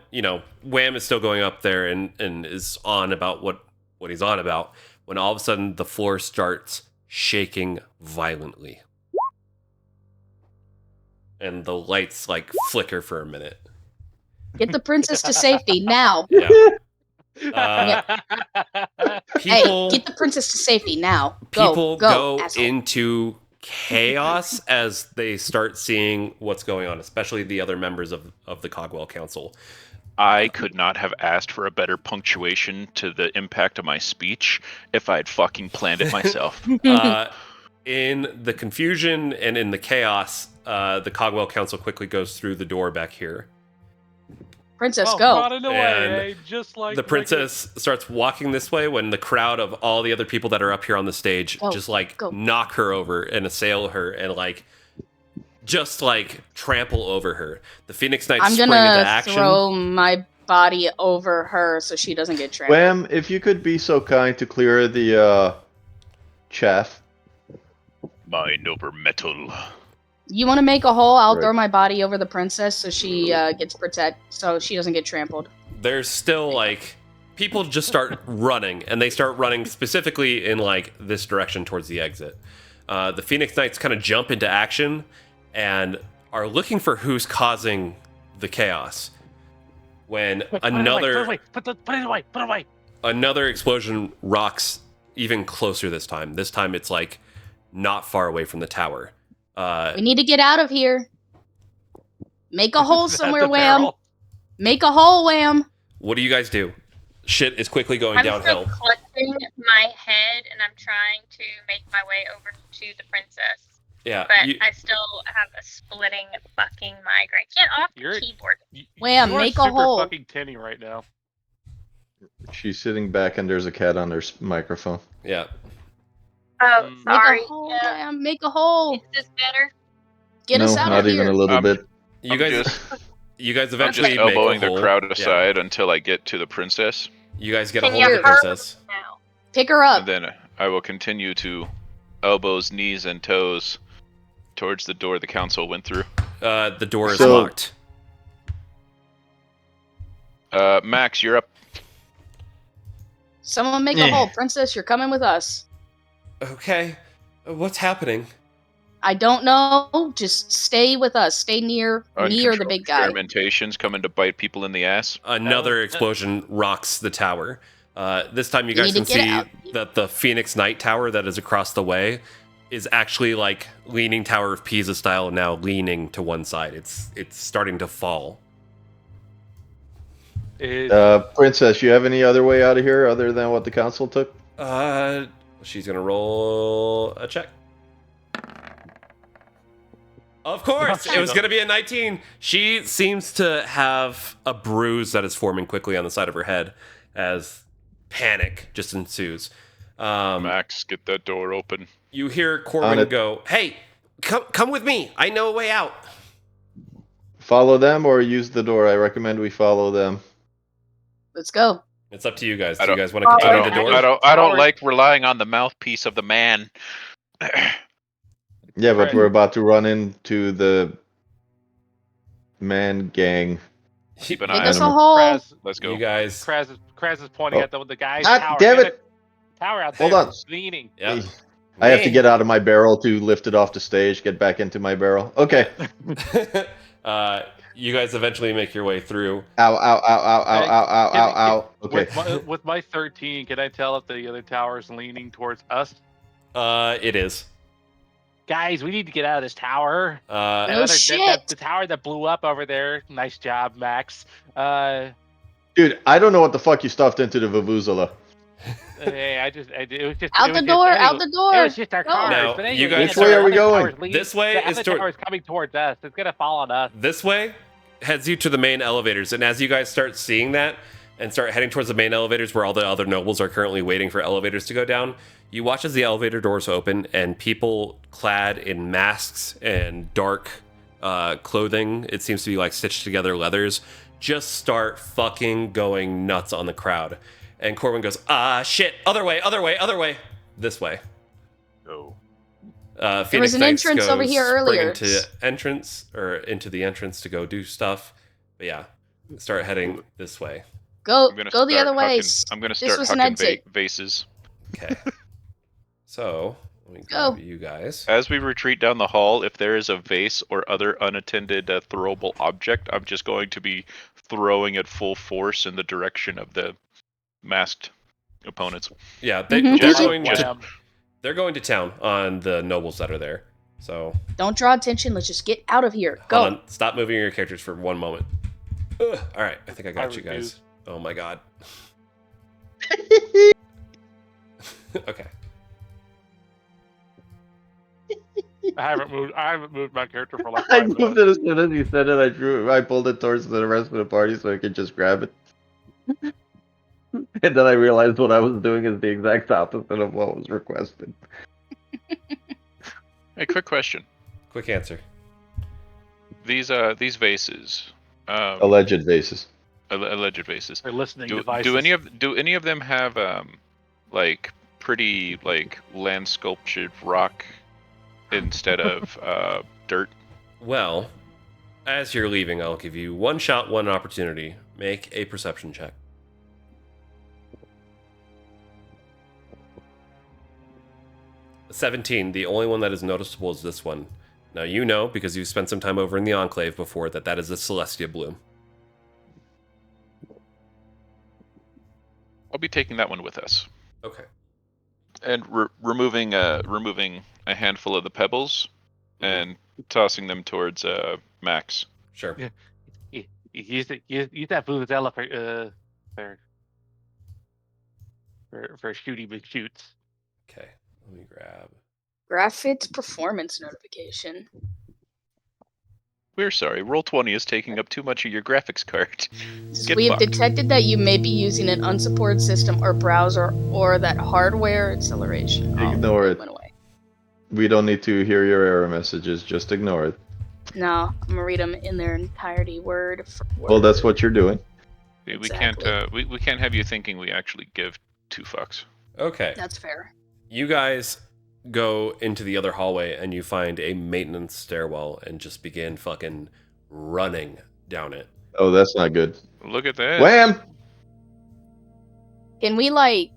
Wham is still going up there and is on about what he's on about, when all of a sudden the floor starts shaking violently. And the lights, flicker for a minute. Get the princess to safety now. Yeah. Hey, People, get the princess to safety now. Go, people go, go asshole. into chaos as they start seeing what's going on, especially the other members of the Cogwell Council. I could not have asked for a better punctuation to the impact of my speech if I had fucking planned it myself. In the confusion and in the chaos, the Cogwell Council quickly goes through the door back here. Princess, Oh, go. running away, And just like The princess starts walking this way when the crowd of all the other people that are up here on the stage Go, just go. knock her over and assail her and just trample over her. The Phoenix Knights I'm spring into gonna action. throw my body over her so she doesn't get trapped. Wham, if you could be so kind to clear the chaff. Mind over metal. You want to make a hole? I'll Right. throw my body over the princess so she gets so she doesn't get trampled. There's still people just start running, and they start running specifically in this direction towards the exit. The Phoenix Knights kind of jump into action and are looking for who's causing the chaos. When Put it away, put it away. another explosion rocks even closer this time. This time it's not far away from the tower. We need to get out of here. Make a hole Is that somewhere, the Wham. barrel? Make a hole, Wham. What do you guys do? Shit is quickly going I'm downhill. still clutching my head and I'm trying to make my way over to the princess. Yeah, But you- I still have a splitting fucking migraine. Get off the You're- keyboard. Wham, You are make a super hole. fucking tinny right now. She's sitting back and there's a cat on her microphone. yeah. Oh, Make sorry. Make a hole, Yeah. Wham. Make a hole. Is this better? Get no, us out not of even here. a little I'm- bit. You I'm guys, just, you guys I'm eventually just make a elbowing the hole. crowd Yeah. aside until I get to the princess. You guys get a Can hold of you the hurt princess. now? Pick her up. And then I will continue to elbows, knees, and toes towards the door the council went through. The door is So- locked. Max, you're up. Someone make a hole. Princess, you're coming with us. Okay. What's happening? I don't know. Just stay with us. Stay near me or the Uncontrolled big guy. experimentations coming to bite people in the ass. Another explosion rocks the tower. This time you guys need can to get see out. that the Phoenix Knight Tower that is across the way is actually like leaning Tower of Pisa style, now leaning to one side. It's starting to fall. Princess, you have any other way out of here other than what the council took? She's gonna roll a check. Of course, it was gonna be a 19. She seems to have a bruise that is forming quickly on the side of her head as panic just ensues. Max, get that door open. You hear On Corbin it. go, "Hey, come with me. I know a way out." Follow them or use the door? I recommend we follow them. Let's go. It's up to you guys. Do I you don't- guys want to continue the door? I don't like relying on the mouthpiece of the man. Yeah, but Right. we're about to run into the man gang. Keep an Make eye us on a him. hole. Kraz, Let's go. You guys. Kraz is pointing Oh. at the guy's God tower. damn it! Tower out Hold there, on. leaning. Yeah. I have to get out of my barrel to lift it off the stage, get back into my barrel. Okay. You guys eventually make your way through. Ow, ow, ow, ow, ow, ow, ow, ow, ow. Okay. With my 13, can I tell if the other tower is leaning towards us? It is. Guys, we need to get out of this tower. No That other- shit. the tower that blew up over there. Nice job, Max. Dude, I don't know what the fuck you stuffed into the Vuvuzela. Hey, it was just Out it the was door. Just, Out the door. It was just our Go. cars. Now, but you anyway, guys- Which way are we the going? tower's leaning- This way the is other toward- tower's coming towards us. It's gonna fall on us. This way heads you to the main elevators, and as you guys start seeing that and start heading towards the main elevators where all the other nobles are currently waiting for elevators to go down, you watch as the elevator doors open and people clad in masks and dark clothing, it seems to be like stitched together leathers, just start fucking going nuts on the crowd. And Corbin goes, shit, other way, this way. Go. Phoenix There was an Knights entrance over goes here spring earlier. into the entrance to go do stuff. But yeah, start heading this way. Go. I'm gonna Go the start other way. hucking- I'm gonna This start was an hucking exit. vases. Okay. So let me Go. grab you guys. As we retreat down the hall, if there is a vase or other unattended throwable object, I'm just going to be throwing it full force in the direction of the masked opponents. Yeah, Mhm. they're going to town on the nobles that are there. So Don't draw attention. Let's just get out of here. Go. hold on, stop moving your characters for one moment. Ugh. All right, I think I got you guys. refuse. Oh my god. Okay. I haven't moved my character for like I 5 moved minutes. it as soon as you said it. I pulled it towards the rest of the party so I could just grab it. And then I realized what I was doing is the exact opposite of what was requested. Hey, quick question. Quick answer. These vases, Alleged vases. alleged vases. They're listening Do devices. any of them have like pretty like land sculptured rock instead of dirt? Well, as you're leaving, I'll give you one shot, one opportunity. Make a perception check. A 17. The only one that is noticeable is this one. Now you know, because you've spent some time over in the Enclave before, that is a Celestia bloom. I'll be taking that one with us Okay. and removing a handful of the pebbles and tossing them towards Max. Sure. Yeah. Use that Vuvuzela for shooty big shoots. Okay. Let me grab. Graphics performance notification. We're sorry, Roll20 is taking up too much of your graphics card. Get We have fucked. detected that you may be using an unsupported system or browser or that hardware acceleration. Ignore it. Went away. We don't need to hear your error messages. Just ignore it. No, I'm gonna read them in their entirety, word for word. Well, that's what you're doing. We can't Exactly. we can't have you thinking we actually give two fucks. Okay. That's fair. You guys go into the other hallway and you find a maintenance stairwell and just begin fucking running down it. Oh, that's not good. Look at that. Wham! Can we like?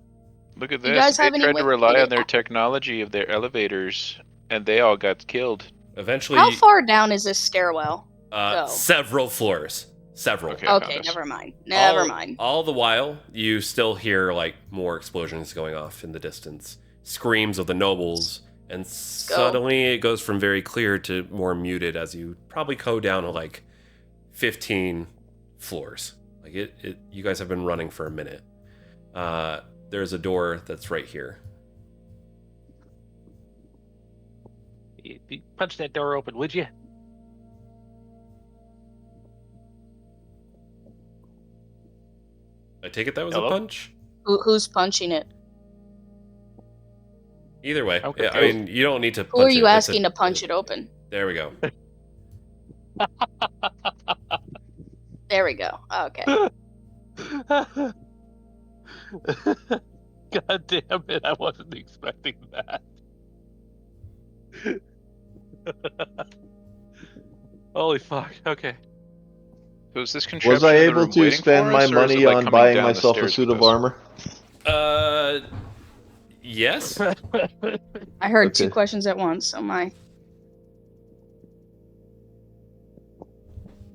Look at You this. guys They have any tried to way- rely on their technology of their elevators, and they all got killed. Eventually, How far down is this stairwell? go? Several floors. Several. Okay. I Okay, found this. never mind. Never mind. All the while, you still hear like more explosions going off in the distance, screams of the nobles, and go. suddenly it goes from very clear to more muted as you probably go down to like 15 floors. Like it you guys have been running for a minute. There's a door that's right here. You punch that door open, would you? I take it that was Hello? a punch? Who's punching it? Either way. Okay. Yeah, I mean, you don't need to punch Who are you it. It's asking to punch it open? There we go. There we go. Okay. God damn it, I wasn't expecting that. Holy fuck, okay. So is this contraption Was I in the able room to waiting spend for my us, or is it, money like, on coming buying down the myself a stairs suit with of us? armor? Yes. I heard two Okay. questions at once. Oh my.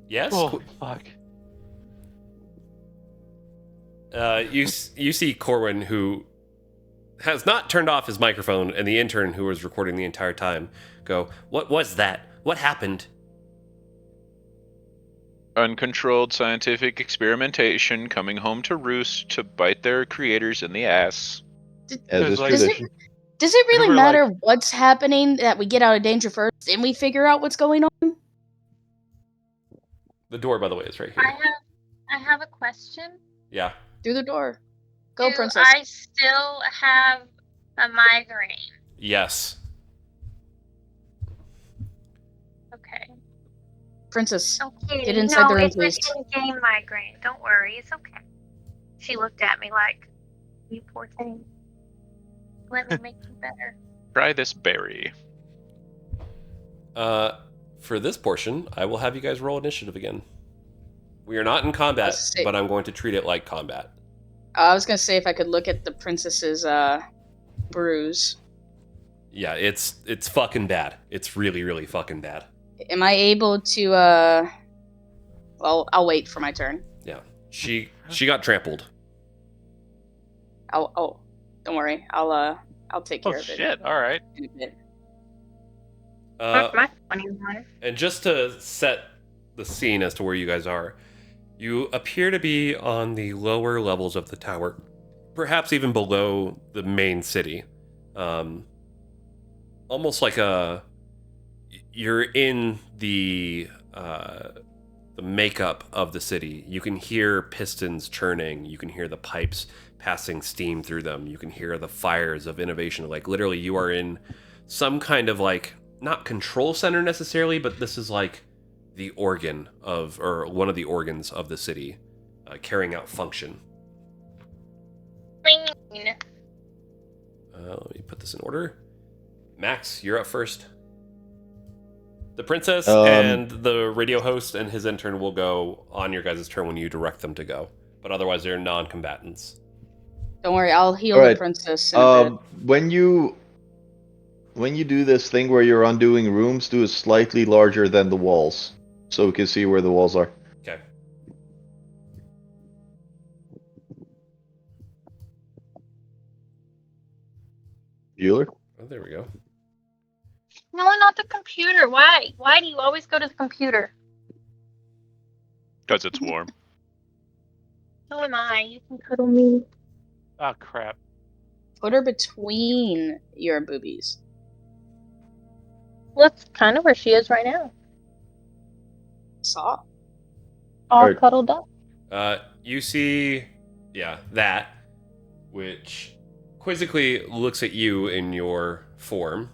Yes. Oh, fuck. You see Corwin, who has not turned off his microphone, and the intern who was recording the entire time go, "What was that? What happened?" Uncontrolled scientific experimentation coming home to roost to bite their creators in the ass. As is like- tradition. Does it really Remember, matter what's happening that we get out of danger first and we figure out what's going on? The door, by the way, is right here. I have a question. Yeah. Through the door. Go, Do princess. I still have a migraine? Yes. Okay. Princess. Okay. Get inside the room, it's please. an in-game migraine. Don't worry, it's okay. She looked at me like, "You poor thing. Let me make you better." Try this berry. For this portion, I will have you guys roll initiative again. We are not in combat, Let's see. but I'm going to treat it like combat. I was gonna say if I could look at the princess's bruise. Yeah, it's fucking bad. It's really, really fucking bad. Am I able to well, I'll wait for my turn. Yeah. She got trampled. Oh, don't worry. I'll take care Oh of it shit, alright. in a bit. My funny one. And just to set the scene as to where you guys are, you appear to be on the lower levels of the tower, perhaps even below the main city. Almost like you're in the makeup of the city. You can hear pistons churning. You can hear the pipes passing steam through them. You can hear the fires of innovation. Like literally, you are in some kind of like, not control center necessarily, but this is like the organ of, or one of the organs of the city, carrying out function. Clean. Let me put this in order. Max, you're up first. The princess Um, and the radio host and his intern will go on your guys' turn when you direct them to go. But otherwise, they're non-combatants. Don't worry, I'll heal All the right. princess in a bit. When you do this thing where you're undoing rooms, do it slightly larger than the walls, so we can see where the walls are. Okay. Bueller? Oh, there we go. No, not the computer. Why? Why do you always go to the computer? Because it's warm. So am I. You can cuddle me. Oh crap. Put her between your boobies. Well, that's kind of where she is right now. Saw. All Alright. cuddled up. You see, that, which quizzically looks at you in your form.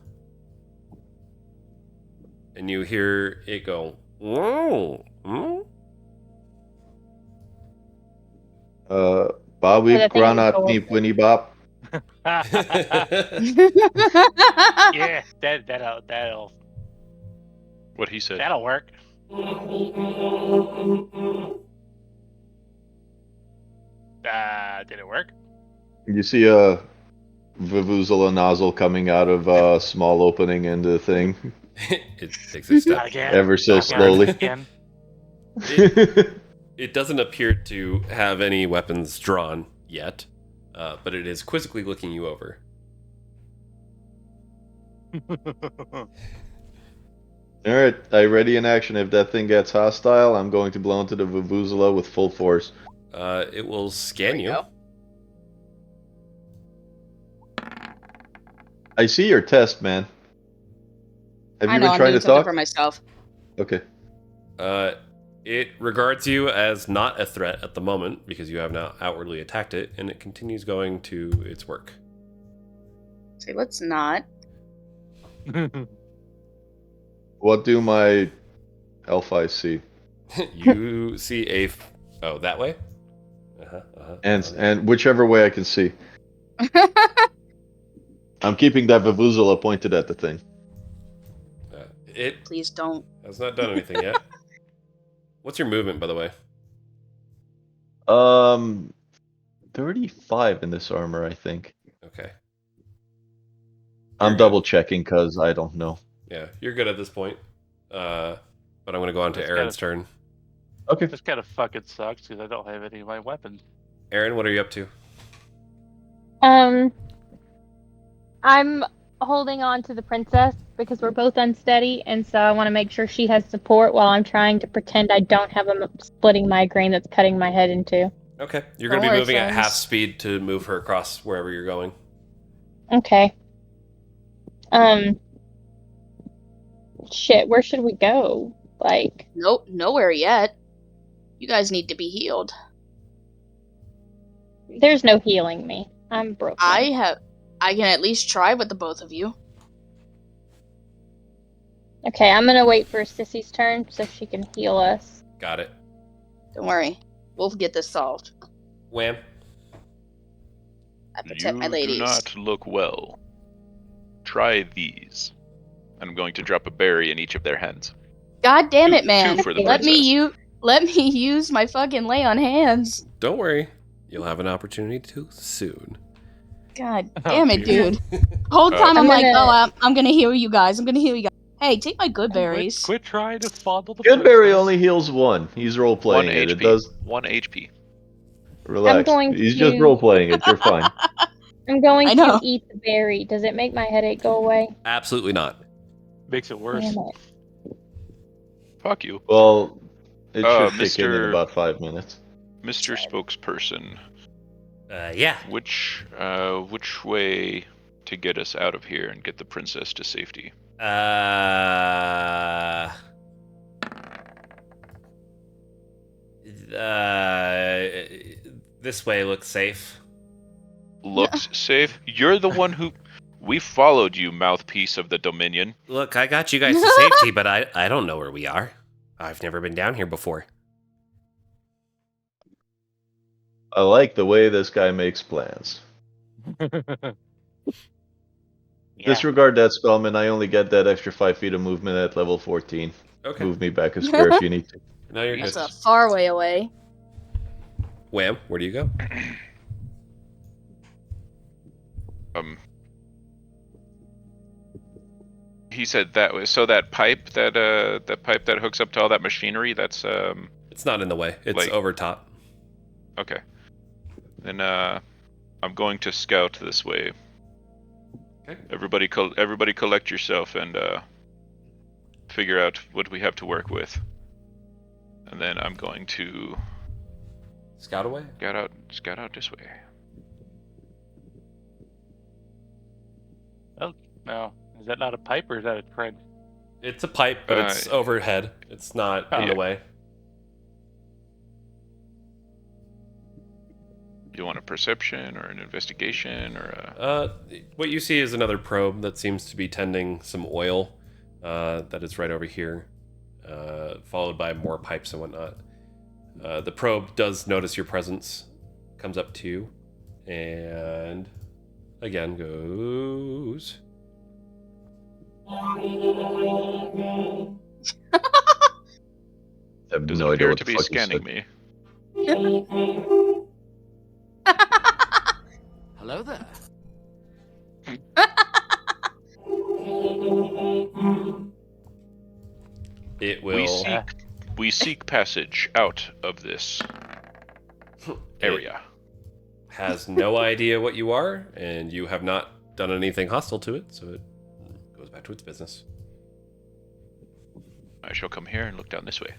And you hear it go, "Whoa, hmm?" Bobby Yeah, that thing is Granat so Winnie Bop. Yeah, that'll What he said. that'll work. Did it work? You see a Vuvuzela nozzle coming out of a small opening in the thing, It takes a step. Not again. ever so Not slowly. again. It doesn't appear to have any weapons drawn yet, but it is quizzically looking you over. Alright, I ready in action. If that thing gets hostile, I'm going to blow into the Vuvuzela with full force. It will scan There you you. go. I see your test, man. Have I you know, been I'm trying doing to something talk? for myself. Okay. It regards you as not a threat at the moment because you have now outwardly attacked it, and it continues going to its work. Say, let's not. What do my Elfi see? You see oh, that way? And whichever way I can see. I'm keeping that Vuvuzela pointed at the thing. It Please don't. has not done anything yet. What's your movement, by the way? 35 in this armor, I think. Okay. I'm You're double checking because I don't know. Yeah, you're good at this point. But I'm going to go on to That's Aaron's turn. Okay. This kind of fucking sucks because I don't have any of my weapons. Aaron, what are you up to? I'm holding on to the princess because we're both unsteady, and so I want to make sure she has support while I'm trying to pretend I don't have a splitting migraine that's cutting my head in two. Okay. You're Don't going to be worry, moving at friends. half speed to move her across wherever you're going. Okay. Shit, where should we go? Like, Nope, nowhere yet. You guys need to be healed. there's no healing me. I'm broken. I can at least try with the both of you. Okay, I'm gonna wait for Sissy's turn so she can heal us. Got it. Don't worry. We'll get this solved. Wham. I protect my You ladies. do not look well. Try these. I'm going to drop a berry in each of their hands. God damn Two- it, man. two for the Let me princess. let me use my fucking lay on hands. Don't worry. You'll have an opportunity to soon. God Oh, damn it, dear. dude. Whole time I'm I'm like, gonna- I'm gonna heal you guys. I'm gonna heal you guys. Hey, take my good berries. Quit trying to fondle the Goodberry princess. only heals one. He's role 1 playing it. It HP. does. 1 HP. Relax. going He's just to- role playing it. You're fine. I'm going I know. to eat the berry. Does it make my headache go away? Absolutely not. Makes it worse. Damn it. Fuck you. Well, it should kick in Mr. about 5 minutes. Mr. Spokesperson, Yeah. which way to get us out of here and get the princess to safety? This way looks safe. Looks safe? You're the one who... We followed you, mouthpiece of the Dominion. Look, I got you guys to safety, but I don't know where we are. I've never been down here before. I like the way this guy makes plans. Yeah. Disregard that, Spellman. I only get that extra 5 feet of movement at level 14. Okay. Move me back a square if you need to. Now you're good. That's a far way away. Wham, where do you go? He said that was so that pipe that hooks up to all that machinery. That's It's not in the way. It's Like- over top. okay. Then I'm going to scout this way. Okay. Everybody collect yourself and figure out what we have to work with. And then I'm going to Scout away. scout out this way. No, is that not a pipe or is that a trench? It's a pipe, but it's overhead. It's not in the Yeah. way. You want a perception or an investigation or a... What you see is another probe that seems to be tending some oil that is right over here, followed by more pipes and whatnot. The probe does notice your presence, comes up to you, and again goes. I have Does no it idea appear what to the be fuck you scanning said. me? Hello there. It will. We seek passage out of this area. Has no idea what you are, and you have not done anything hostile to it, so it goes back to its business. I shall come here and look down this way.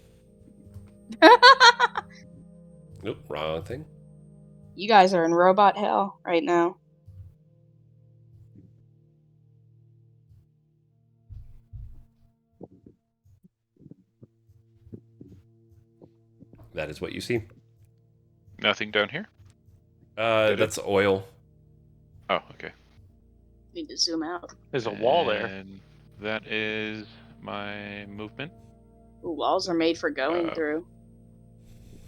Nope, wrong thing. You guys are in robot hell right now. That is what you see. Nothing down here? Did That's oil. Oh, okay. Need to zoom out. There's a wall there. And that is my movement. Ooh, walls are made for going through.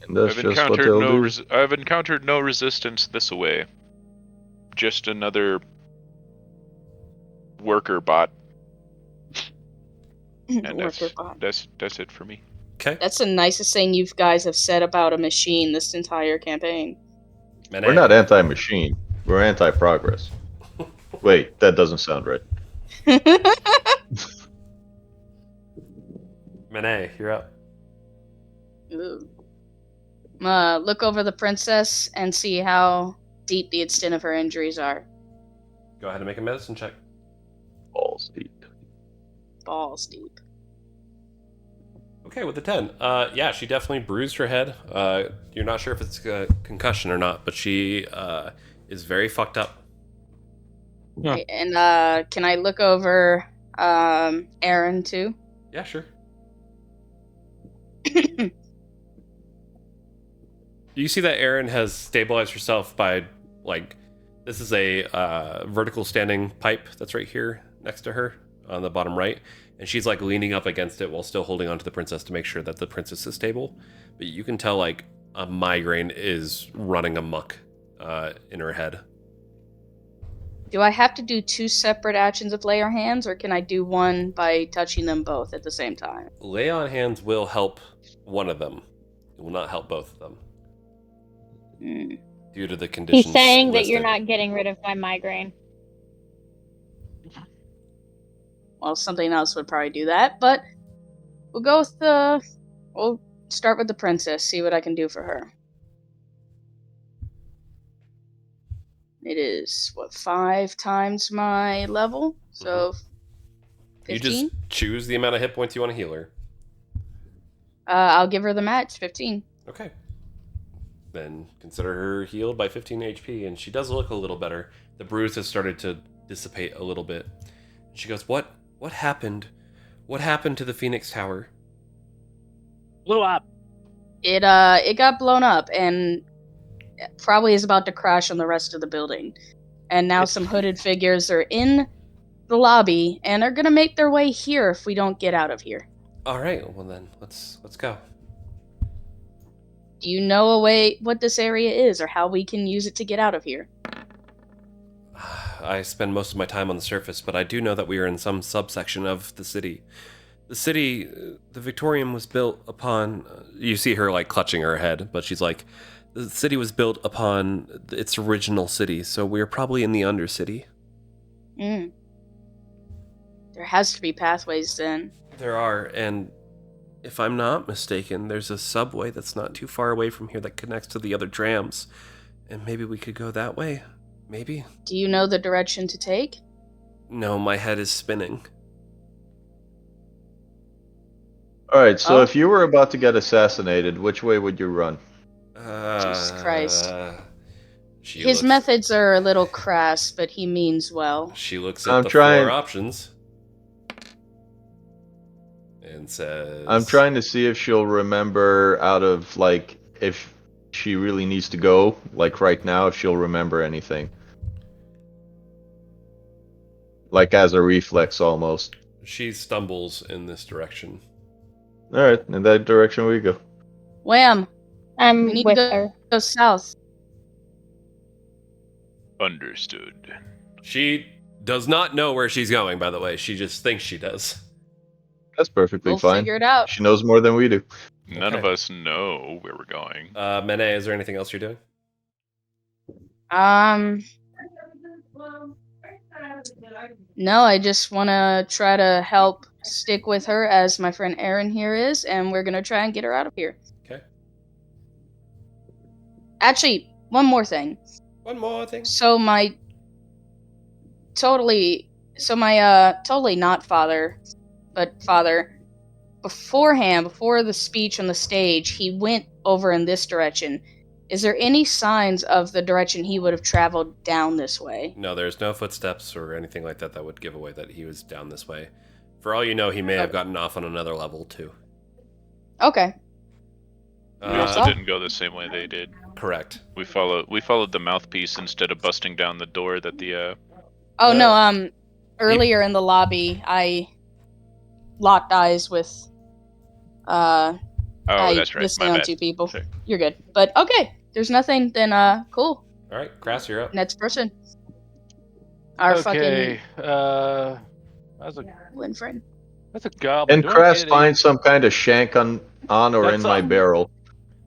And that's I've just what encountered they'll no do. I've encountered no resistance this way. Just another worker bot. And Worker bot. that's it for me. Okay. That's the nicest thing you guys have said about a machine this entire campaign. We're not anti-machine. We're anti-progress. Wait, that doesn't sound right. Mene, you're up. Ooh. Look over the princess and see how deep the extent of her injuries are. Go ahead and make a medicine check. Balls deep. Balls deep. Okay, with the 10. Yeah, she definitely bruised her head. You're not sure if it's a concussion or not, but she is very fucked up. Yeah. Okay, and can I look over Aaron too? Yeah, sure. You see that Erin has stabilized herself by, this is a vertical standing pipe that's right here next to her on the bottom right. And she's, leaning up against it while still holding onto the princess to make sure that the princess is stable. But you can tell, a migraine is running amok in her head. Do I have to do 2 separate actions of lay on hands, or can I do one by touching them both at the same time? Lay on hands will help one of them. It will not help both of them. Due to the conditions He's saying that you're listed. not getting rid of my migraine. Well, something else would probably do that, but we'll go with we'll start with the princess, see what I can do for her. It is, 5 times my level? So, 15? You just choose the amount of hit points you want to heal her. I'll give her the match, 15. Okay. Then consider her healed by 15 HP, and she does look a little better. The bruise has started to dissipate a little bit. She goes, What happened? What happened to the Phoenix Tower? Blew up. It got blown up and probably is about to crash on the rest of the building. And now some hooded figures are in the lobby and are gonna make their way here if we don't get out of here. All right, well then, let's go. Do you know what this area is or how we can use it to get out of here? I spend most of my time on the surface, but I do know that we are in some subsection of the city. The city, the Victorium was built upon... you see her, clutching her head, but she's like, the city was built upon its original city, so we're probably in the Undercity. There has to be pathways then. There are, and if I'm not mistaken, there's a subway that's not too far away from here that connects to the other trams, and maybe we could go that way? Maybe? Do you know the direction to take? No, my head is spinning. Alright, so if you were about to get assassinated, which way would you run? Jesus Christ. His His methods are a little crass, but he means well. She looks at the 4 options and says... I'm trying to see if she'll remember out of, if she really needs to go, right now, if she'll remember anything. As a reflex, almost. She stumbles in this direction. Alright, in that direction we go. Wham! I'm We need with to her. go south. Understood. She does not know where she's going, by the way. She just thinks she does. That's perfectly We'll fine. figure it out. She knows more than we do. None of Okay. us know where we're going. Mene, is there anything else you're doing? No, I just want to try to help stick with her as my friend Aaron here is, and we're going to try and get her out of here. Okay. Actually, one more thing. One more thing. So my totally not father, but father, beforehand, before the speech on the stage, he went over in this direction. Is there any signs of the direction he would have traveled down this way? No, there's no footsteps or anything like that that would give away that he was down this way. For all you know, he may have gotten off on another level, too. Okay. We also didn't go the same way they did. Correct. We followed the mouthpiece instead of busting down the door that the Earlier in the lobby, I locked eyes with that's right. listening My on bad. two people. Sure. You're good. But okay, there's nothing, then cool. All right, Crass, you're up. Next person. Our Okay. fucking That's a Winfred. goblin. And Do I Crest get finds some kind of shank on or That's in my all. barrel.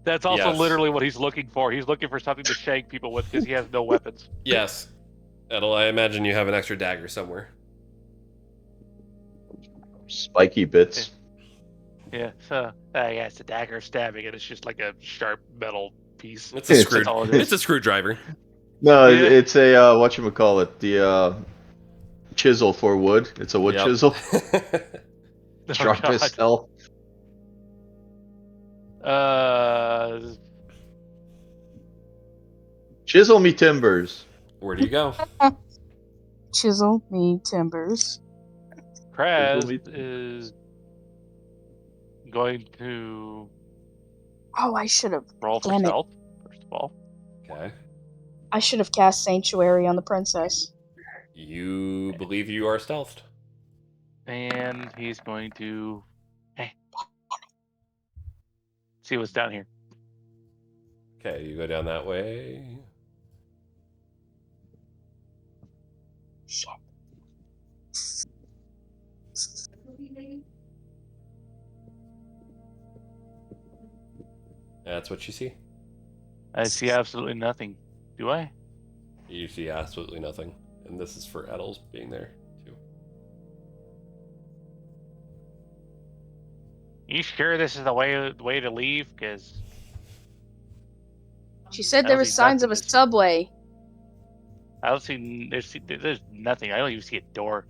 That's also Yes. literally what he's looking for. He's looking for something to shank people with because he has no weapons. Yes. Edel, I imagine you have an extra dagger somewhere. Spiky bits. Yeah. So yeah, it's a dagger stabbing, and it's just like a sharp metal piece. It's a It's- screw. That's all it is. It's a screwdriver. No, Yeah. it's a whatchamacallit, the chisel for wood. It's a wood Yep. chisel. Oh, Sharp as God. hell. Chisel me timbers. Where do you go? Chisel me timbers. Kraz Google me. is going to Oh, I should have. roll for Damn it. stealth, first of all. Okay. I should have cast Sanctuary on the princess. You believe you are stealthed. And he's going to see what's down here. Okay, you go down that way. Shit. That's what you see. I see absolutely nothing. Do I? You see absolutely nothing. And this is for Edel's being there, too. You sure this is the way to leave? Because She said I there don't were see signs of a nothing. subway. I don't see there's nothing. I don't even see a door.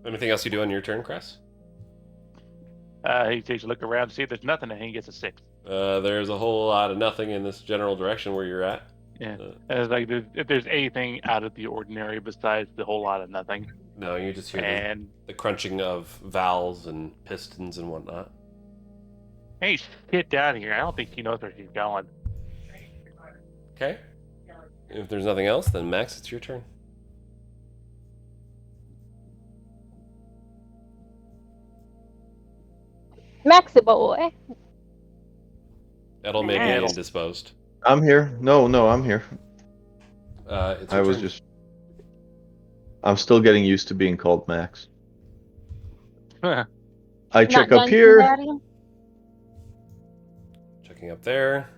Anything else you do on your turn, Cress? He takes a look around, see if there's nothing, and he gets a 6. There's a whole lot of nothing in this general direction where you're at. Yeah. And it's like if there's anything out of the ordinary besides the whole lot of nothing. No, you just hear And the crunching of valves and pistons and whatnot. hey, get down here. I don't think she knows where she's going. Okay. If there's nothing else, then Max, it's your turn. Maxi boy. Edel may be Edel. indisposed. I'm here. No, I'm here. It's I your was turn. just. I'm still getting used to being called Max. I check Not up Dungeon here. Daddy? Checking up there.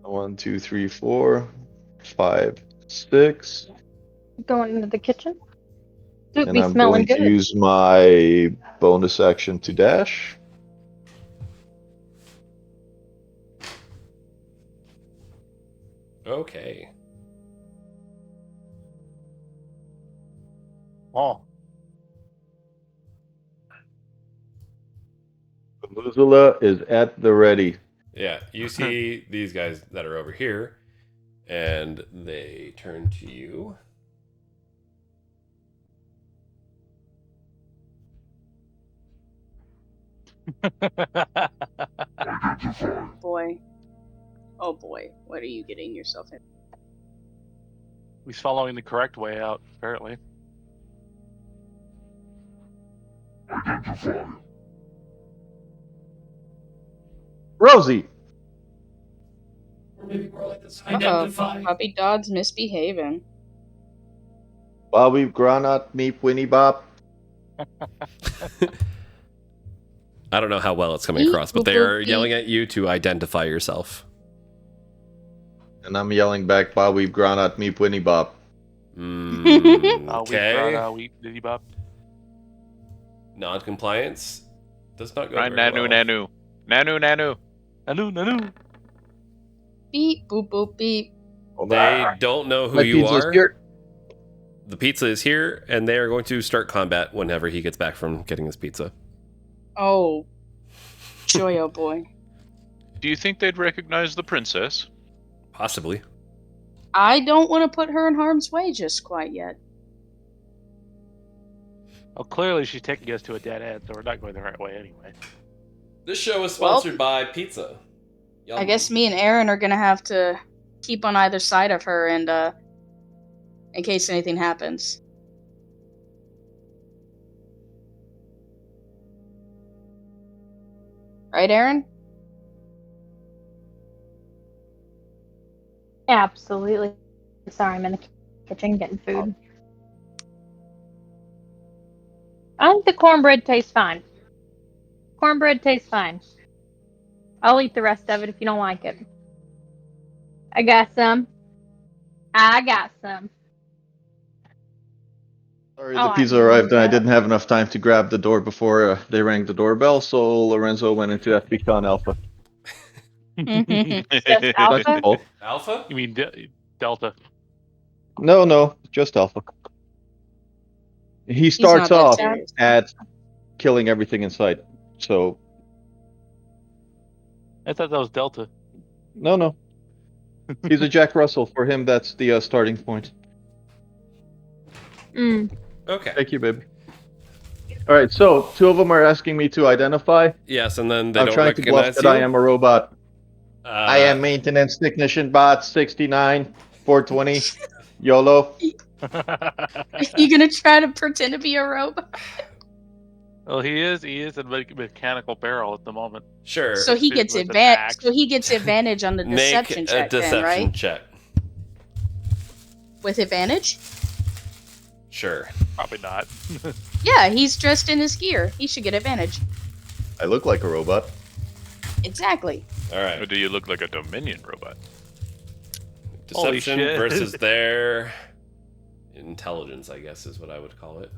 One, two, three, 4, 5, 6. Going into the kitchen. Soup And be I'm smelling going to good. use my bonus action to dash. Okay. Oh, Luzula is at the ready. Yeah, you see these guys that are over here, and they turn to you. Boy. Oh boy, what are you getting yourself in? he's following the correct way out, apparently. Rosie! Or maybe more like this. Uh-oh. Identify. Puppy dog's misbehaving. Bobby Granat Meep Winnie Bop. I don't know how well it's coming across, but they are yelling at you to identify yourself. And I'm yelling back, Bobby Granat Meep Winnie Bop. Okay. Weep, diddy bop. Non-compliance does not go Right, very Nanu, well. Nanu. Nanu, Nanu. Nanu, Nanu. Beep, boop, boop, beep. They don't know who My you pizza's are. here. The pizza is here, and they are going to start combat whenever he gets back from getting his pizza. Oh. Joy, oh boy. Do you think they'd recognize the princess? Possibly. I don't want to put her in harm's way just quite yet. Well, clearly she's taking us to a dead end, so we're not going the right way anyway. This show is sponsored by pizza. Yum. I guess me and Aaron are gonna have to keep on either side of her and in case anything happens. Right, Aaron? Absolutely. Sorry, I'm in the kitchen getting food. I think the cornbread tastes fine. Cornbread tastes fine. I'll eat the rest of it if you don't like it. I got some. Sorry, Oh, the pizza I arrived and I bet. didn't have enough time to grab the door before they rang the doorbell, so Lorenzo went into FBCon Alpha. Just Alpha? Oh, Alpha? You mean Delta? no, just Alpha. He not starts that off serious. at killing everything in sight. So, I thought that was Delta. no. He's a Jack Russell. For him, that's the starting point. Okay. Thank you, baby. All right, so 2 of them are asking me to identify. Yes, and then they I'm don't trying to bluff recognize that you. I am a robot. I am Uh, maintenance technician bot 69 420 YOLO. Are you gonna try to pretend to be a robot? Well, he is a mechanical barrel at the moment. Sure. So he gets With an advantage. axe. So he gets advantage on the deception Make check, a deception then, right? check. With advantage? Sure. Probably not. Yeah, he's dressed in his gear. He should get advantage. I look like a robot. Exactly. All Or right. do you look like a Dominion robot? Holy Deception shit. versus their intelligence, I guess, is what I would call it.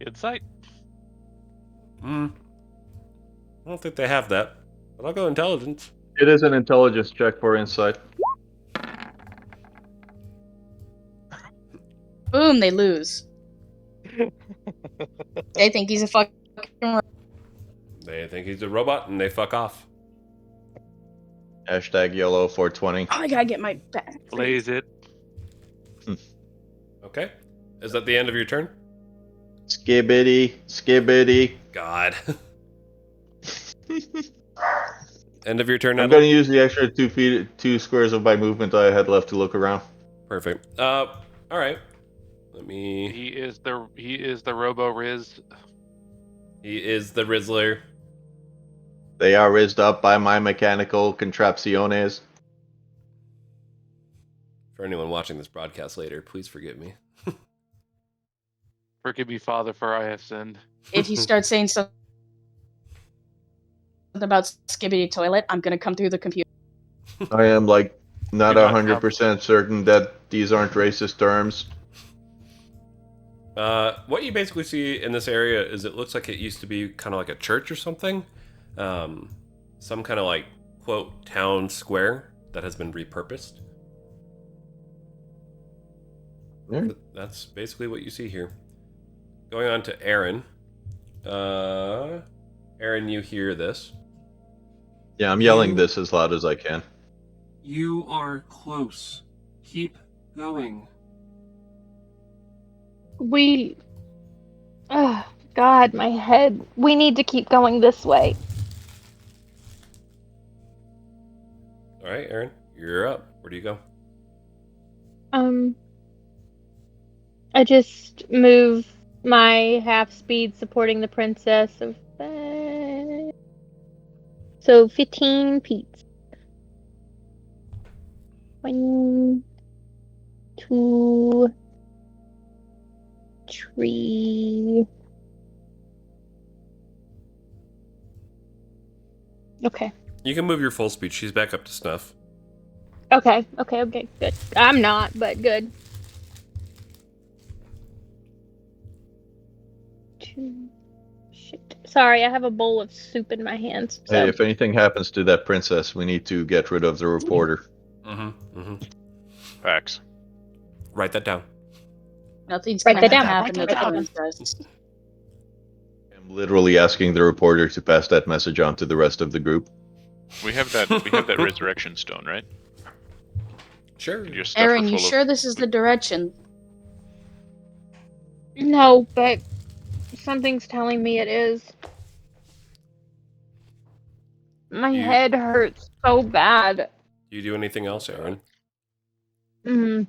Insight. I don't think they have that, but I'll go intelligence. It is an intelligence check for insight. Boom, they lose. They think he's a fucking robot. They think he's a robot and they fuck off. Hashtag YOLO 420. Oh, I gotta get my back. Blaze it. Okay. Is that the end of your turn? Skibbity. God. End of your turn, I'm Natalie? going to use the extra 2 squares of my movement I had left to look around. Perfect. All right. Let me. He is the Robo Riz. He is the Rizzler. They are rizzed up by my mechanical contrapciones. For anyone watching this broadcast later, please forgive me. Forgive me, Father, for I have sinned. If you start saying something about Skibbity Toilet, I'm gonna come through the computer. I am like not You're not 100% certain that these aren't racist terms. What you basically see in this area is it looks like it used to be kind of like a church or something. Some kind of like, quote, town square that has been repurposed. Yeah. That's basically what you see here. Going on to Aaron. Aaron, you hear this. Yeah, I'm yelling this as loud as I can. You are close. Keep going. Oh, God, my head. We need to keep going this way. All right, Aaron, you're up. Where do you go? I just move my half speed supporting the princess of So 15 Pete's. 1, 2, 3. Okay. You can move your full speed. She's back up to snuff. Okay, good. I'm not, but good. 2. Shit. Sorry, I have a bowl of soup in my hands. So. Hey, if anything happens to that princess, we need to get rid of the reporter. Facts. Write that down. Nothing's Write gonna that down. happen to Write the that down. princess. I'm literally asking the reporter to pass that message on to the rest of the group. We have that. We have that resurrection stone, right? Sure. You just stuff it Aaron, you full of- sure this is the direction? No, but something's telling me it is. My head hurts so bad. Do you do anything else, Aaron? Mm.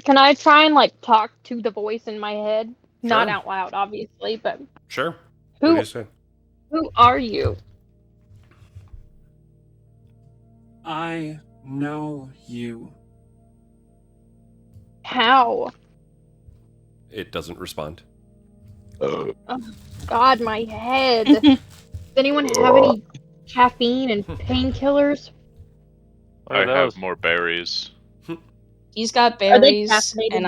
Can I try and like talk to the voice in my head? Not Sure. out loud, obviously, but Sure. Who- What do you say? who are you? I know you. How? It doesn't respond. God, my head. Does anyone have any caffeine and painkillers? I have more berries. He's got Are they berries, caffeinated and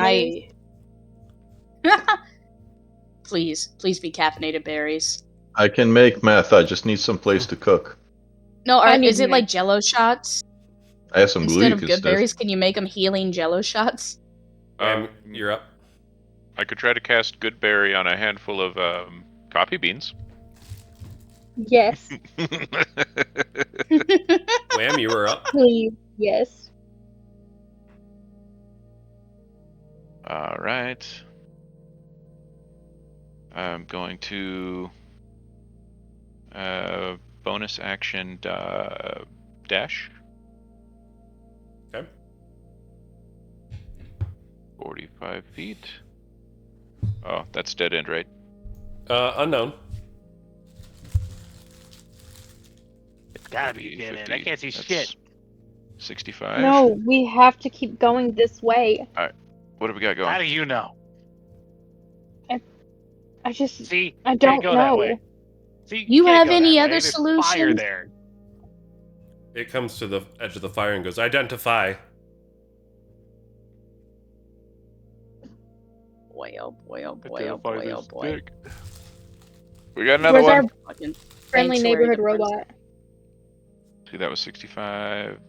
berries? Please be caffeinated berries. I can make meth. I just need some place to cook. No, I need is it meth. like Jello shots I have some glue instead you of can good sniff. berries? Can you make them healing Jello shots? You're up. I could try to cast good berry on a handful of coffee beans. Yes, Wham, you were up. please. Yes. All right. I'm going to bonus action dash. Okay. 45 feet. Oh, that's dead end, right? Unknown. It's gotta be 50, dead end. 50, I can't see that's shit. 65. No, we have to keep going this way. What have we got going? How do you know? I just, See, I can't don't go that know. way. See, You can't have go any that way. other There's Fire solutions? there. It comes to the edge of the fire and goes, identify. Boy, oh boy, oh boy, oh Identify boy, oh this boy. dick. We got another Where's one. our Fucking friendly sanctuary neighborhood to robot? See, that was 65,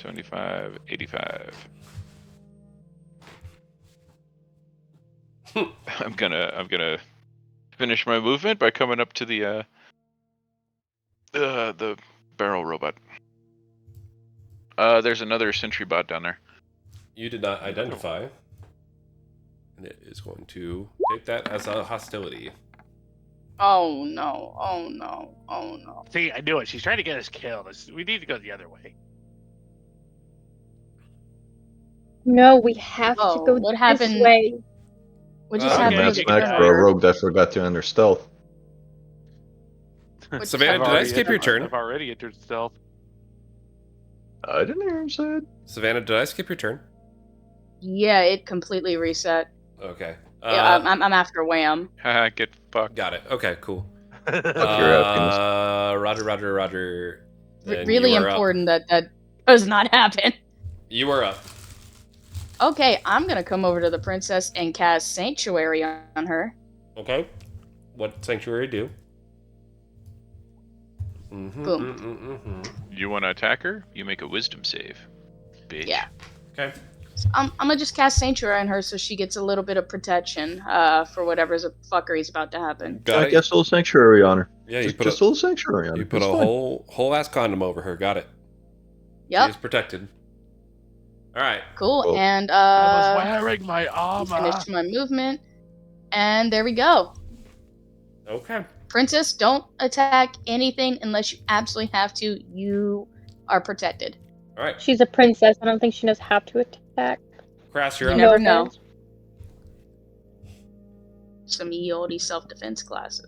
75, 85. I'm gonna finish my movement by coming up to the barrel robot. There's another sentry bot down there. You did not identify. And it is going to take that as a hostility. Oh no, oh no, oh no. See, I knew it. She's trying to get us killed. We need to go the other way. No, we have to Oh, go what this happened? way. What just Okay, happened Matt's to the max can- for a colonel? rogue that forgot to enter stealth. What Savannah, just did I happened? skip your turn? I've already entered stealth. I didn't hear him say it. Savannah, did I skip your turn? Yeah, it completely reset. Okay. Yeah, I'm after Wham. Haha, get fucked. Got it. Okay, cool. Fuck your happiness. Roger. Then Really you are important that does not happen. You are up. Okay, I'm gonna come over to the princess and cast Sanctuary on her. Okay. What sanctuary do? Boom. You want to attack her? You make a wisdom save, bitch. Yeah. Okay. I'm gonna just cast Sanctuary on her so she gets a little bit of protection for whatever's fuckery's about to happen. Got I it. guess a little sanctuary on her. Yeah, you Just, put just a a, little sanctuary on her. you put It's a fine. whole ass condom over her. Got it. She Yep. is protected. All right. Cool. Cool. And I was wearing my armor. finished my movement, and there we go. Okay. Princess, don't attack anything unless you absolutely have to. You are protected. All right. She's a princess. I don't think she knows how to attack. Crass, you're You up. never No know. offense. Some ye olde self-defense classes.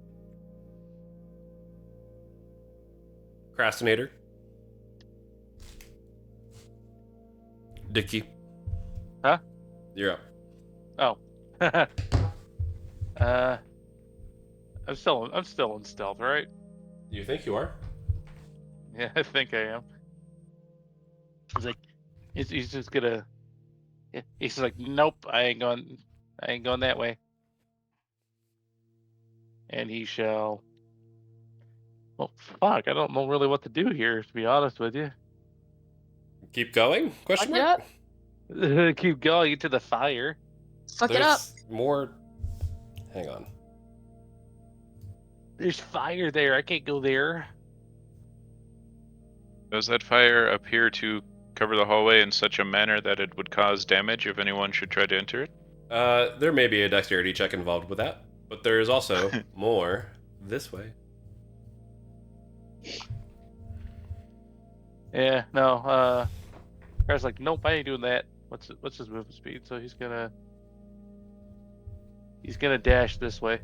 Procrastinator. Dickie. Huh? You're up. Oh. I'm still in stealth, right? You think you are? Yeah, I think I am. He's like, he's just gonna. He's like, nope, I ain't going that way. And he shall. Well, fuck, I don't know really what to do here, to be honest with you. Keep going? Question Fuck it mark? up. Keep going into the fire. Fuck it up. There's more. Hang on. There's fire there. I can't go there. Does that fire appear to cover the hallway in such a manner that it would cause damage if anyone should try to enter it? There may be a dexterity check involved with that, but there is also more this way. Yeah, no. Guy's like, nope, I ain't doing that. What's his movement speed? So he's gonna dash this way.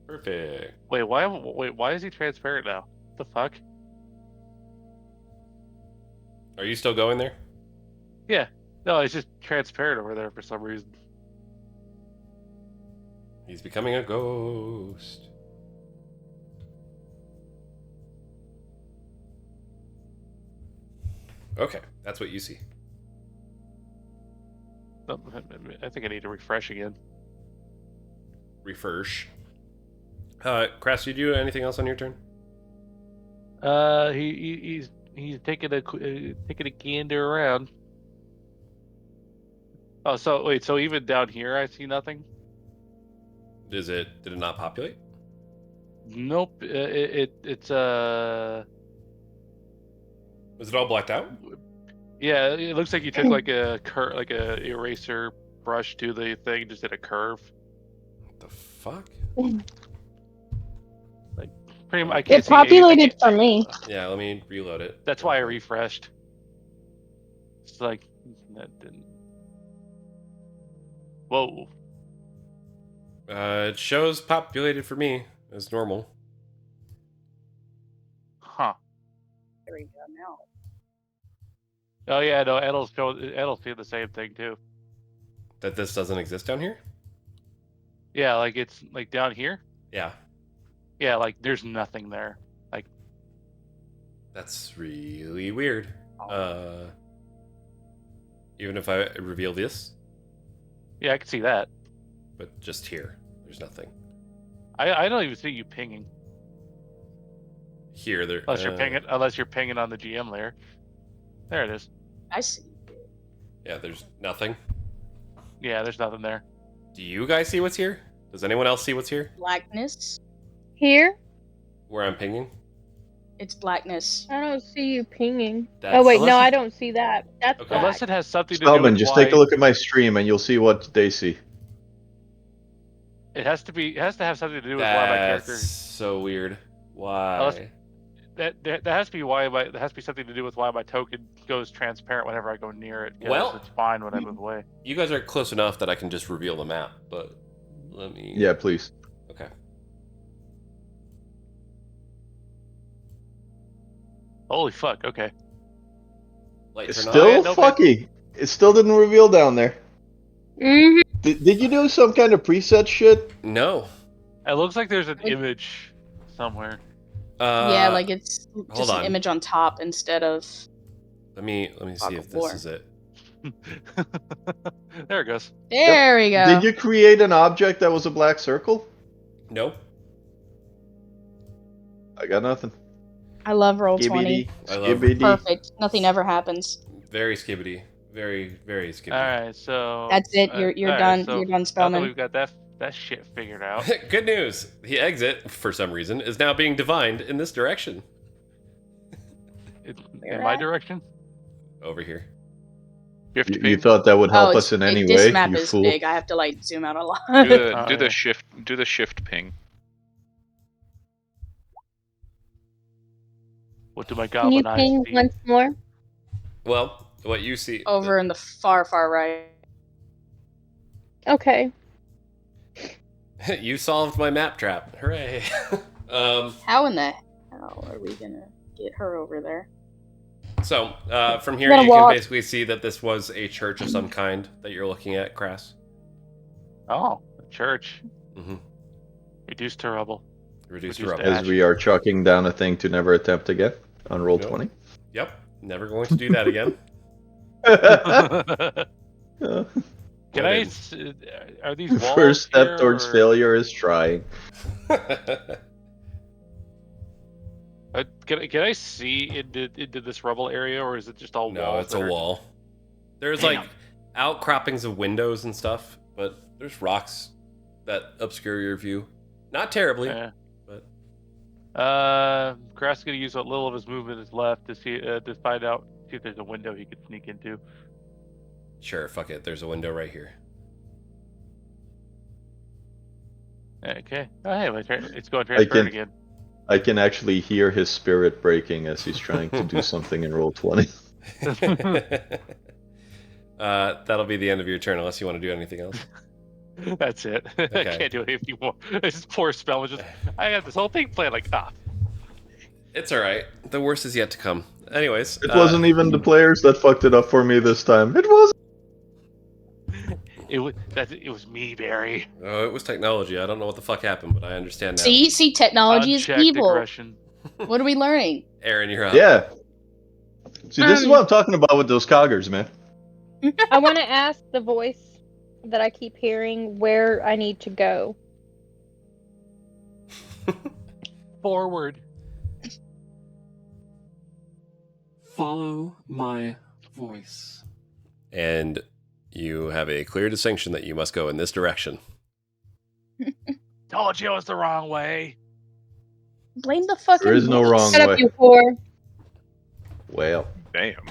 Perfect. Wait, why is he transparent now? What the fuck? Are you still going there? Yeah. No, it's just transparent over there for some reason. He's becoming a ghost. Okay, that's what you see. I think I need to refresh again. Refresh. Crass, you do anything else on your turn? He's taking a gander around. Oh, so wait, so even down here I see nothing? Did it not populate? Nope. It's Was it all blacked out? yeah, it looks like you took like a eraser brush to the thing, just did a curve. What the fuck? Like pretty much I can't It see anything. populated for me. Yeah, let me reload it. That's why I refreshed. It's like that didn't. Whoa. It shows populated for me as normal. Huh. There we go now. Oh yeah, no, Edel's seeing the same thing too. That this doesn't exist down here? Yeah, like it's like down here. Yeah. Yeah, like there's nothing there. Like That's really weird. Even if I reveal this, yeah, I can see that. but just here, there's nothing. I don't even see you pinging Here, there. unless you're pinging on the GM layer. There it is. I see. Yeah, there's nothing. Yeah, there's nothing there. Do you guys see what's here? Does anyone else see what's here? Blackness. Here? Where I'm pinging? It's blackness. I don't see you pinging. That's- Oh wait, Unless no, it- I don't see that. That's Okay. black. Unless it has something to do Spellman, with just why take a look at my stream and you'll see what they see. it has to have something to do with why my character. That's so weird. Why? Unless- That has to be why that has to be something to do with why my token goes transparent whenever I go near it. 'Cause Well- it's fine when I move away. You guys are close enough that I can just reveal the map, but let me. Yeah, please. Okay. Holy fuck! Okay. Light It's turn still on. no, fucky. It still didn't reveal down there. Mhm. Did you do some kind of preset shit? No. It looks like there's an image somewhere. Yeah, like it's just on. an image on top instead of. Let me see if this War. is it. There it goes. There we go. Did you create an object that was a black circle? Nope. I got nothing. I love roll 20. Skibbity, I love- skibbity. Perfect. Nothing ever happens. Very skibbity. Very, very skibbity. All right, so That's it. You're all done. right, so You're done, now that Spellman. we've got that shit figured out. Good news. The exit, for some reason, is now being divined in this direction. In my direction. Over here. Shift You ping. thought that would help Oh, us in any this way, map you is fool? big. I have to like zoom out a lot. Do Oh, the yeah. shift ping. What do my Can you goblin eyes ping see? once more? Well, what you see. Over in the far, far right. Okay. You solved my map trap. Hooray. How in the hell are we gonna get her over there? So, from here, Gonna you walk. can basically see that this was a church of some kind that you're looking at, Crass. Oh, a church. Mm-hmm. Reduced to rubble. Reduced to Reduced rubble. to As we are chucking down a thing to never attempt again on roll Nope. 20. Yep. Never going to do that again. Can What I? in? Are these walls First step here, towards or- failure is trying. Can I see into this rubble area, or is it just all No, walls? it's a wall. There's Damn. like outcroppings of windows and stuff, but there's rocks that obscure your view. Not terribly, Yeah. but Grass is gonna use what little of his movement is left to see to find out see if there's a window he could sneak into. sure, fuck it. There's a window right here. Okay. Oh, hey, it's going transparent again. I can actually hear his spirit breaking as he's trying to do something in roll 20. That'll be the end of your turn, unless you want to do anything else. That's it. I Okay. can't do anything more. This poor spell was just. I had this whole thing planned like It's all right. The worst is yet to come. Anyways, It wasn't even the players that fucked it up for me this time. It wasn't. It was me, Barry. Oh, it was technology. I don't know what the fuck happened, but I understand now. See, technology is Unchecked evil. aggression. What are we learning? Aaron, you're up. Yeah. See, this is what I'm talking about with those coggers, man. I want to ask the voice that I keep hearing where I need to go. Forward. Follow my voice. And you have a clear distinction that you must go in this direction. Told you it was the wrong way. Blame the fucking. There is no voice. wrong Shut up, way. you whore. Well, Damn.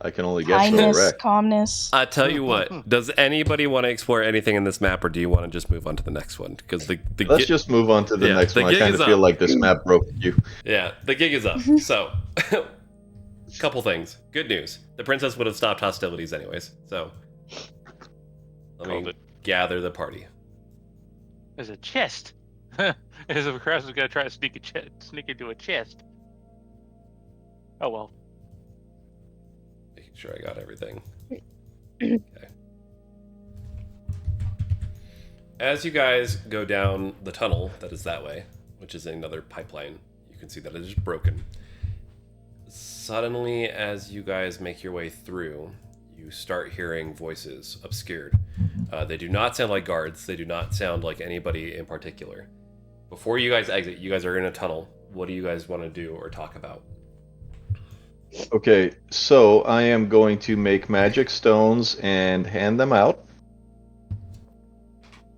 I can only guess so Kindness, wreck. calmness. I tell you what, does anybody want to explore anything in this map, or do you want to just move on to the next one? Because the Let's just move on to the Yeah, next the one. I gig kind is of feel up. like this map broke you. Yeah, the gig is up. So, couple things. Good news. The princess would have stopped hostilities anyways. So, let Called me it. gather the party. There's a chest. As if Crash was gonna try to sneak into a chest. Oh well. Making sure I got everything. Okay. As you guys go down the tunnel that is that way, which is another pipeline, you can see that it is broken. Suddenly, as you guys make your way through, you start hearing voices obscured. They do not sound like guards. They do not sound like anybody in particular. Before you guys exit, you guys are in a tunnel. What do you guys want to do or talk about? Okay, so I am going to make magic stones and hand them out.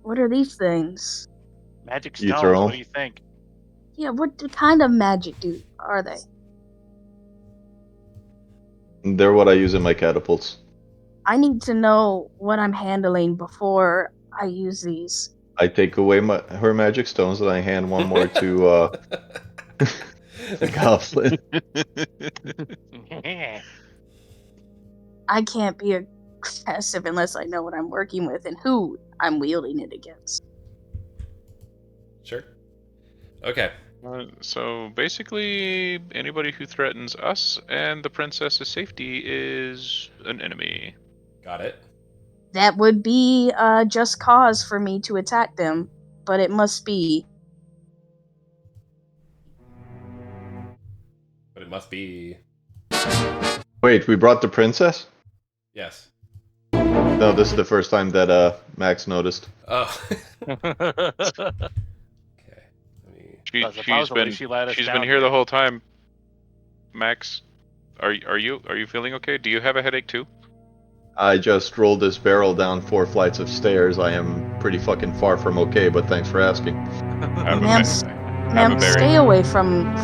What are these things? Magic You stones. throw 'em. What do you think? Yeah, what kind of magic are they? They're what I use in my catapults. I need to know what I'm handling before I use these. I take away her magic stones and I hand one more to the goblin. I can't be aggressive unless I know what I'm working with and who I'm wielding it against. Sure. Okay. So basically, anybody who threatens us and the princess's safety is an enemy. Got it. That would be a just cause for me to attack them, but it must be. But it must be... Wait, we brought the princess? Yes. No, this is the first time that Max noticed. Oh. That's supposedly she let us She's down been here the whole time. Max, are you feeling okay? Do you have a headache too? I just rolled this barrel down 4 flights of stairs. I am pretty fucking far from okay, but thanks for asking. I'm Ma'am, a ma'am, berry. stay away from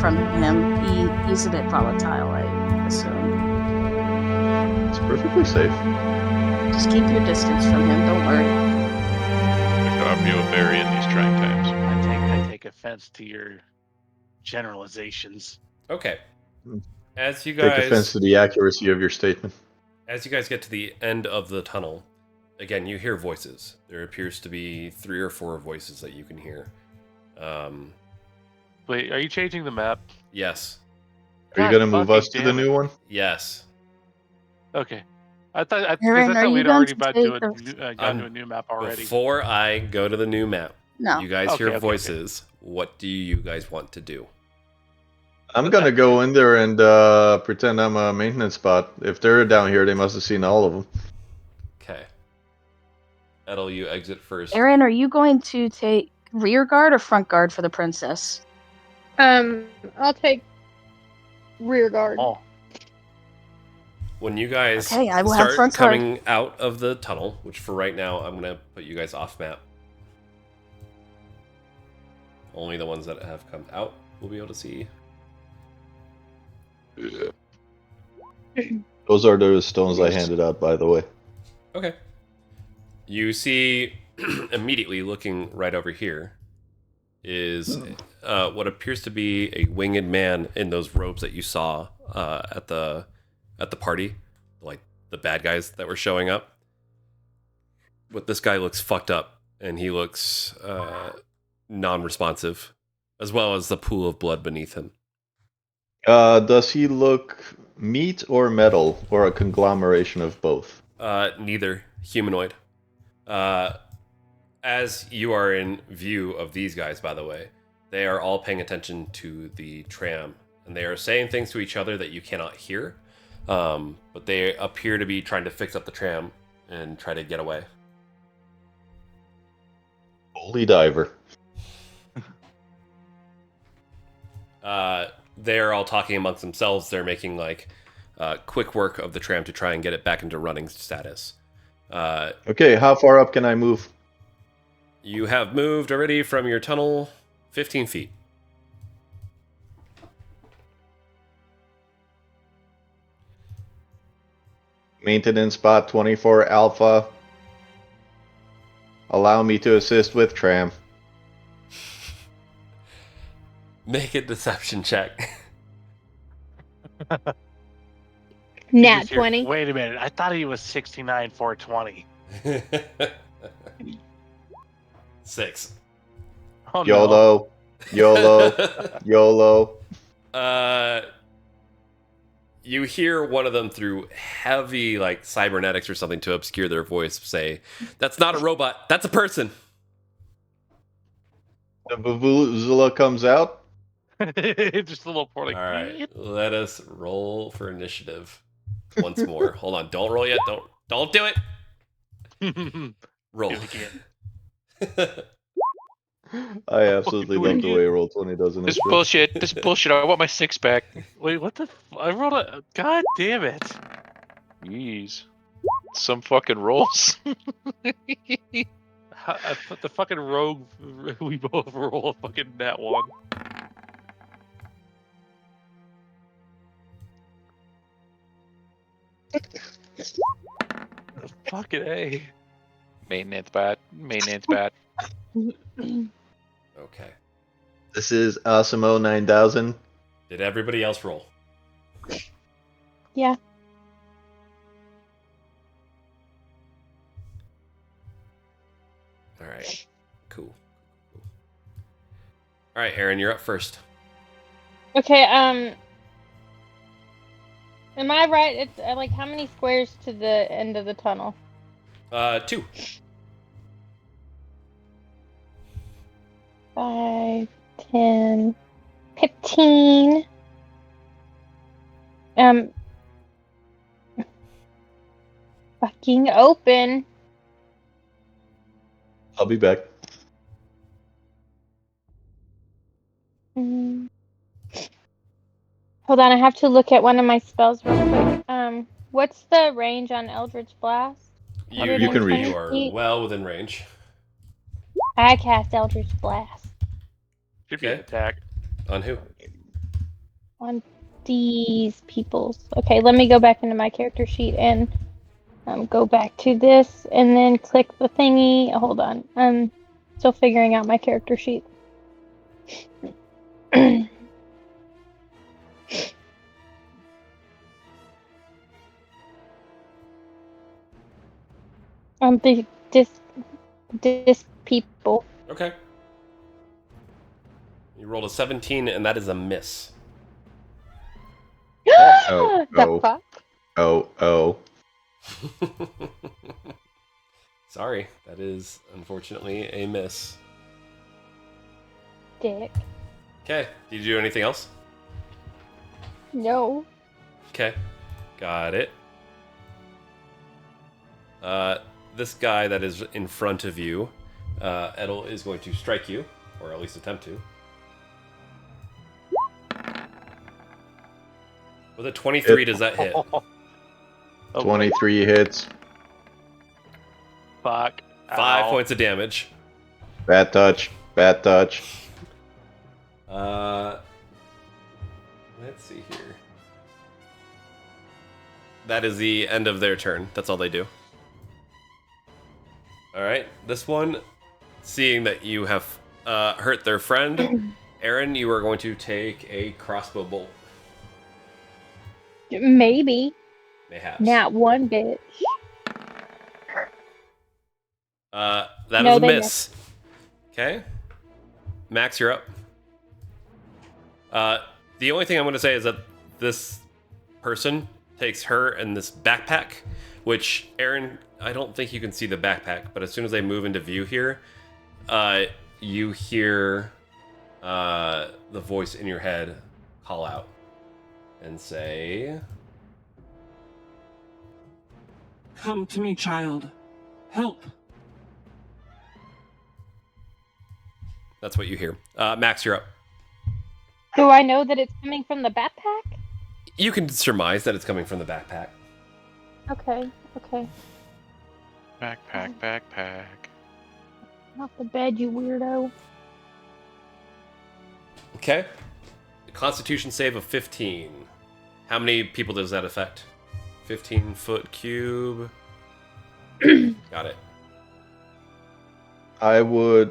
him. He's a bit volatile, I assume. It's perfectly safe. Just keep your distance from him. Don't worry. I call you a berry in these trying times. I take offense to your generalizations. Okay. As you Take guys... offense to the accuracy of your statement. As you guys get to the end of the tunnel, again, you hear voices. There appears to be 3 or 4 voices that you can hear. Who Wait, are you changing the map? Yes. Are you God gonna move fucking us to the damn it. new one? Yes. Okay. Because I Aaron, are thought you we'd going already to take gone to a new map already. Before I go to the new map, No. you guys Okay, hear okay. voices. What do you guys want to do? I'm gonna go in there and pretend I'm a maintenance spot. If they're down here, they must have seen all of them. Okay. Edel, you exit first. Aaron, are you going to take rear guard or front guard for the princess? I'll take rear guard. Oh. When you guys Okay, I will have start front guard. coming out of the tunnel, which for right now I'm gonna put you guys off map. Only the ones that have come out will be able to see. Those are the stones I handed out, by the way. Okay. You see immediately looking right over here is what appears to be a winged man in those robes that you saw at the party, like the bad guys that were showing up. But this guy looks fucked up, and he looks non-responsive, as well as the pool of blood beneath him. Does he look meat or metal, or a conglomeration of both? Neither. Humanoid. As you are in view of these guys, by the way, they are all paying attention to the tram, and they are saying things to each other that you cannot hear, but they appear to be trying to fix up the tram and try to get away. Holy diver. They're all talking amongst themselves. They're making like quick work of the tram to try and get it back into running status. Okay, how far up can I move? You have moved already from your tunnel 15 feet. Maintenance spot 24 Alpha. Allow me to assist with tram. Make a deception check. Nat 20. Wait a minute. I thought he was 69 420. 6. Oh, YOLO. YOLO. YOLO. You hear one of them through heavy like cybernetics or something to obscure their voice say, "That's not a robot. That's a person." The Vuvuzela comes out. Just a little poor. Like, All right, let us roll for initiative once more. Hold on, don't roll yet. Don't do it. Roll. Do it again. I absolutely love the way Roll20 does in This this. bullshit. This bullshit. I want my six pack. Wait, what the? I rolled a. God damn it! Jeez. Some fucking rolls. I put the fucking rogue. We both roll a fucking nat 1. Fucking A. Maintenance bat. Maintenance bat. Okay. This is Asimo 9000. Did everybody else roll? Yeah. All right. Cool. All right, Aaron, you're up first. Okay, am I right? It's like how many squares to the end of the tunnel? 2. 5, 10, 15. Fucking open. I'll be back. Hold on, I have to look at one of my spells real quick. What's the range on Eldritch Blast? You can reach. You are well within range. I cast Eldritch Blast Should be an attack. On who? on these peoples. Okay, let me go back into my character sheet and go back to this and then click the thingy. Hold on. I'm still figuring out my character sheet. This people. Okay. You rolled a 17, and that is a miss. Oh, The oh. fuck? Oh. Sorry, that is unfortunately a miss. Dick. Okay, did you do anything else? No. Okay, got it. This guy that is in front of you, Edel, is going to strike you, or at least attempt to. With a 23, does that hit? Oh, 23 hits. fuck. 5 Ow. points of damage. Bad touch. Bad touch. Let's see here. That is the end of their turn. That's all they do. Alright, this one, seeing that you have hurt their friend, Aaron, you are going to take a crossbow bolt. Maybe. Mayhaps. Not one bitch. That No, is a they miss. Okay. Max, you're up. The only thing I'm going to say is that this person takes her and this backpack, which, Aaron, I don't think you can see the backpack, but as soon as they move into view here, you hear the voice in your head call out and say, Come to me, child. Help. that's what you hear. Max, you're up. Do I know that it's coming from the backpack? You can surmise that it's coming from the backpack. Okay. Backpack. Not the bed, you weirdo. Okay. A Constitution save of 15. How many people does that affect? 15-foot cube. Got it. I would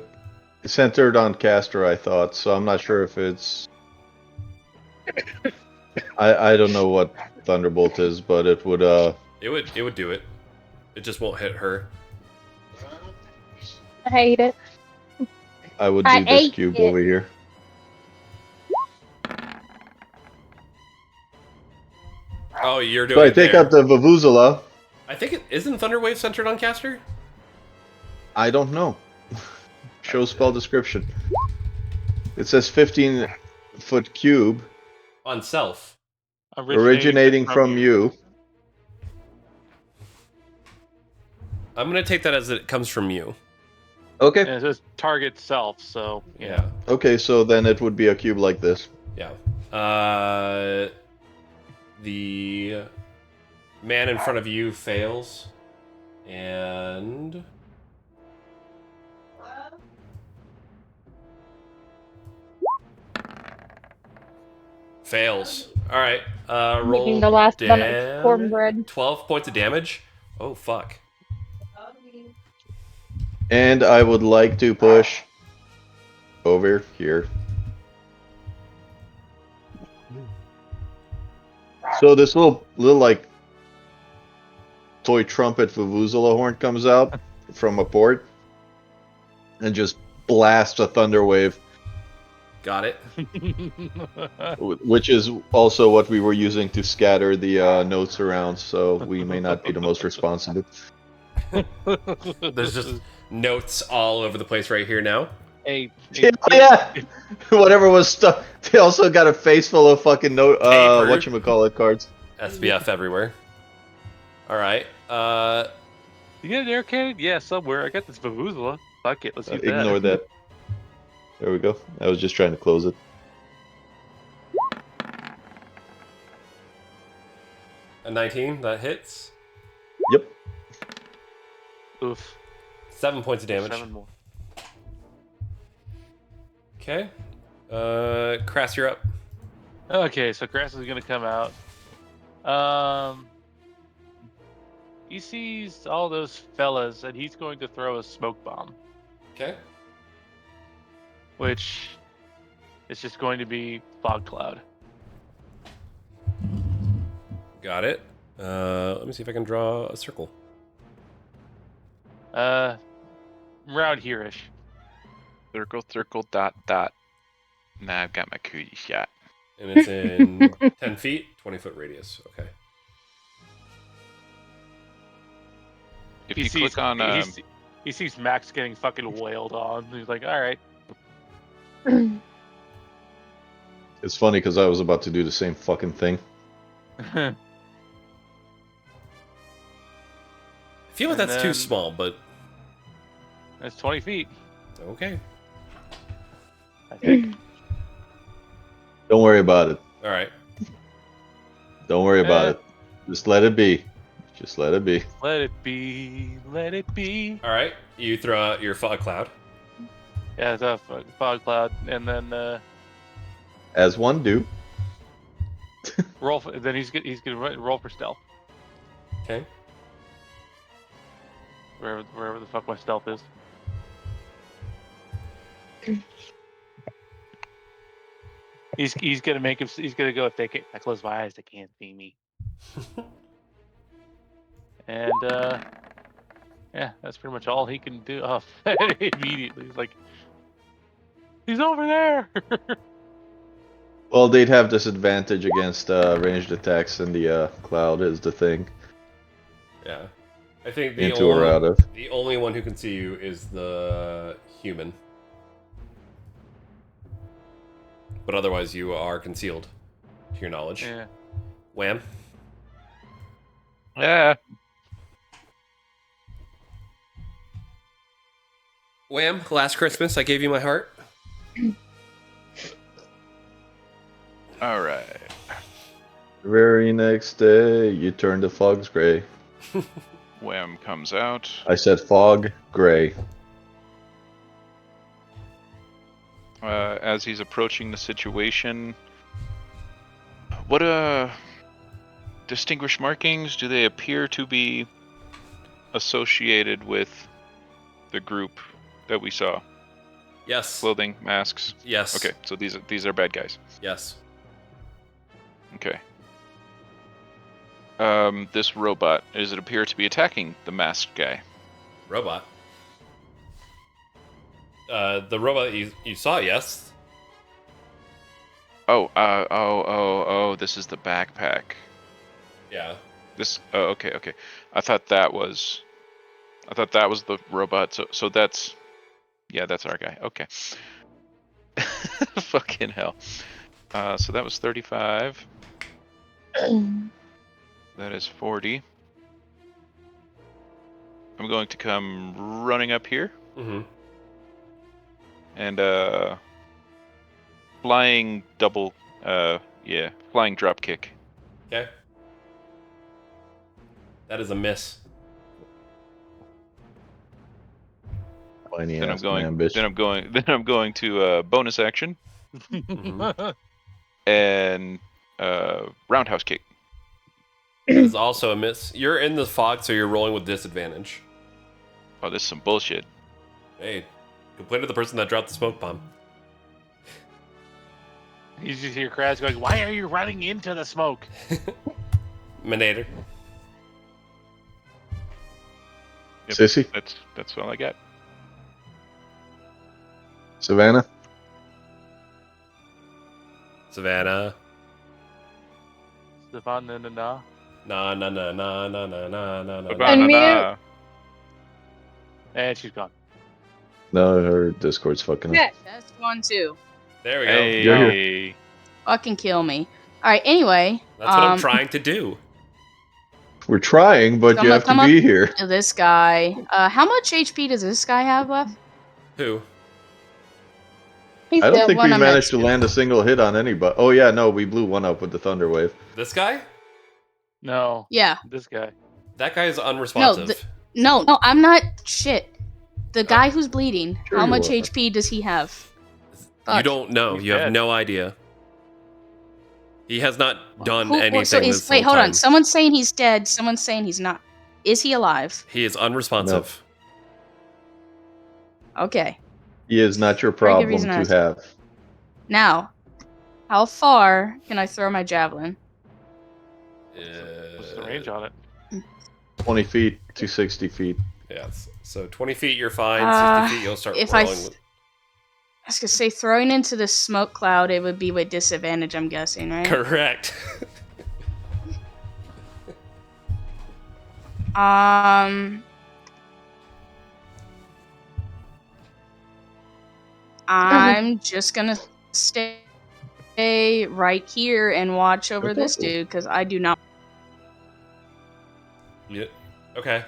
centered on Castor, I thought, so I'm not sure if it's. I don't know what Thunderbolt is, but it would It would do it. It just won't hit her. I hate it. I would I do this ate cube it. over here. Oh, you're doing So I it take there. out the Vuvuzela. I think it isn't Thunderwave centered on Caster? I don't know. Show spell description. It says 15-foot cube On self. originating from you. I'm gonna take that as it comes from you. Okay. And it says target self, so Yeah. Okay, so then it would be a cube like this. Yeah. The man in front of you fails. And fails. Alright. Roll Making the last one of damage. cornbread. 12 points of damage. Oh fuck. And I would like to push over here. So this little like toy trumpet Vuvuzela horn comes out from a port and just blasts a thunder wave, Got it. which is also what we were using to scatter the notes around, so we may not be the most responsible. There's just notes all over the place right here now. Hey, Yeah, whatever was stuck. They also got a face full of fucking note. Paper. Whatchamacallit cards. SBF everywhere. Alright. you got an air cannon? Yeah, somewhere. I got this Vuvuzela. Fuck it, let's use that. Ignore that. There we go. I was just trying to close it. A 19, that hits. Yep. Oof. 7 points of damage. 7 more. Okay. Crass, you're up. Okay, so Grass is gonna come out. He sees all those fellas, and he's going to throw a smoke bomb, Okay. which is just going to be fog cloud. Got it. Let me see if I can draw a circle. Around here-ish. Circle, dot, dot. Nah, I've got my cootie shot. And it's in 10 feet, 20-foot radius. Okay. If you click on he sees Max getting fucking wailed on. He's like, all right. It's funny because I was about to do the same fucking thing. I feel like And that's too then- small, but That's 20 feet. okay. I think. Don't worry about it. All right. Don't worry about Eh. it. Just let it be. Just let it be. Let it be. Let it be. All right. You throw out your fog cloud. Yeah, it's a fog cloud, and then As one do. roll. Then he's gonna roll for stealth. Okay. Wherever the fuck my stealth is. He's gonna make him. He's gonna go. If I close my eyes, they can't see me. And yeah, that's pretty much all he can do. Oh, immediately, he's like, he's over there. Well, they'd have disadvantage against ranged attacks in the cloud is the thing. Yeah. I think Into or out of. the only one who can see you is the human. But otherwise, you are concealed, to your knowledge. Yeah. Wham. Yeah. Wham, last Christmas, I gave you my heart. All right. The very next day, you turn the fog's gray. Wham comes out. I said fog gray. As he's approaching the situation, what distinguished markings do they appear to be associated with the group that we saw? Yes. Clothing, masks. Yes. Okay, so these are bad guys. Yes. Okay. This robot, does it appear to be attacking the masked guy? Robot. The robot you saw, yes. Oh, this is the backpack. Yeah. Okay. I thought that was the robot. So that's our guy. Okay. Fucking hell. So that was 35. That is 40. I'm going to come running up here. Mm-hmm. And flying double flying drop kick. Okay. That is a miss. Whiny Then I'm ass going man, bitch. then I'm going to bonus action Mhm. and roundhouse kick. That is also a miss. You're in the fog, so you're rolling with disadvantage. Oh, this is some bullshit. Hey, complain to the person that dropped the smoke bomb. You just hear Kraz going, "Why are you running into the smoke?" Manator. Yep, Sissy? That's all I got. Savannah? Savannah. Stefan, na. Nah. Unmute. And she's gone. No, her Discord's fucking up. Test 1, 2. There we go. Hey, You're Fucking kill me. Alright, anyway. That's what I'm trying to do. We're trying, but you Someone have to come be up- here. This guy. How much HP does this guy have left? Who? He's I don't dead. think one we I'm managed to next to. land a single hit on anybody. Oh yeah, no, we blew one up with the Thunder Wave. This guy? No, Yeah. this guy. That guy is unresponsive. No, I'm not shit. The guy who's bleeding, Sure how you much are. HP does he have? You Fuck. don't know. He's You have dead. no idea. He has not done Who- anything so this wait, whole hold time. on. Someone's saying he's dead. Someone's saying he's not. Is he alive? He is unresponsive. Okay. He is not your Very good problem reason to to ask. have. Now, how far can I throw my javelin? What's the range on it? 20 feet to 60 feet. Yes. So 20 feet, you're fine. 60 feet, you'll start if I rolling. th- was gonna say, throwing into the smoke cloud, it would be with disadvantage, I'm guessing, right? Correct. I'm just gonna stay right here and watch over this Okay. dude, because I do not. Yeah. Okay.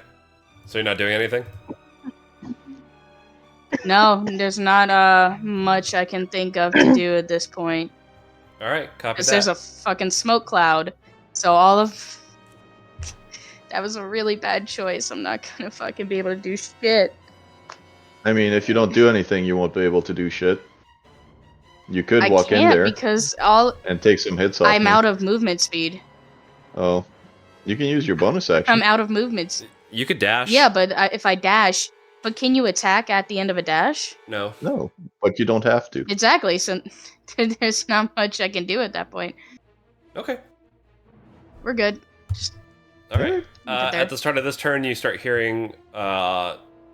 So you're not doing anything? No, there's not much I can think of to do at this point. All right, copy Because that. there's a fucking smoke cloud. So all of that was a really bad choice. I'm not gonna fucking be able to do shit. I mean, if you don't do anything, you won't be able to do shit. You could I walk in can't there because and take some hits off I'm me. out of movement speed. Oh. You can use your bonus action. I'm out of movement. You could dash. Yeah, but if I dash, but can you attack at the end of a dash? No. No, but you don't have to. Exactly. So there's not much I can do at that point. Okay. We're good. All right. Get there. At the start of this turn, you start hearing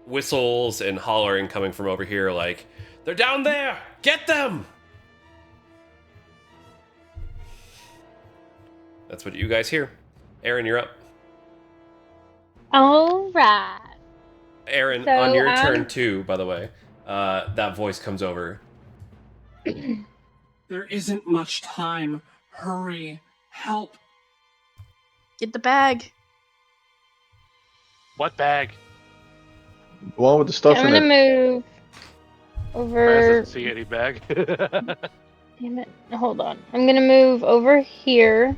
whistles and hollering coming from over here, like, they're down there! Get them! That's what you guys hear. Aaron, you're up. All right. Aaron, So, on your turn too, by the way, that voice comes over. There isn't much time. Hurry. Help. Get the bag. What bag? The one with the stuff I'm in gonna it. move Raz over. doesn't see any bag. Damn it! Hold on. I'm gonna move over here,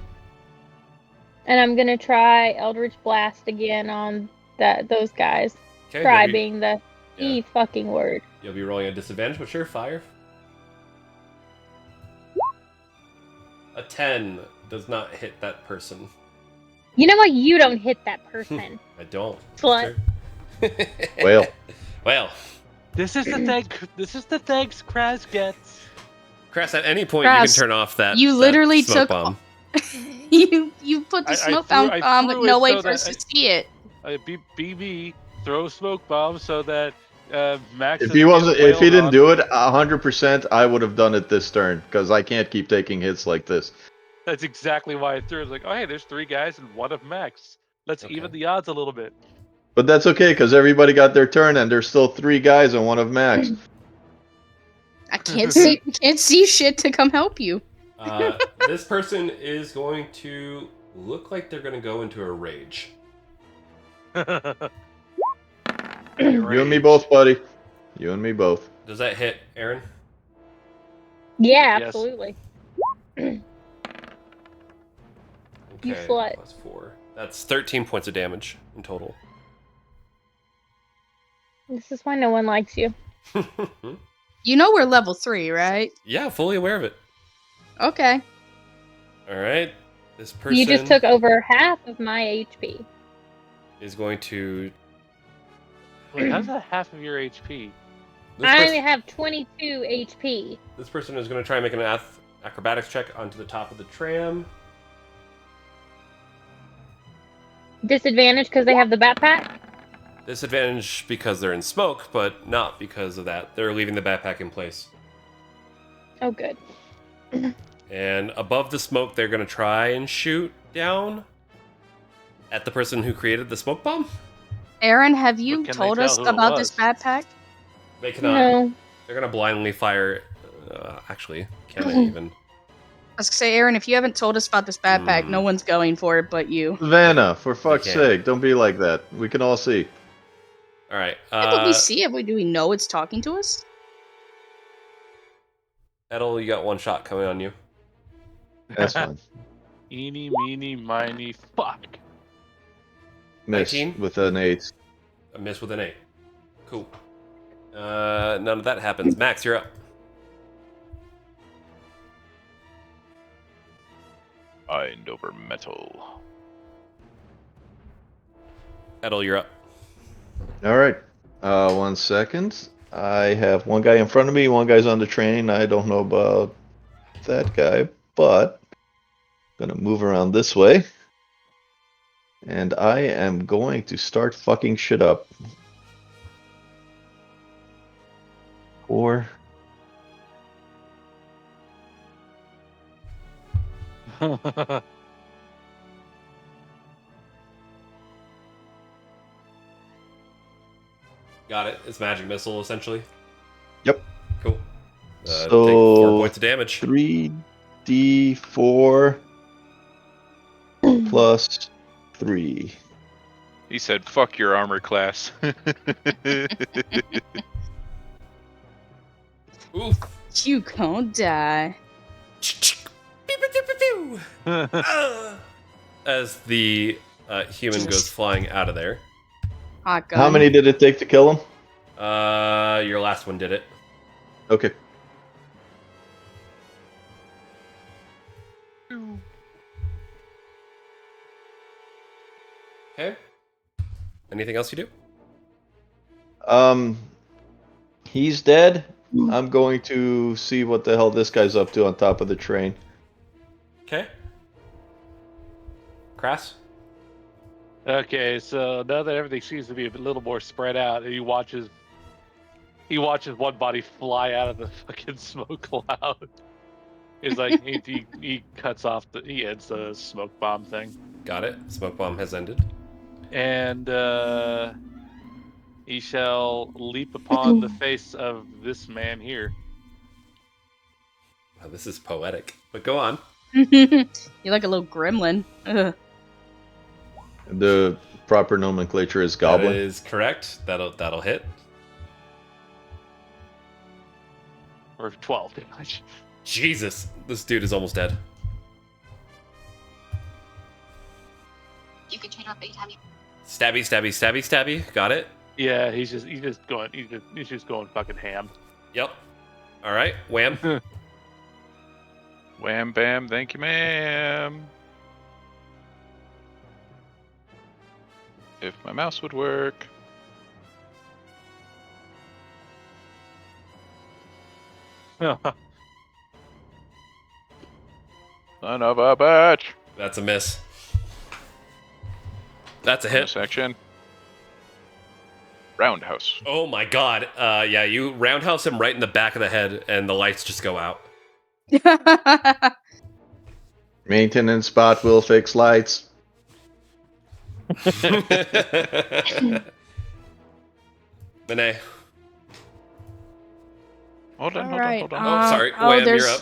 and I'm gonna try Eldritch Blast again on those guys. Okay, Try you'll be- being the E fucking word. You'll be rolling a disadvantage, but sure, fire. A 10 does not hit that person. You know what? You don't hit that person. I don't. Slut. Well. Well. This is the thing. This is the thanks Kraz gets. Kraz, at any point Kraz, you can turn off that. you that literally smoke took bomb. you put the I smoke threw- bomb I on, but threw no it way so for us that to see it. BB throw smoke bomb so that Max. If he wasn't, if he didn't do it 100%, I would have done it this turn because I can't keep taking hits like this. That's exactly why I threw it. Like, oh hey, there's 3 guys and one of Max. Let's even the odds a little bit. But that's okay because everybody got their turn and there's still 3 guys and one of Max. I can't see shit to come help you. This person is going to look like they're going to go into a rage. You and me both, buddy. You and me both. Does that hit, Aaron? Yeah, Yes. absolutely. You Okay, slut. plus 4. That's 13 points of damage in total. This is why no one likes you. You know we're level 3, right? Yeah, fully aware of it. Okay. All right. This person You just took over half of my HP. is going to. Wait, how's that half of your HP? This, I pers- only have 22 HP. this person is going to try and make an acrobatics check onto the top of the tram. Disadvantage because they have the backpack. Disadvantage because they're in smoke, but not because of that. They're leaving the backpack in place. Oh, good. And above the smoke, they're going to try and shoot down at the person who created the smoke bomb. Aaron, have you But can they told tell us who it about this was? backpack? They cannot. No. They're going to blindly fire. Actually, can they even? I was gonna say, Aaron, if you haven't told us about this backpack, no one's going for it but you. Vanna, for fuck's Okay. sake, don't be like that. We can all see. All right. Yeah, but we see it. Do we know it's talking to us? Edel, you got one shot coming on you. That's fine. Eeny, meeny, miny, fuck. Miss 19? with an 8. A miss with an 8. Cool. None of that happens. Max, you're up. Mind over metal. Edel, you're up. Alright. 1 second. I have one guy in front of me, one guy's on the train. I don't know about that guy, but gonna move around this way. And I am going to start fucking shit up. 4, Got it. It's magic missile, essentially. Yep. Cool. So take 4 points of damage. 3d4 plus 3. He said, "Fuck your armor class." Oof. You can't die. As the human goes flying out of there. Hot gun. How many did it take to kill him? Your last one did it. Okay. Okay. Anything else you do? He's dead. I'm going to see what the hell this guy's up to on top of the train. Okay. Crass? Okay, so now that everything seems to be a little more spread out, he watches one body fly out of the fucking smoke cloud. He's like, he cuts off he ends the smoke bomb thing. Got it. Smoke bomb has ended. And he shall leap upon the face of this man here. Wow, this is poetic. But go on. You're like a little gremlin. Ugh. The proper nomenclature is goblin. That is correct. That'll hit. Or 12 damage. Jesus, this dude is almost dead. You can train up anytime you. Stabby, stabby, stabby, stabby. Got it. Yeah, he's just going fucking ham. Yep. All right. Wham. Wham bam, thank you, ma'am. If my mouse would work. Son of a bitch. That's a miss. That's a hit. Section. Roundhouse. Oh my god. Yeah, you roundhouse him right in the back of the head, and the lights just go out. Maintenance spot will fix lights. Benet. Hold on. Oh, sorry. Wham, you're up.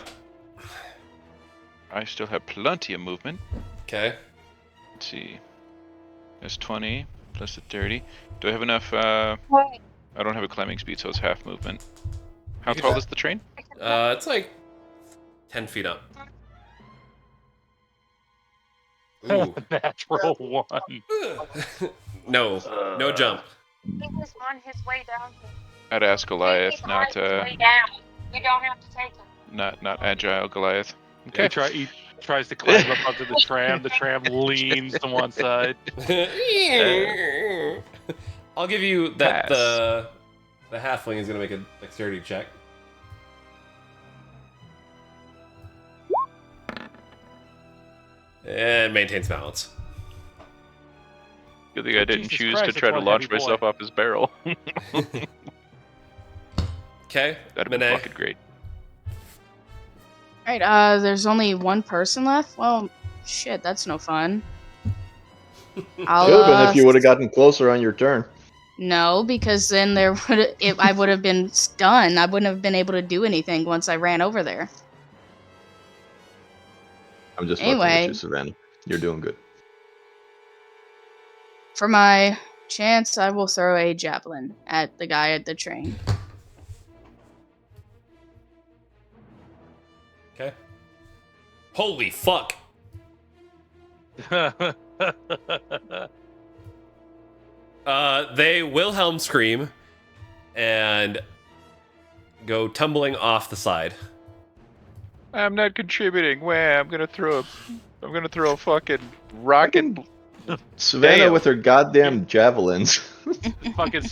I still have plenty of movement. Okay. Let's see. There's 20 plus the 30. Do I have enough? I don't have a climbing speed, so it's half movement. How tall is the train? It's like 10 feet up. Ooh. Natural 1. No jump. He was on his way down. I'd ask Goliath, not Way down. You don't have to take him. not agile Goliath. Okay. He tries to climb up onto the tram. The tram leans to one side. I'll give you that. Pass. The halfling is gonna make a dexterity check. And maintains balance. Good thing I didn't Jesus choose Christ, to it's try to one launch heavy boy. myself off his barrel. Okay, That'd be Benet. fucking great. Alright, there's only one person left? Well, shit, that's no fun. I'll, Could have been if you would have gotten closer on your turn. No, because then I would have been stunned. I wouldn't have been able to do anything once I ran over there. I'm just Anyway. fucking with you, Savannah. You're doing good. For my chance, I will throw a javelin at the guy at the train. Okay. Holy fuck! They Wilhelm scream and go tumbling off the side. I'm not contributing. Wham! I'm gonna throw a fucking rocket. Savannah Damn. with her goddamn javelins. fucking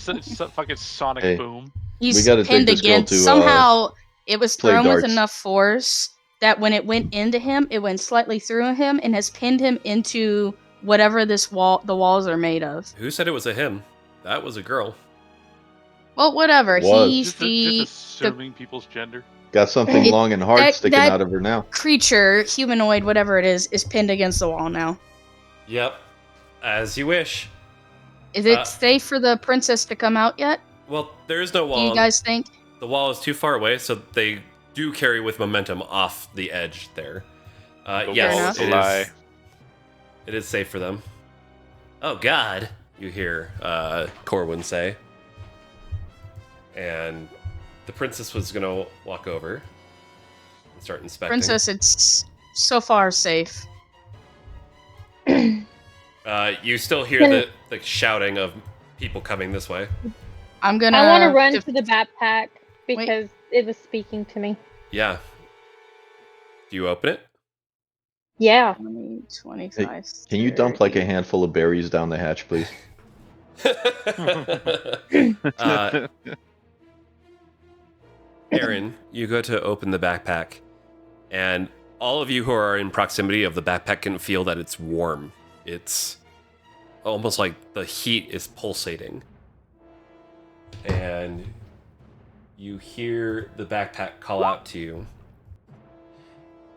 sonic Hey. boom. He's We gotta take pinned this girl against. to, Somehow, it was play thrown with darts. enough force that when it went into him, it went slightly through him and has pinned him into whatever the walls are made of. Who said it was a him? That was a girl. Well, whatever. Was. He, Just she, assuming people's gender. Got something It- long and hard that- sticking that- out of her now. Creature, humanoid, whatever it is pinned against the wall now. Yep. As you wish. Is it safe for the princess to come out yet? Well, there is no Do wall. you guys think? The wall is too far away, so they do carry with momentum off the edge there. Yes, Fair enough. it is safe for them. Oh God, you hear Corwin say. And the princess was gonna walk over and start inspecting. Princess, it's so far safe. You still hear the shouting of people coming this way. I'm gonna. I want to run to the backpack Wait. because it was speaking to me. Yeah. Do you open it? Yeah. 20, 25. Can you dump like a 30. handful of berries down the hatch, please? Aaron, you go to open the backpack, and all of you who are in proximity of the backpack can feel that it's warm. It's almost like the heat is pulsating. And you hear the backpack call out to you.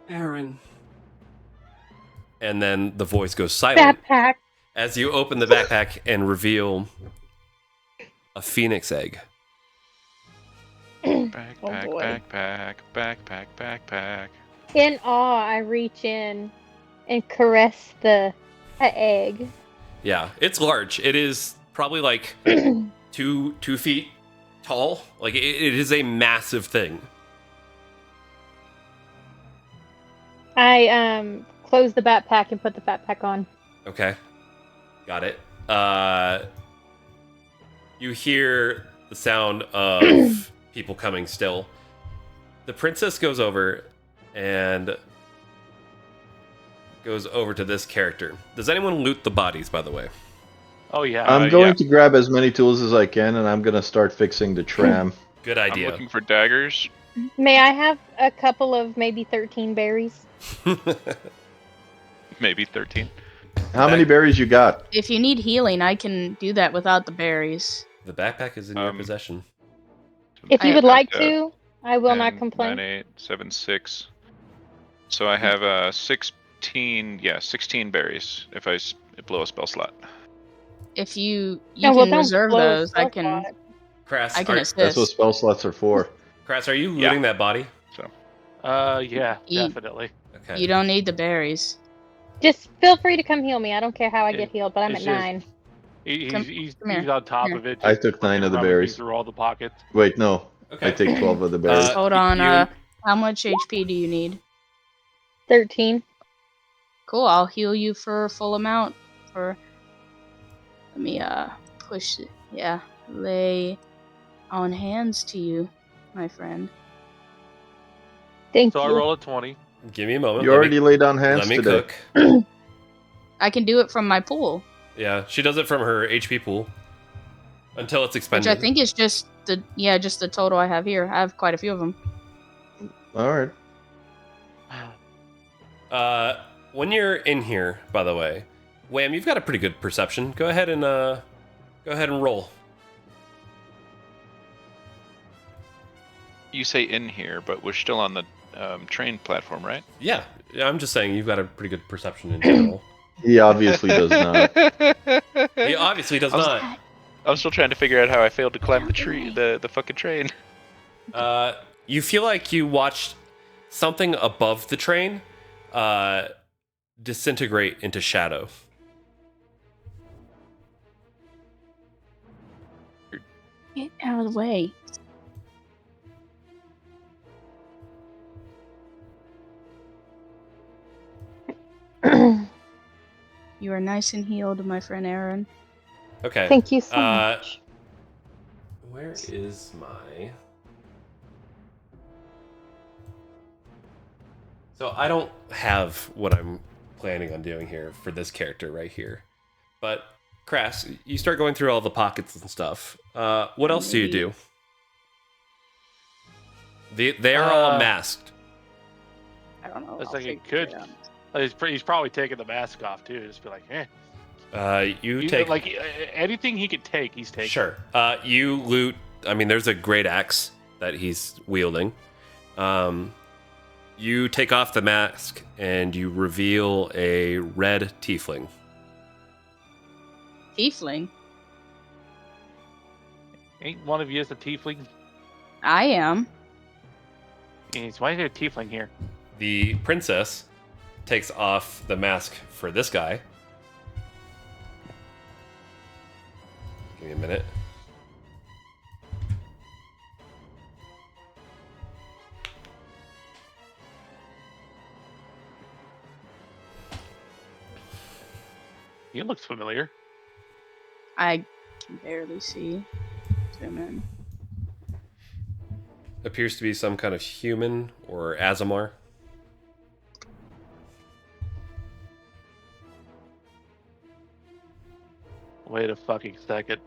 Aaron. And then the voice goes silent Backpack. as you open the backpack and reveal a phoenix egg. Backpack, boy. backpack, backpack, backpack. In awe, I reach in and caress the egg. Yeah, it's large. It is probably like 2 feet tall. Like it is a massive thing. I close the backpack and put the backpack on. Okay, got it. You hear the sound of people coming still. The princess goes over and goes over to this character. Does anyone loot the bodies, by the way? Oh yeah. I'm going yeah. to grab as many tools as I can, and I'm going to start fixing the tram. Good I'm idea. looking for daggers. May I have a couple of maybe 13 berries? Maybe 13. How many berries you got? If you need healing, I can do that without the berries. The backpack is in your possession. If you I- would like to, I will not 10, complain. 9, 8, 7, 6. So I have 16. Yeah, 16 berries. If I blow a spell slot. If you No, well, can don't reserve blow a those, I spell can. slot. Crass, I can are, assist. That's what spell slots are for. Crass, are you Yeah. looting that body? Yeah, You- definitely. Okay. You don't need the berries. Just feel free to come heal me. I don't care how I Yeah, get healed, but I'm it's at just- 9. He's Come he's here. on top Here. of it. I just took 9 of the rummaging berries. through all the pockets. Wait, no. Okay. I take 12 of the berries. Hold on. you- How much HP do you need? 13. Cool. I'll heal you for full amount. Let me push it. Yeah. Lay on hands to you, my friend. Thank So I you. roll a 20. Give me a moment. You already laid on hands let me today. cook. I can do it from my pool, Yeah, she does it from her HP pool until it's which expended. I think is just the total I have here. I have quite a few of them. All right. When you're in here, by the way, Wham, you've got a pretty good perception. Go ahead and roll. You say in here, but we're still on the train platform, right? Yeah, I'm just saying you've got a pretty good perception in general. He obviously does not. He obviously does I was- not. I'm still trying to figure out how I failed to climb the tree, the fucking train. You feel like you watched something above the train disintegrate into shadow. Get out of the way. You are nice and healed, my friend Aaron. Okay. Thank you so Uh, much. Where is my... So I don't have what I'm planning on doing here for this character right here. But, Crass, you start going through all the pockets and stuff. What else do you do? They are all masked. I don't know. It's I'll like take it could. it down. He's probably taking the mask off too. Just be like, eh. You take... like anything he could take, he's taking. Sure. You loot... I mean, there's a great axe that he's wielding. You take off the mask and you reveal a red tiefling. Tiefling? Ain't one of you is a tiefling? I am. Yes, why is there a tiefling here? The princess takes off the mask for this guy. Give me a minute. He looks familiar. I can barely see. Zoom in. Appears to be some kind of human or Azamar. Wait a fucking second.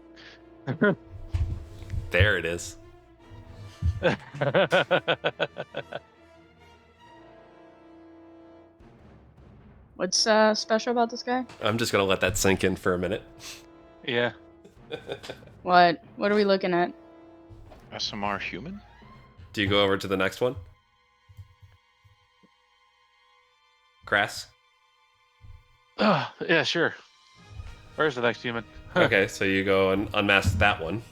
There it is. What's special about this guy? I'm just gonna let that sink in for a minute. Yeah. What? What are we looking at? SMR human? Do you go over to the next one? Crass? Yeah, sure. Where's the next human? Okay, so you go and unmask that one.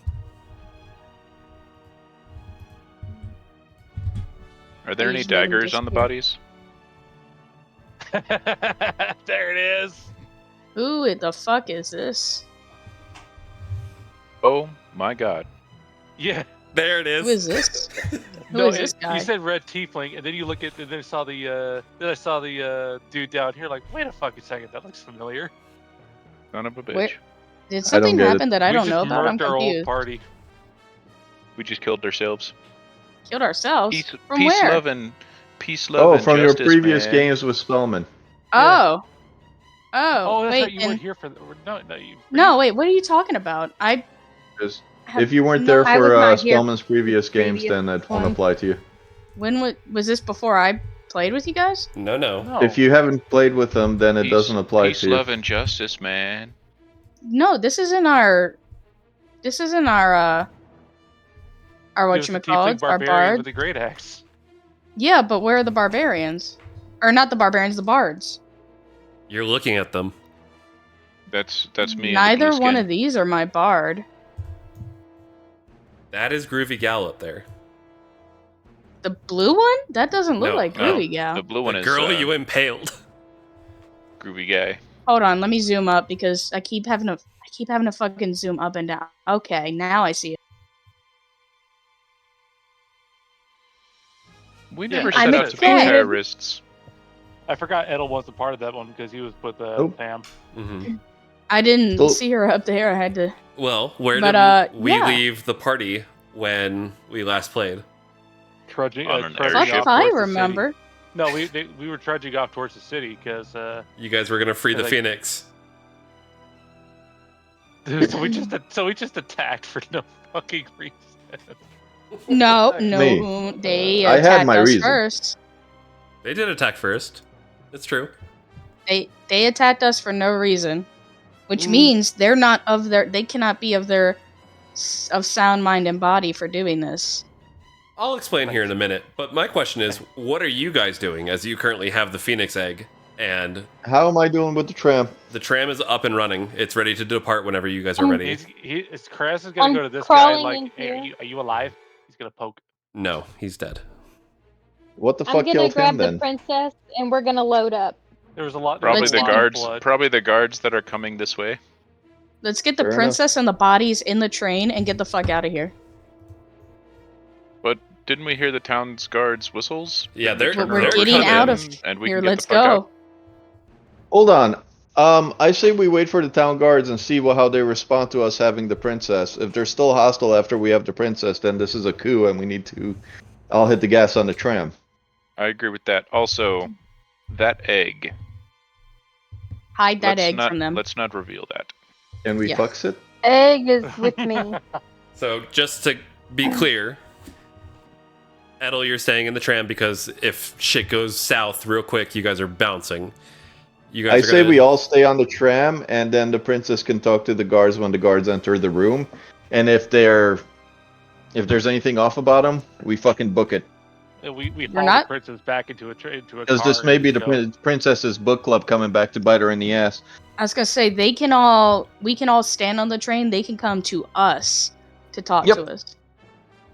Are there any Usually we daggers just on the do- bodies? There it is. Who the fuck is this? Oh my god. Yeah. There it is. Who is this? Who No, is this guy? You said red tiefling, and then you look at, and then I saw the dude down here. Like, wait a fucking second, that looks familiar. Son of a bitch. Where- Did I don't something get it. happen that I We don't just know about? I'm murked our old confused. party. We just killed ourselves. Killed ourselves? Peace, From peace where? love, and Oh, and from your justice, previous man. games with Spellman. Oh. Oh, Oh, that's wait. right. You and- weren't here for the. No, you. No, wait. What are you talking about? I 'Cause have if you weren't no- there I was for not here Spellman's previous games, previous then that won't one. apply to you. When was this before I played with you guys? No. No. If you haven't played with them, then it Peace- doesn't apply Peace, to you. love, and justice, man. No, this isn't our. This isn't our. Our It was the tiefling whatchamacallit, our barbarian bard. with the great axe. Yeah, but where are the barbarians? Or not the barbarians, the bards. You're looking at them. That's me. Neither in the blue one skin. of these are my bard. That is Groovy Gal up there. The blue one? That doesn't look No, like no. Groovy Gal. The blue one The is girl you impaled. groovy guy. Hold on, let me zoom up because I keep having to fucking zoom up and down. Okay, now I see it. We Yeah. never I'm set out to be excited. terrorists. I forgot Edel wasn't part of that one because he was with Nope. Pam. Mm-hmm. I didn't Cool. see her up there. I had to. Well, where But, did we yeah. leave the party when we last played? Trudging, On an trudging airship. off Fuck, I towards the city. remember. No, we were trudging off towards the city because You guys were gonna free the Like- Phoenix. so we just attacked for no fucking reason. No, Me. no, they I had attacked my us reason. first. They did attack first. It's true. They attacked us for no reason, which Mm. means they're not of their. They cannot be of sound mind and body for doing this. I'll explain here in a minute, but my question is, what are you guys doing as you currently have the Phoenix egg and How am I doing with the tram? the tram is up and running? It's ready to depart whenever you guys are ready. Kress is gonna I'm go to this guy crawling like, in hey, here. are you alive? He's gonna poke. No, he's dead. What the I'm fuck gonna killed grab him the then? princess and we're gonna load up. There was a lot. Probably Let's the get the guards. Blood. Probably the guards that are coming this way. Let's get the Fair enough. princess and the bodies in the train and get the fuck out of here. But didn't we hear the town's guards' whistles? Yeah, Didn't we they're- turn We're around they're getting coming. out of and we here. can get Let's the fuck go. out. Hold on. I say we wait for the town guards and see how they respond to us having the princess. If they're still hostile after we have the princess, then this is a coup and we need to. I'll hit the gas on the tram. I agree with that. Also, that egg. Hide that let's egg not, from them. Let's not reveal that. Can we Yeah. fucks it? Egg is with me. So just to be clear, Edel, you're staying in the tram because if shit goes south real quick, you guys are bouncing. You guys I are say gonna- we all stay on the tram, and then the princess can talk to the guards when the guards enter the room. And if there's anything off about them, we fucking book it. We You're hauled not? the princess back into a Because car. this may be the and princess's book club coming back to bite her in the ass. I was gonna say we can all stand on the train. They can come to us to talk Yep. to us.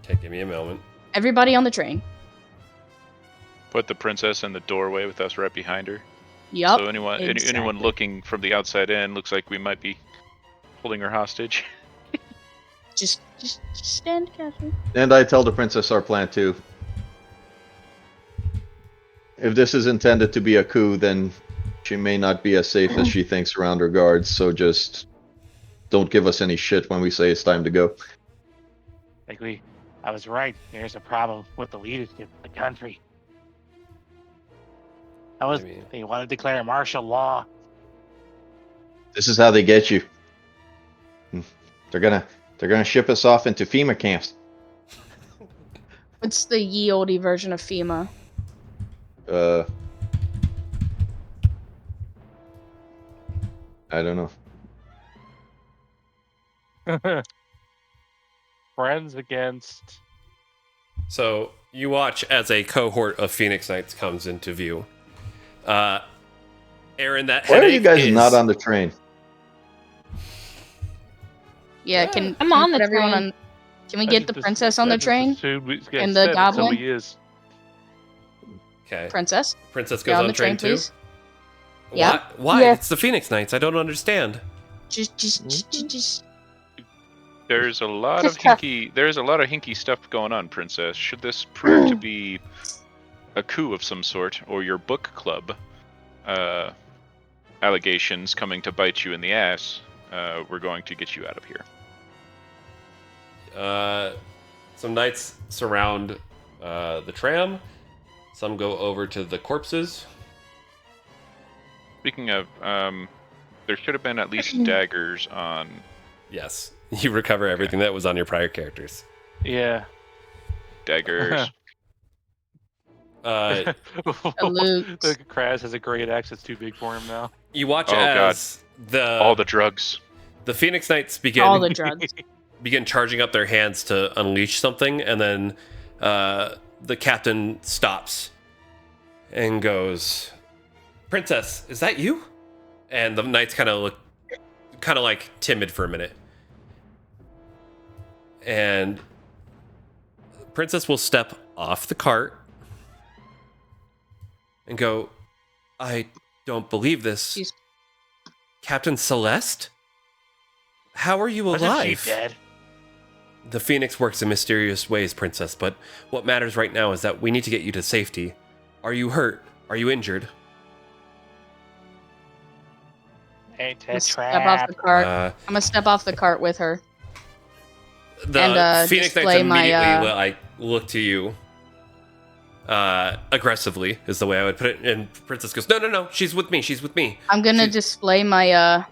Okay, give me a moment. Everybody on the train. Put the princess in the doorway with us right behind her. Yup. So anyone exactly. looking from the outside in looks like we might be holding her hostage. Just stand casually. And I tell the princess our plan too. If this is intended to be a coup, then she may not be as safe as she thinks around her guards, so just don't give us any shit when we say it's time to go. I was right. There's a problem with the leadership of the country. They want to declare martial law. This is how they get you. They're gonna ship us off into FEMA camps. What's the ye olde version of FEMA? I don't know. Friends against. So you watch as a cohort of Phoenix Knights comes into view. Aaron, that Why are you headache guys is not on the train? Yeah, can I'm can on we the put everyone train. on? Can we get the princess on the train? And And the goblin? So he is. Okay. Princess? Princess Get goes on on the train, too. please. Yeah. Why? Yes. It's the Phoenix Knights. I don't understand. Just. There's a lot Just of tough. hinky stuff going on, princess. Should this prove to be a coup of some sort, or your book club allegations coming to bite you in the ass, we're going to get you out of here. Some knights surround the tram. Some go over to the corpses. Speaking of, there should have been at least daggers on. Yes, you recover everything that was on your prior characters. Yeah. Daggers. Luke. The Kraz has a great axe that's too big for him now. You watch Oh, as All the drugs. the Phoenix Knights All the drugs. begin charging up their hands to unleash something, and then the captain stops and goes, "Princess, is that you?" And the knights kind of look, kind of like timid for a minute, and Princess will step off the cart and go, "I don't believe this, She's- Captain Celeste. How are you Wasn't alive?" she dead? The Phoenix works in mysterious ways, Princess, but what matters right now is that we need to get you to safety. Are you hurt? Are you injured? Ain't I'm a step off the trap. cart. I'm gonna step off the cart with her. The And, Phoenix Knights display my, immediately like look to you. Aggressively is the way I would put it. And Princess goes, No, she's with me. She's with me. I'm gonna She's- display my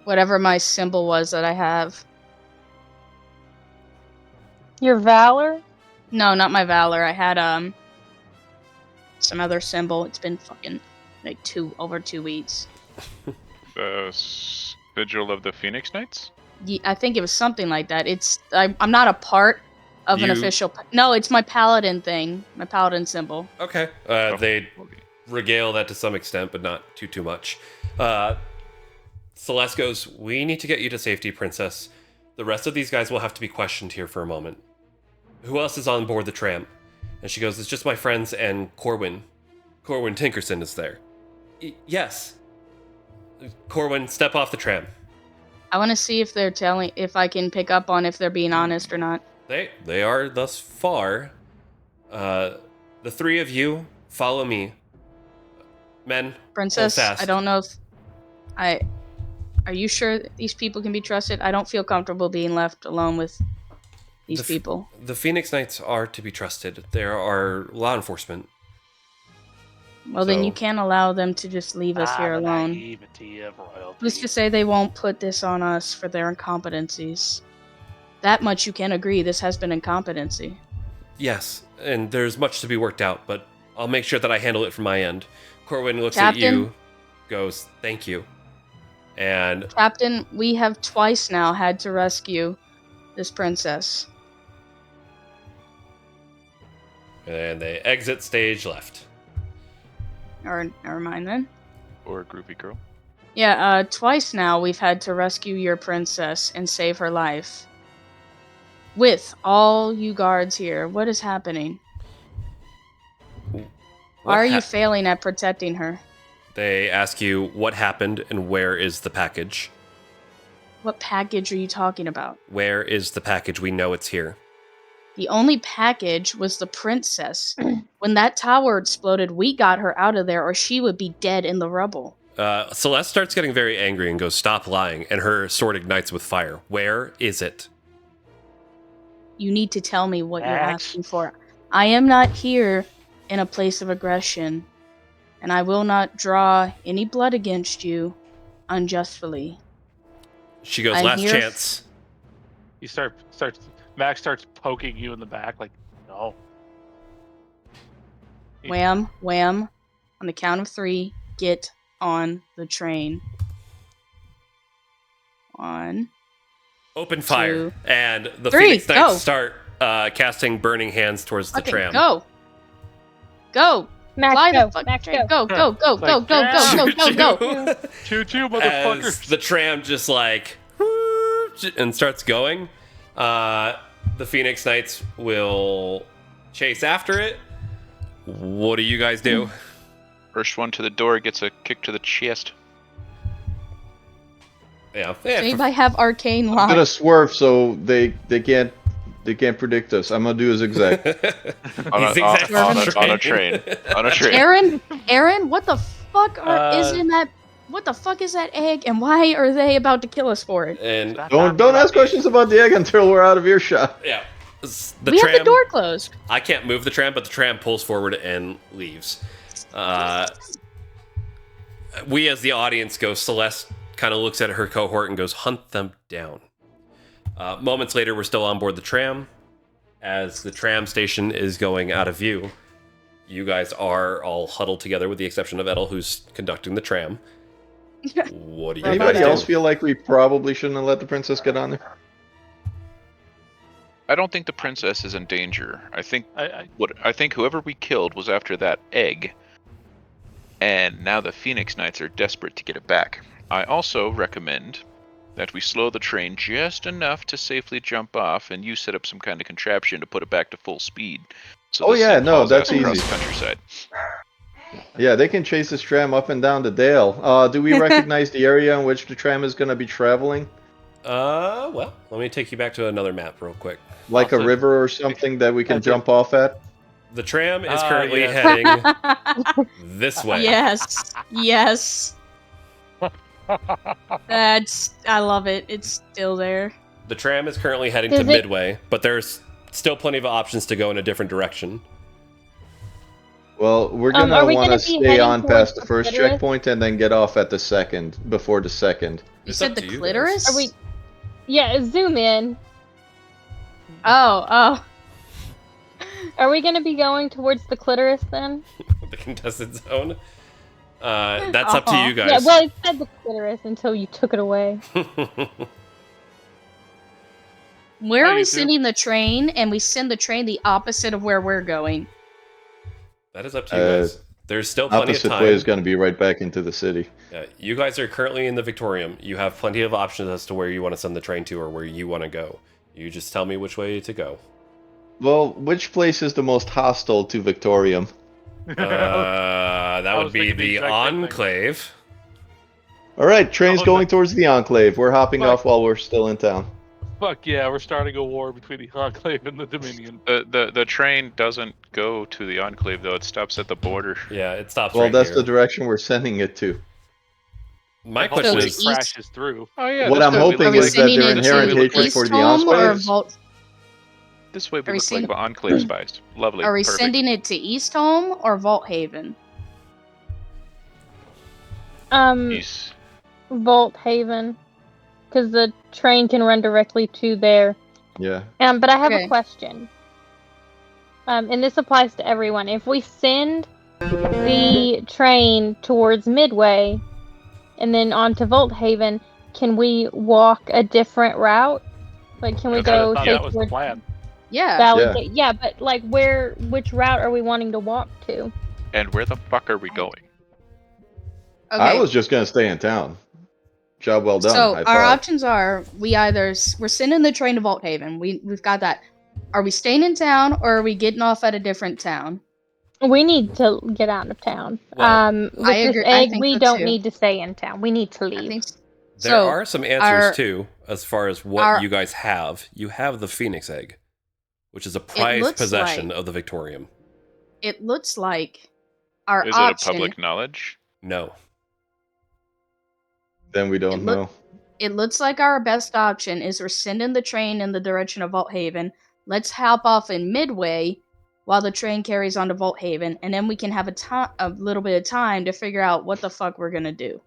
whatever my symbol was that I have. Your valor? No, not my valor. I had some other symbol. It's been fucking like over 2 weeks. The Sigil of the Phoenix Knights? I think it was something like that. I'm not a part of an You- official. No, it's my paladin thing. My paladin symbol. Okay. They regale that to some extent, but not too much. Celeste goes, "We need to get you to safety, Princess. The rest of these guys will have to be questioned here for a moment. Who else is on board the tram?" And she goes, "It's just my friends and Corwin. Corwin Tinkerson is there." Yes. Corwin, step off the tram. I want to see if if I can pick up on if they're being honest or not. They are thus far. The three of you follow me. Men, Princess, hold fast. I don't know if Are you sure that these people can be trusted? I don't feel comfortable being left alone with these people. The Phoenix Knights are to be trusted. There are law enforcement. Well, then So- you can't allow them to just leave us here The alone. naivety of royalty. Who's to say they won't put this on us for their incompetencies? That much you can agree. This has been incompetency. Yes, and there's much to be worked out, but I'll make sure that I handle it from my end. Corwin looks Captain? at you, goes, "Thank you." And Captain, we have twice now had to rescue this princess. And they exit stage left. Or never mind then. Or a groupie girl. Yeah, twice now we've had to rescue your princess and save her life. With all you guards here, what is happening? Why are you failing at protecting her? They ask you what happened and where is the package. What package are you talking about? Where is the package? We know it's here. The only package was the princess. When that tower exploded, we got her out of there or she would be dead in the rubble. Celeste starts getting very angry and goes, "Stop lying," and her sword ignites with fire. Where is it? You need to tell me what you're asking for. I am not here in a place of aggression, and I will not draw any blood against you unjustly. She goes, "Last chance." You Max starts poking you in the back, like, no. Wham, wham. On the count of 3, get on the train. 1. Open fire. 2, And the 3, Phoenix Knights go. start casting burning hands towards the Okay, tram. go. Go. Max, Fly go. the fucking Max, train. go. Go, go, go, go, go, go, go, go, go. Choo-choo, As motherfuckers. the tram just like and starts going, the Phoenix Knights will chase after it. What do you guys do? First one to the door gets a kick to the chest. Yeah. Does anybody have arcane I'm lock? gonna swerve so they can't predict us. I'm gonna do a zigzag. On a train. On a train. Aaron, what the fuck is in that? What the fuck is that egg, and why are they about to kill us for it? And Don't ask questions about the egg until we're out of earshot. yeah, We have the door closed. I can't move the tram, but the tram pulls forward and leaves. We, as the audience, go. Celeste kind of looks at her cohort and goes, "Hunt them down." Moments later, we're still on board the tram. As the tram station is going out of view, you guys are all huddled together, with the exception of Edel, who's conducting the tram. What do you Anybody guys else do? feel like we probably shouldn't have let the princess get on there? I don't think the princess is in danger. I think whoever we killed was after that egg, and now the Phoenix Knights are desperate to get it back. I also recommend that we slow the train just enough to safely jump off, and you set up some kind of contraption to put it back to full speed. So Oh this yeah, thing no, hauls that's ass across easy. the countryside. Yeah, they can chase this tram up and down the dale. Do we recognize the area in which the tram is going to be traveling? Well, let me take you back to another map real quick. Like a river or something that we can jump off at? The tram is currently heading this way. Yes. Yes. I love it. It's still there. The tram is currently heading Does to it- Midway, but there's still plenty of options to go in a different direction. Well, we're Are gonna we want gonna to be stay heading on towards past the the first clitoris? checkpoint and then get off at the second, before the second. You said the clitoris? Are we? Yeah, zoom in. Oh. Are we gonna be going towards the clitoris then? The contested zone. That's up to you guys. Yeah, well, it said the clitoris until you took it away. Where How are we you do? sending the train? And we send the train the opposite of where we're going. That is up to you guys. There's still plenty of Opposite time. way is going to be right back into the city. Yeah, you guys are currently in the Victorium. You have plenty of options as to where you want to send the train to or where you want to go. You just tell me which way to go. Well, which place is the most hostile to Victorium? That would was be thinking the the exact same thing. Enclave. All right, train's Oh, going towards the Enclave. We're hopping Fuck. off while we're still in town. Fuck yeah, we're starting a war between the Enclave and the Dominion. The train doesn't go to the Enclave though; it stops at the border. Yeah, it stops Well, right that's here. the direction we're sending it to. My Hopefully question So is, to it crashes through. Oh yeah. What this I'm way we hoping Are look we is like- that sending their it inherent to hatred East for the Home or Enclaves. Vault? This way we Are we look like sending- Enclave spies. Lovely. Are we perfect. sending it to East Home or Vault Haven? Peace. Vault Haven, because the train can run directly to there. Yeah. But I have Okay. a question. And this applies to everyone. If we send the train towards Midway and then on to Vault Haven, can we walk a different route? Like, can we Okay. go I thought say that was the towards? plan. Yeah. Valley Yeah. Gate. Yeah, but like which route are we wanting to walk to? And where the fuck are we going? Okay. I was just gonna stay in town. Job well done. So High our five. options are we're sending the train to Vault Haven. We've got that. Are we staying in town or are we getting off at a different town? We need to get out of town. Well, With I this agree. I egg, think we so don't too. need to stay in town. We need to I leave. think There so. are some answers too, as far as what you guys have. You have the Phoenix Egg, which is a prized looks possession like- of the Victorium. It looks like our Is option. it a public knowledge? No. Then we don't know. It looks like our best option is we're sending the train in the direction of Vault Haven. Let's hop off in Midway while the train carries on to Vault Haven, and then we can have a little bit of time to figure out what the fuck we're gonna do.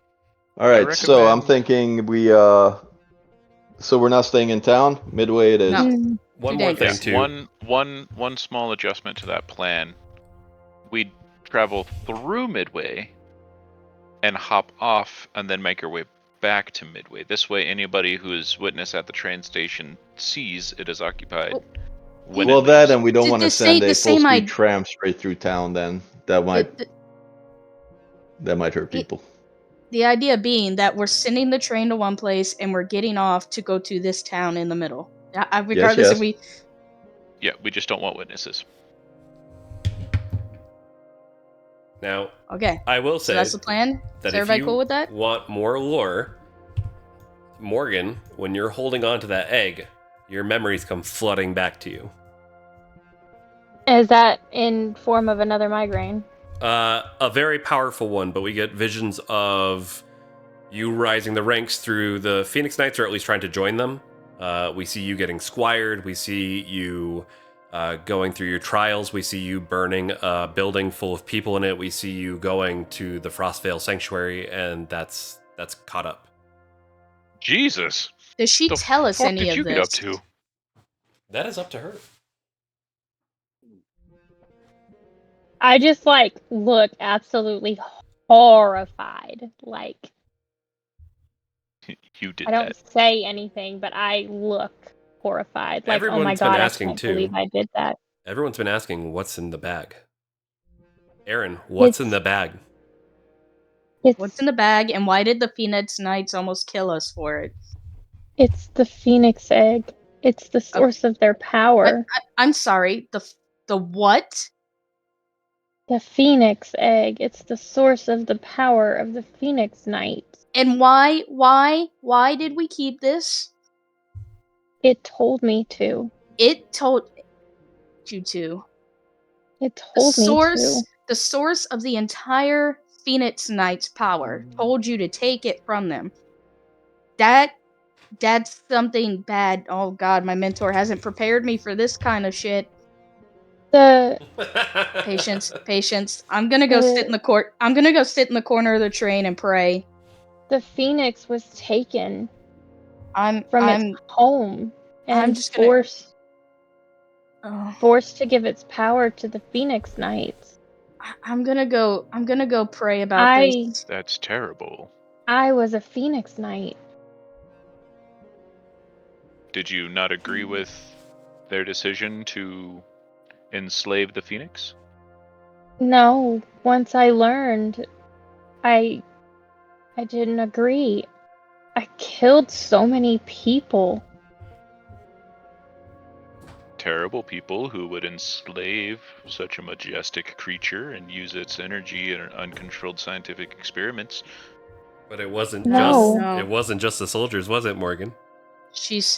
All right, I so I'm recommend- thinking we so we're not staying in town. Midway it is. No. Mm. One Too more thing dangerous. too. One small adjustment to that plan. We'd travel through Midway and hop off and then make our way back to Midway. This way anybody who is witness at the train station sees it is occupied. when it Well, that leaves. and we don't The- want to the send same- a the full same speed id- tram straight through town. Then that might hurt people. The idea being that we're sending the train to one place and we're getting off to go to this town in the middle. Regardless yes. if we. Yeah, we just don't want witnesses. Now, Okay. I will So say that's the plan. that Is if everybody you cool with that? want more lore, Morgan, when you're holding on to that egg, your memories come flooding back to you. Is that in form of another migraine? A very powerful one, but we get visions of you rising the ranks through the Phoenix Knights, or at least trying to join them. We see you getting squired. We see you going through your trials. We see you burning a building full of people in it. We see you going to the Frostvale Sanctuary, and that's caught up. Jesus. Does she The tell us fuck any did of you this? get up to? That is up to her. I just look absolutely horrified. You did I don't that. say anything, but I look horrified. Oh my Everyone's been god, asking, I can't too. believe I did that. Everyone's been asking what's in the bag. Aaron, what's in It's- the bag? What's in the bag, and why did the Phoenix Knights almost kill us for it? It's the Phoenix egg. It's the source of their power. I'm sorry. The what? The Phoenix egg. It's the source of the power of the Phoenix Knights. And why did we keep this? It told me to. It told you to. It told me to. The source of the entire Phoenix Knights power told you to take it from them. That's something bad. Oh god, my mentor hasn't prepared me for this kind of shit. The Patience. I'm gonna go sit in the court. I'm gonna go sit in the corner of the train and pray. the Phoenix was taken I'm from its home and I'm just gonna- forced to give its power to the Phoenix Knights. I'm gonna go pray about this. That's terrible. I was a Phoenix Knight. Did you not agree with their decision to enslave the Phoenix? No, once I learned, I didn't agree. I killed so many people. Terrible people who would enslave such a majestic creature and use its energy in uncontrolled scientific experiments. But it wasn't No. just the soldiers, was it, Morgan?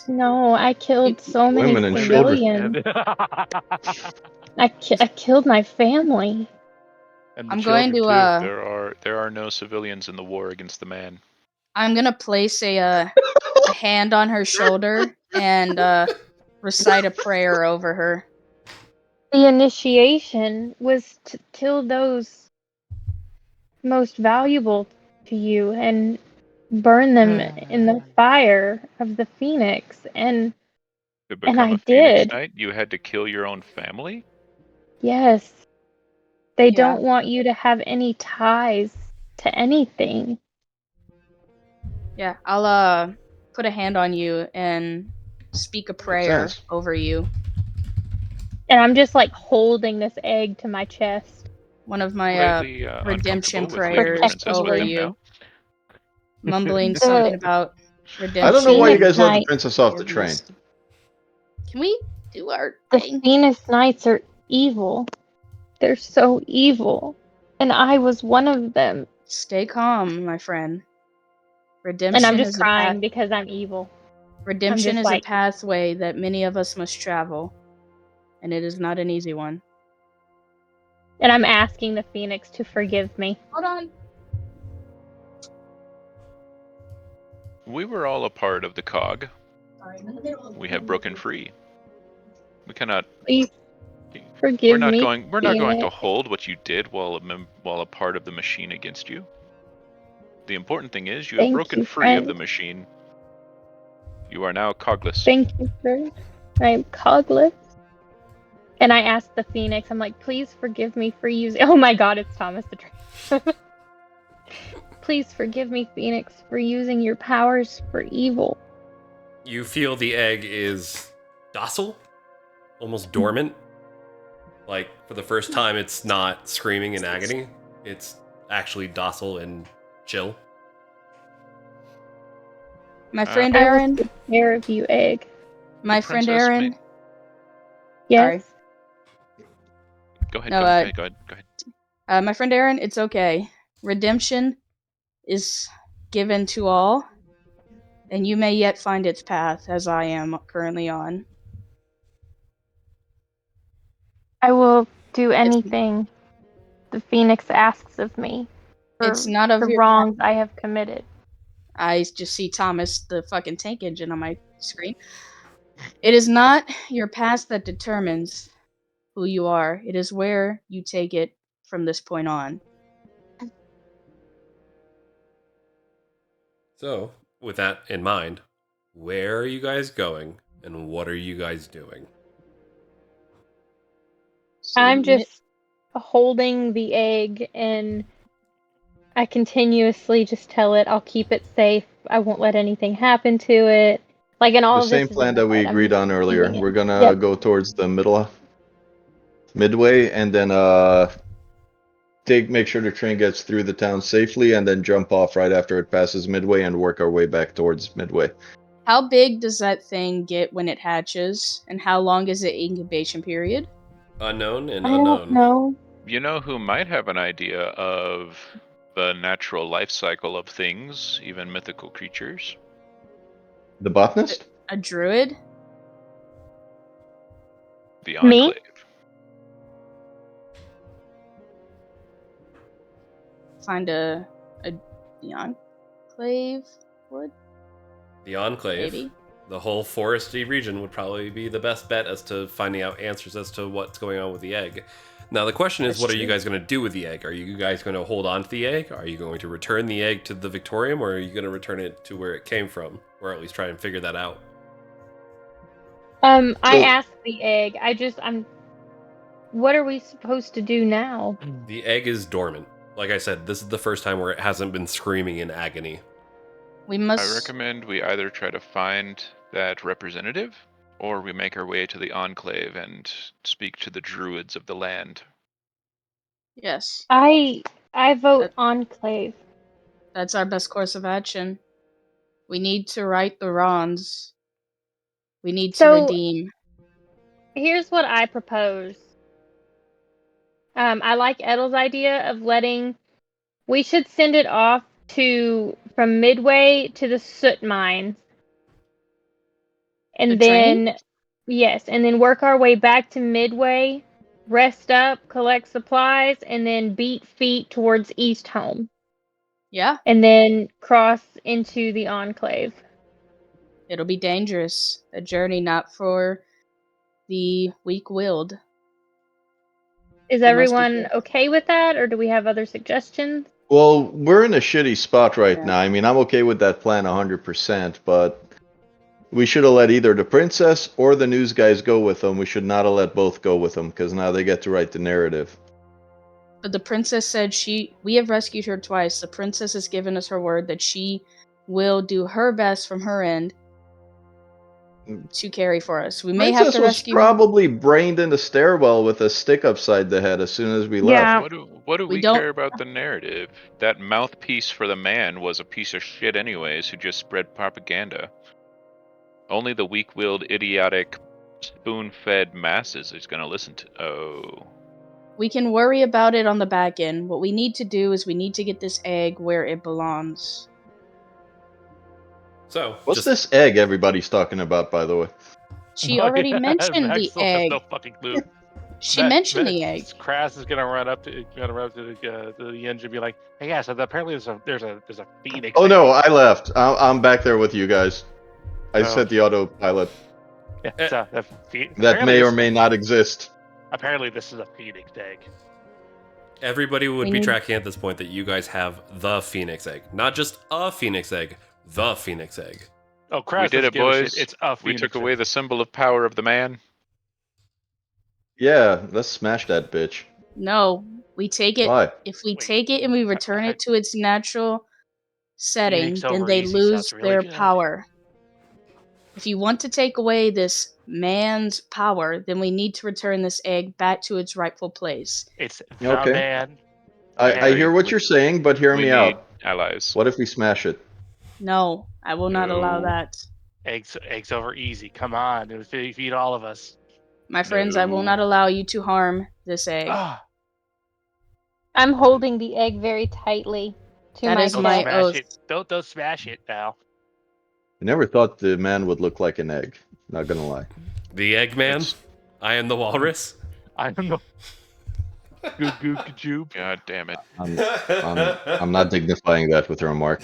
No, I killed so many Women and children. civilians. I killed my family. And the I'm going children, to, too. There are no civilians in the war against the man. I'm gonna place a hand on her shoulder and recite a prayer over her. The initiation was to kill those most valuable to you and burn them in the fire of the Phoenix. And To become I a Phoenix did. Knight, you had to kill your own family? yes, they don't want you to have any ties to anything. Yeah, I'll put a hand on you and speak a prayer sense. over you. And I'm just like holding this egg to my chest. One of my Slightly, redemption uncomfortable with leaving prayers Princess over with him you. now. Mumbling something about redemption. I don't know why you Phoenix guys let the Knight. princess off the train. Forgiveness. Can we do our The thing? Phoenix Knights are evil. They're so evil. And I was one of them. Stay calm, my friend. Redemption And I'm just is crying because I'm evil. redemption just is like- a pathway that many of us must travel, and it is not an easy one. And I'm asking the Phoenix to forgive me. Hold on. We were all a part of the cog. Sorry, I'm in the middle of We have broken free. We cannot. Please forgive We're not me. going. We're not going to Phoenix. hold what you did while a part of the machine against you. The important thing is you have Thank broken you, free of friend. the machine. You are now cogless. Thank you, sir. I'm cogless. And I asked the Phoenix, I'm like, please forgive me for using. Oh my god, it's Thomas the Train. Please forgive me, Phoenix, for using your powers for evil. You feel the egg is docile, almost dormant. Like, for the first time, it's not screaming in agony. It's actually docile and chill. My friend I was Aaron. the care of you, egg. My The friend princess Aaron. may- Yes. Sorry. Go ahead. No, Go ahead. Go ahead. Go ahead. My friend Aaron, it's okay. Redemption is given to all, and you may yet find its path, as I am currently on. I will do anything the Phoenix asks of me for It's not of the your wrongs I have committed. I just see Thomas, the fucking tank engine, on my screen. It is not your past that determines who you are. It is where you take it from this point on. So, with that in mind, where are you guys going, and what are you guys doing? I'm just holding the egg, and I continuously just tell it I'll keep it safe. I won't let anything happen to it. Like, and all The of this same is in plan my that we head. I'm agreed just on earlier. thinking it. We're gonna Yep. go towards the midway, and then make sure the train gets through the town safely, and then jump off right after it passes midway, and work our way back towards midway. How big does that thing get when it hatches, and how long is the incubation period? Unknown and I don't unknown. know. You know who might have an idea of the natural life cycle of things, even mythical creatures? The botanist? A druid? The Me? Enclave. Find the enclave? What? The Enclave, Maybe. the whole foresty region would probably be the best bet as to finding out answers as to what's going on with the egg. Now, the question is, That's what are you true. guys going to do with the egg? Are you guys going to hold on to the egg? Are you going to return the egg to the Victorium, or are you going to return it to where it came from? Or at least try and figure that out? I asked the egg. What are we supposed to do now? The egg is dormant. Like I said, this is the first time where it hasn't been screaming in agony. We must. I recommend we either try to find that representative, or we make our way to the Enclave and speak to the druids of the land. Yes. I vote Enclave. That's our best course of action. We need to right the wrongs. We need to So- redeem. Here's what I propose. I like Edel's idea of we should send it off from Midway to the soot mines. And The then, train? yes, and then work our way back to Midway, rest up, collect supplies, and then beat feet towards East Home. Yeah, And then cross into the Enclave. it'll be dangerous. A journey not for the weak-willed. Is We must be everyone careful. okay with that, or do we have other suggestions? Well, we're in a shitty spot right Yeah. now. I mean, I'm okay with that plan 100%, but we should have let either the princess or the news guys go with them. We should not have let both go with them, because now they get to write the narrative. But the princess said we have rescued her twice. The princess has given us her word that she will do her best from her end to carry for us. We may have Princess to was rescue him. probably brained in the stairwell with a stick upside the head as soon as we Yeah. left. What do We we don't- care about the narrative? That mouthpiece for the man was a piece of shit anyways, who just spread propaganda. Only the weak-willed, idiotic, spoon-fed masses is gonna listen to. Oh. We can worry about it on the back end. What we need to do is we need to get this egg where it belongs. So, What's just, this egg everybody's talking about, by the way? She already Yeah, mentioned Max the still has egg. no fucking clue. She mentioned the egg. Kras is gonna run up to the engine and be like, "Hey, yeah, so apparently there's a phoenix." Oh egg." no, I left. I'm back there with you guys. I Oh. set the autopilot. Yeah, so That apparently may or this- may not exist. Apparently, this is a phoenix egg. everybody would We be need- tracking at this point that you guys have the Phoenix Egg. Not just a Phoenix Egg, the Phoenix Egg. Oh, Kras We did doesn't it, give a boys. shit. It's a We phoenix took egg. away the symbol of power of the man. Yeah, let's smash that bitch. No, we take it. Why? If we Wait. take it and we return it to its natural setting, Phoenix then over they easy lose sounds really their good. power. If you want to take away this man's power, then we need to return this egg back to its rightful place. It's the Okay. man. I hear what you're saying, but hear We me need out. allies. What if we smash it? No, I will not allow No. that. Eggs over easy. Come on, it'll feed all of us. My friends, I will No. not allow you to harm this egg. Ah, I'm holding the egg very tightly to That my is don't my chest. smash oath. it. Don't smash it now. I never thought the man would look like an egg. Not gonna lie. The Eggman? It's- I am the walrus? I don't know. Goo goo joob. God damn it. I'm not dignifying that with a remark.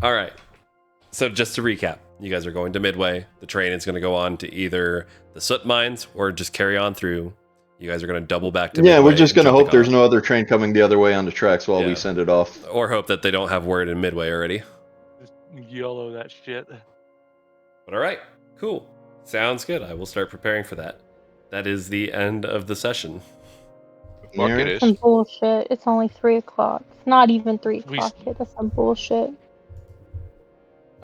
All right. So just to recap, you guys are going to Midway. The train is going to go on to either the soot mines or just carry on through. You guys are going to double back to Yeah, Midway we're just and gonna jump hope there's on. no other train coming the other way on the tracks while Yeah. we send it off. Or hope that they don't have word in Midway already. Just YOLO that shit. But all right, cool. Sounds good. I will start preparing for that. That is the end of the session. Fuck Yeah. it is. Some bullshit. It's only 3 o'clock. It's not even 3 We- o'clock yet. That's some bullshit.